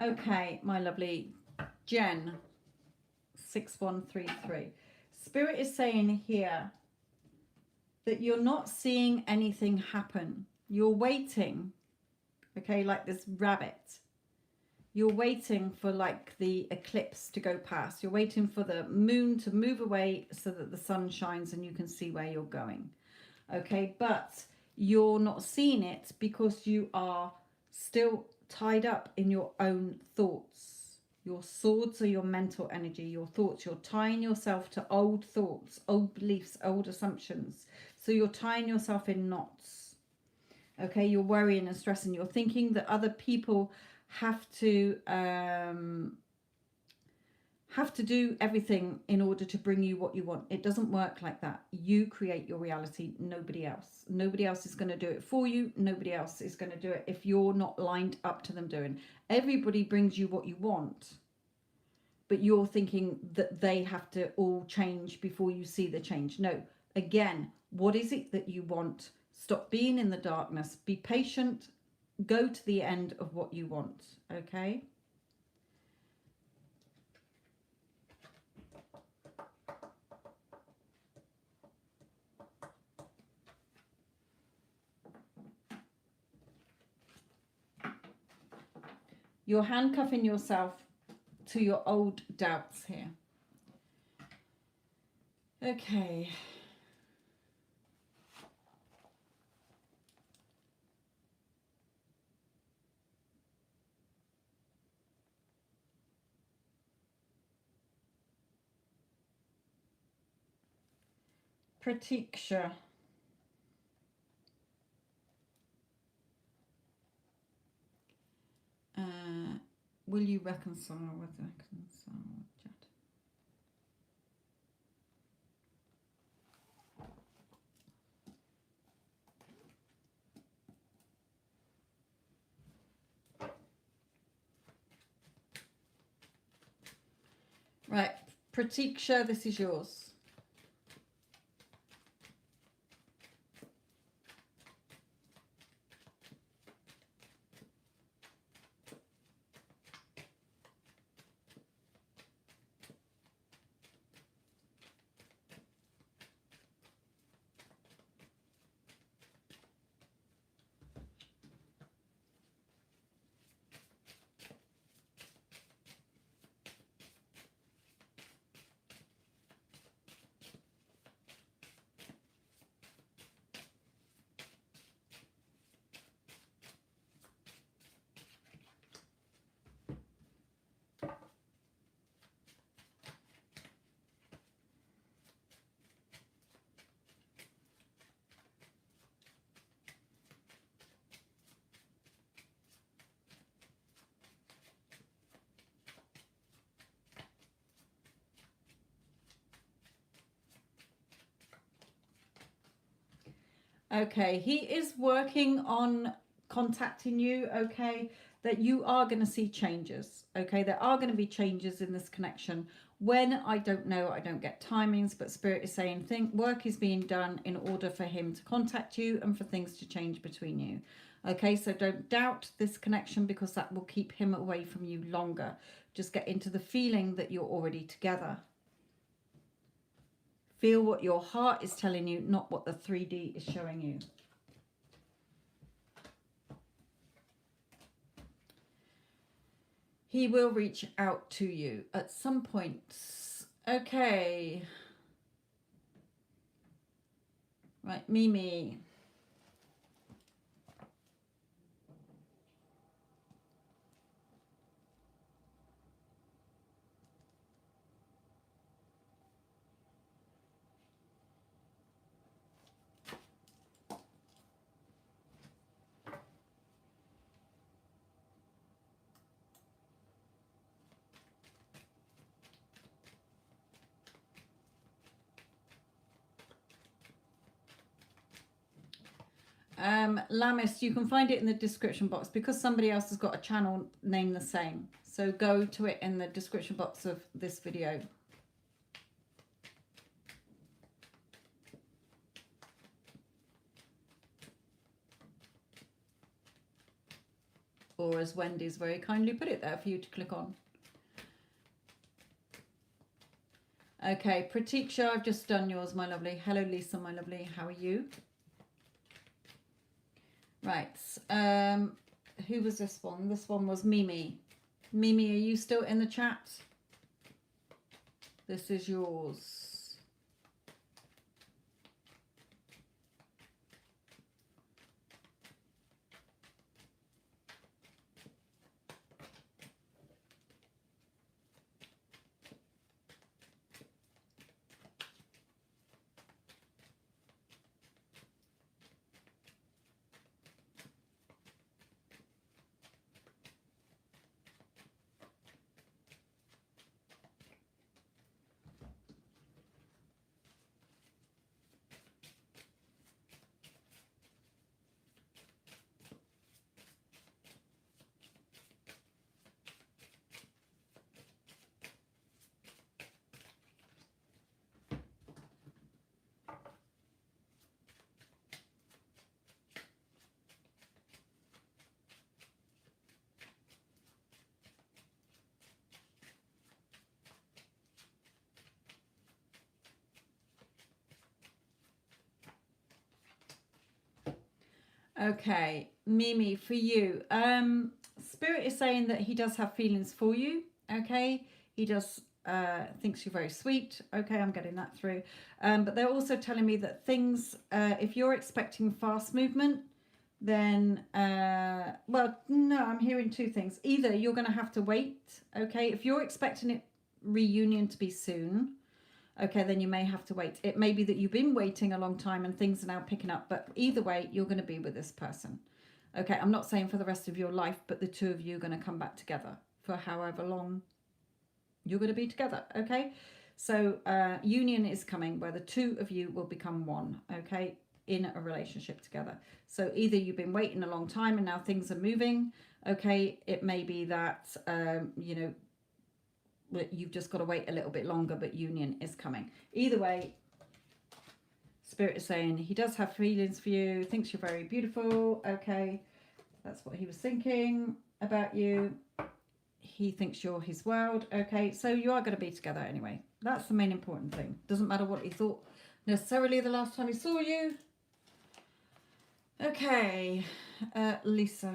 Okay, my lovely Jen 6133. Spirit is saying here that you're not seeing anything happen. You're waiting, okay, like this rabbit. You're waiting for like the eclipse to go past. You're waiting for the moon to move away so that the sun shines and you can see where you're going. Okay, but you're not seeing it because you are still tied up in your own thoughts. Your swords are your mental energy, your thoughts. You're tying yourself to old thoughts, old beliefs, old assumptions. So you're tying yourself in knots. Okay, you're worrying and stressing. You're thinking that other people have to do everything in order to bring you what you want. It doesn't work like that. You create your reality, nobody else. Nobody else is going to do it for you. Nobody else is going to do it if you're not lined up to them doing. Everybody brings you what you want, but you're thinking that they have to all change before you see the change. No, again, what is it that you want? Stop being in the darkness. Be patient. Go to the end of what you want, okay? You're handcuffing yourself to your old doubts here. Okay. Pratiksha. Will you reconcile with Jet? Right, Pratiksha, this is yours. Okay, he is working on contacting you, okay, that you are going to see changes, okay? There are going to be changes in this connection. When, I don't know, I don't get timings, but Spirit is saying work is being done in order for him to contact you and for things to change between you. Okay, so don't doubt this connection because that will keep him away from you longer. Just get into the feeling that you're already together. Feel what your heart is telling you, not what the 3D is showing you. He will reach out to you at some point. Okay. Right, Mimi. Lamis, you can find it in the description box because somebody else has got a channel named the same. So go to it in the description box of this video. Or as Wendy's very kindly put it there for you to click on. Okay, Pratiksha, I've just done yours, my lovely. Hello, Lisa, my lovely. How are you? Right. Who was this one? This one was Mimi. Mimi, are you still in the chat? This is yours. Okay, Mimi, for you, Spirit is saying that he does have feelings for you, Okay, he does thinks you're very sweet. Okay, I'm getting that through. But they're also telling me that things, if you're expecting fast movement, then well, no, I'm hearing two things. Either you're going to have to wait. Okay, if you're expecting it reunion to be soon, okay, then you may have to wait. It may be that you've been waiting a long time and things are now picking up, but either way, you're going to be with this person. Okay, I'm not saying for the rest of your life, but the two of you are going to come back together for however long you're going to be together. Okay, so union is coming where the two of you will become one. Okay, in a relationship together. So either you've been waiting a long time and now things are moving. Okay, it may be that you know, you've just got to wait a little bit longer, but union is coming. Either way, Spirit is saying he does have feelings for you, thinks you're very beautiful. Okay, that's what he was thinking about you. He thinks you're his world. Okay, so you are going to be together anyway. That's the main important thing. Doesn't matter what he thought necessarily the last time he saw you. Okay, Lisa.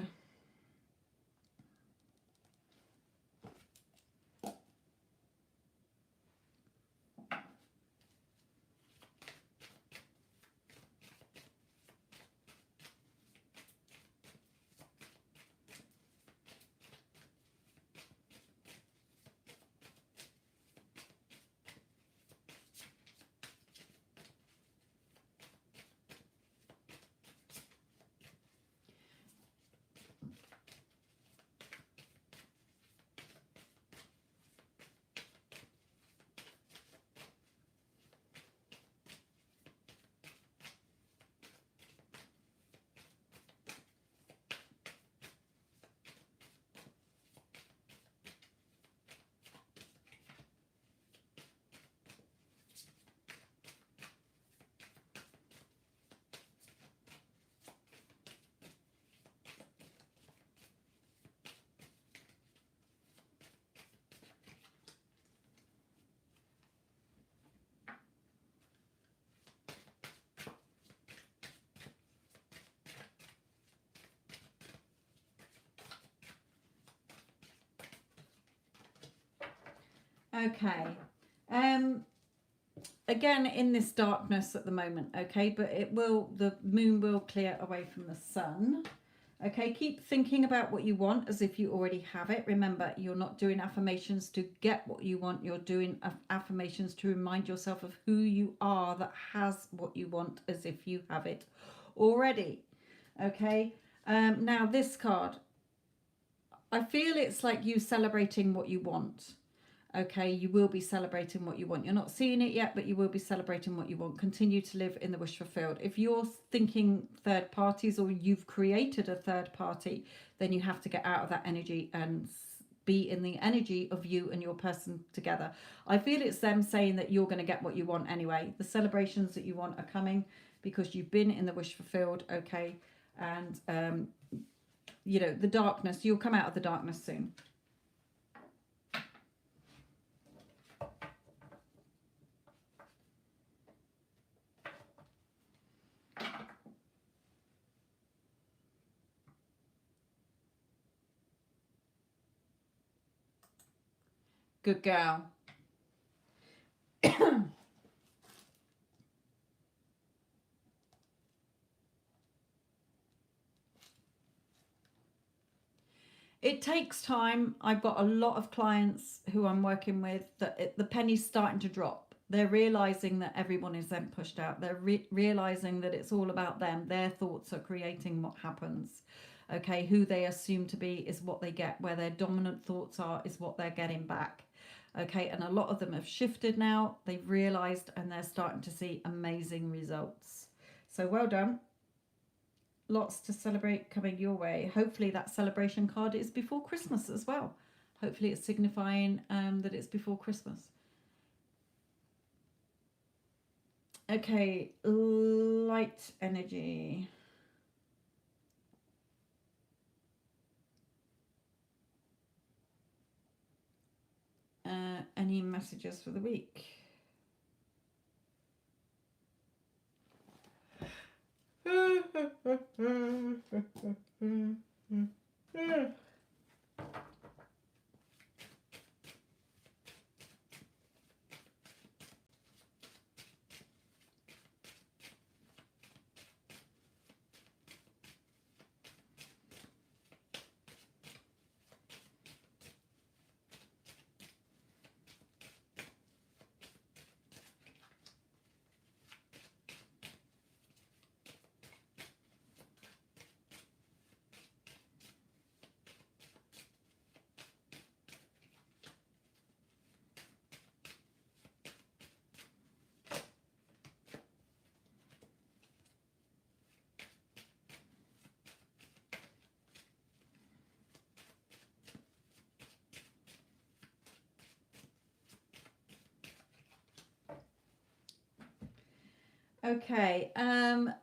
Okay. Again, in this darkness at the moment, okay, but the moon will clear away from the sun. Okay, keep thinking about what you want as if you already have it. Remember, you're not doing affirmations to get what you want. You're doing affirmations to remind yourself of who you are that has what you want as if you have it already. Okay, now this card, I feel it's like you celebrating what you want. Okay, you will be celebrating what you want. You're not seeing it yet, but you will be celebrating what you want. Continue to live in the wish fulfilled. If you're thinking third parties or you've created a third party, then you have to get out of that energy and be in the energy of you and your person together. I feel it's them saying that you're going to get what you want anyway. The celebrations that you want are coming because you've been in the wish fulfilled. Okay, and you know, the darkness, you'll come out of the darkness soon. Good girl. It takes time. I've got a lot of clients who I'm working with that the penny's starting to drop. They're realizing that everyone is then pushed out. They're realizing that it's all about them. Their thoughts are creating what happens. Okay, who they assume to be is what they get. Where their dominant thoughts are is what they're getting back. Okay, and a lot of them have shifted now. They've realized and they're starting to see amazing results. So well done. Lots to celebrate coming your way. Hopefully that celebration card is before Christmas as well. Hopefully it's signifying that it's before Christmas. Okay, light energy. Any messages for the week? Okay,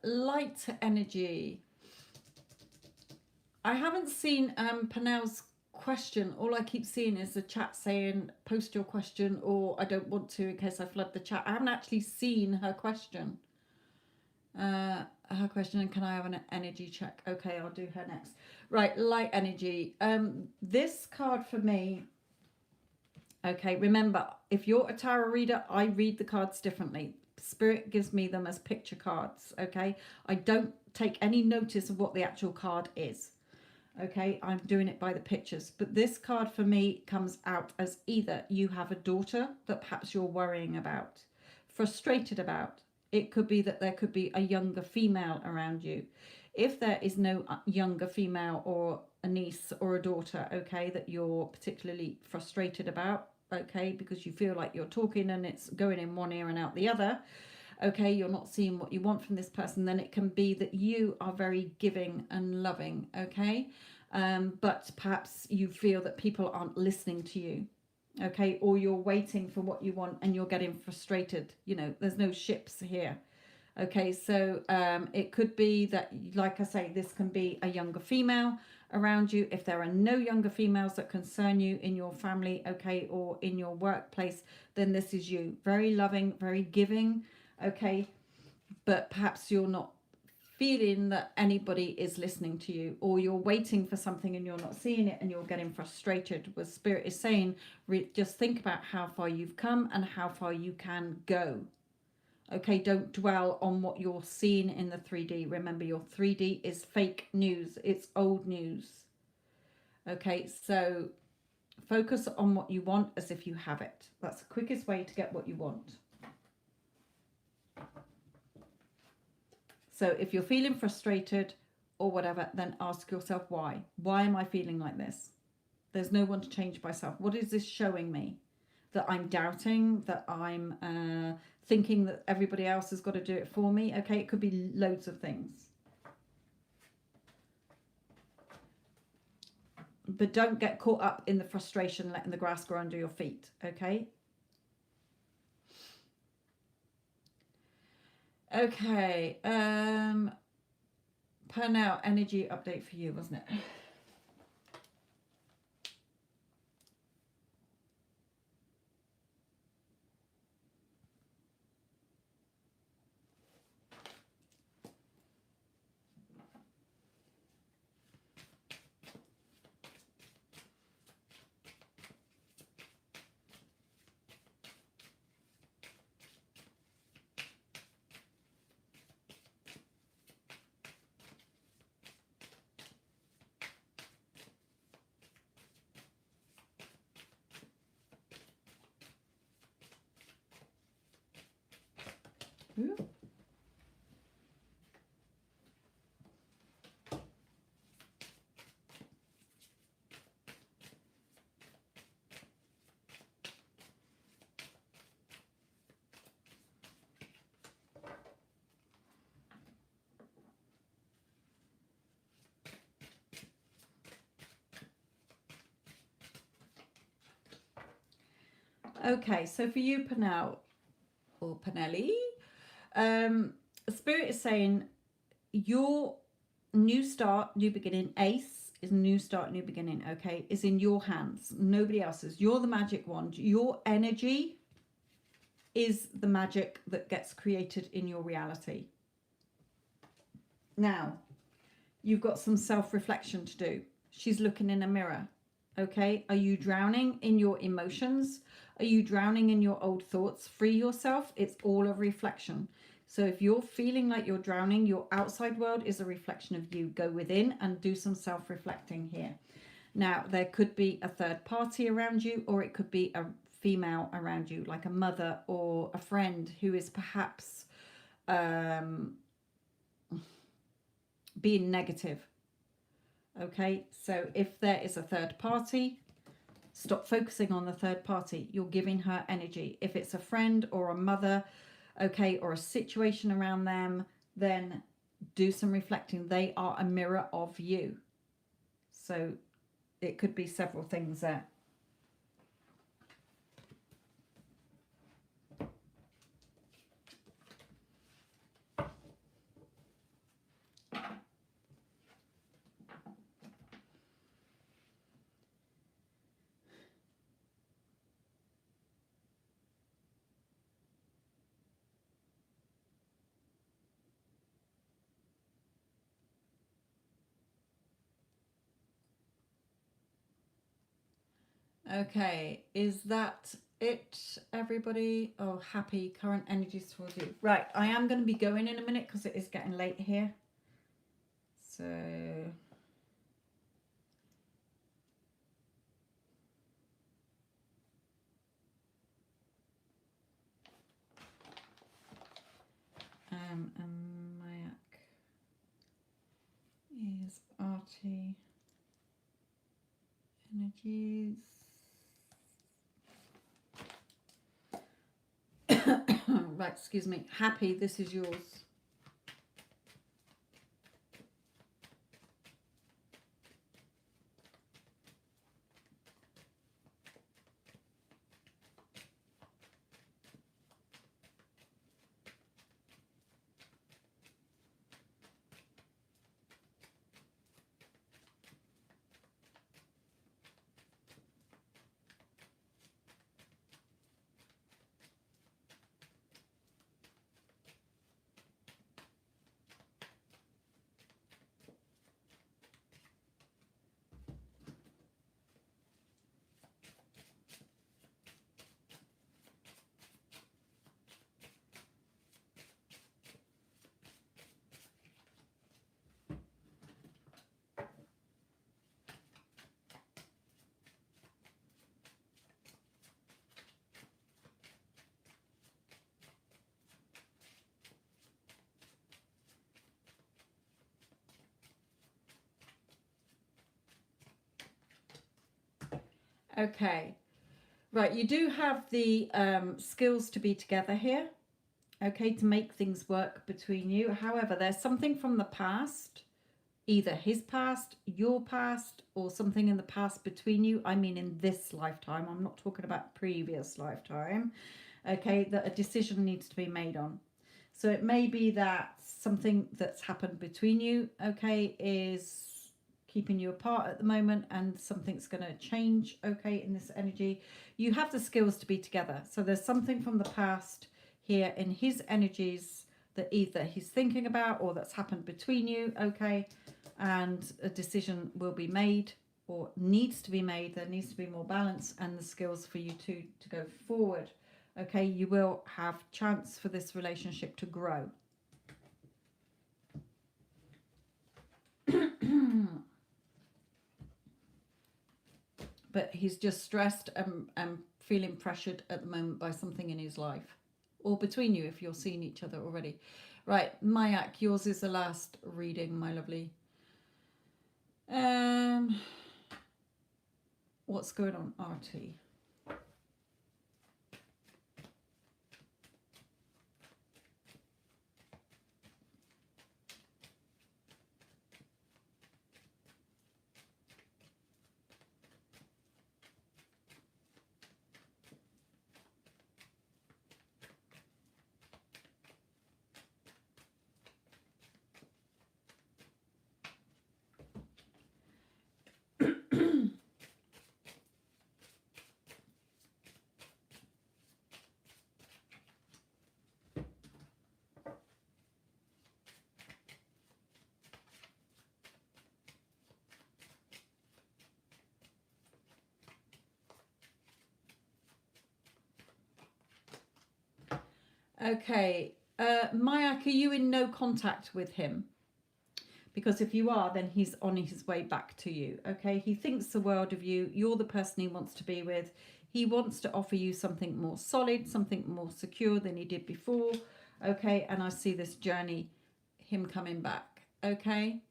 light energy. I haven't seen Pernell's question. All I keep seeing is the chat saying post your question, or I don't want to in case I flood the chat. I haven't actually seen her question. Her question, and can I have an energy check? Okay, I'll do her next. Right, light energy. This card for me. Okay, remember, if you're a tarot reader, I read the cards differently. Spirit gives me them as picture cards. Okay, I don't take any notice of what the actual card is. Okay, I'm doing it by the pictures. But this card for me comes out as either you have a daughter that perhaps you're worrying about, frustrated about. It could be that there could be a younger female around you. If there is no younger female or a niece or a daughter, okay, that you're particularly frustrated about, okay, because you feel like you're talking and it's going in one ear and out the other, okay, you're not seeing what you want from this person, then it can be that you are very giving and loving, okay, but perhaps you feel that people aren't listening to you, okay, or you're waiting for what you want and you're getting frustrated. You know, there's no ships here. Okay, so it could be that, like I say, this can be a younger female around you. If there are no younger females that concern you in your family, okay, or in your workplace, then this is you. Very loving, very giving, okay, but perhaps you're not feeling that anybody is listening to you, or you're waiting for something and you're not seeing it and you're getting frustrated. What Spirit is saying, just think about how far you've come and how far you can go. Okay, don't dwell on what you're seeing in the 3D. Remember, your 3D is fake news. It's old news. Okay, so focus on what you want as if you have it. That's the quickest way to get what you want. So if you're feeling frustrated or whatever, then ask yourself why. Why am I feeling like this? There's no one to change myself. What is this showing me? That I'm doubting, that I'm thinking that everybody else has got to do it for me. Okay, it could be loads of things. But don't get caught up in the frustration, letting the grass grow under your feet. Okay. Okay. Pernell, energy update for you, wasn't it? Ooh. Okay, so for you, Pernell, or Pernelli, Spirit is saying your new start, new beginning, ace is new start, new beginning, okay, is in your hands, nobody else's. You're the magic wand. Your energy is the magic that gets created in your reality. Now, you've got some self-reflection to do. She's looking in a mirror. Okay, are you drowning in your emotions? Are you drowning in your old thoughts? Free yourself. It's all a reflection. So if you're feeling like you're drowning, your outside world is a reflection of you. Go within and do some self-reflecting here. Now, there could be a third party around you, or it could be a female around you, like a mother or a friend who is perhaps being negative. Okay, so if there is a third party, stop focusing on the third party. You're giving her energy. If it's a friend or a mother, okay, or a situation around them, then do some reflecting. They are a mirror of you. So it could be several things there. Okay, is that it, everybody? Oh, happy current energies towards you. Right, I am going to be going in a minute because it is getting late here. So, and Mayak is arty energies. Right, excuse me. Happy, this is yours. Okay. Right, you do have the skills to be together here, okay, to make things work between you. However, there's something from the past, either his past, your past, or something in the past between you. I mean, in this lifetime, I'm not talking about previous lifetime, okay, that a decision needs to be made on. So it may be that something that's happened between you, okay, is keeping you apart at the moment, and something's going to change, okay, in this energy. You have the skills to be together. So there's something from the past here in his energies that either he's thinking about or that's happened between you, okay, and a decision will be made or needs to be made. There needs to be more balance and the skills for you to go forward, okay. You will have chance for this relationship to grow. But he's just stressed and feeling pressured at the moment by something in his life, or between you if you're seeing each other already. Right, Mayak, yours is the last reading, my lovely. What's going on, RT? Okay, Mayak, are you in no contact with him? Because if you are, then he's on his way back to you, okay? He thinks the world of you. You're the person he wants to be with. He wants to offer you something more solid, something more secure than he did before, okay? And I see this journey, him coming back, okay?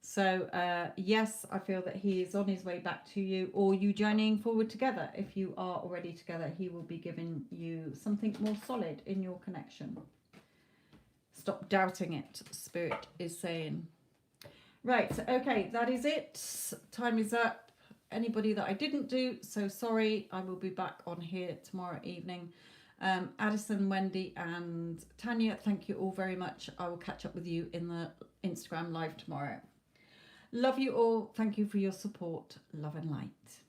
So, yes, I feel that he is on his way back to you, or you journeying forward together. If you are already together, he will be giving you something more solid in your connection. Stop doubting it, Spirit is saying. Right, okay, that is it. Time is up. Anybody that I didn't do, so sorry. I will be back on here tomorrow evening. Addison, Wendy and Tanya, thank you all very much. I will catch up with you in the Instagram live tomorrow. Love you all. Thank you for your support. Love and light.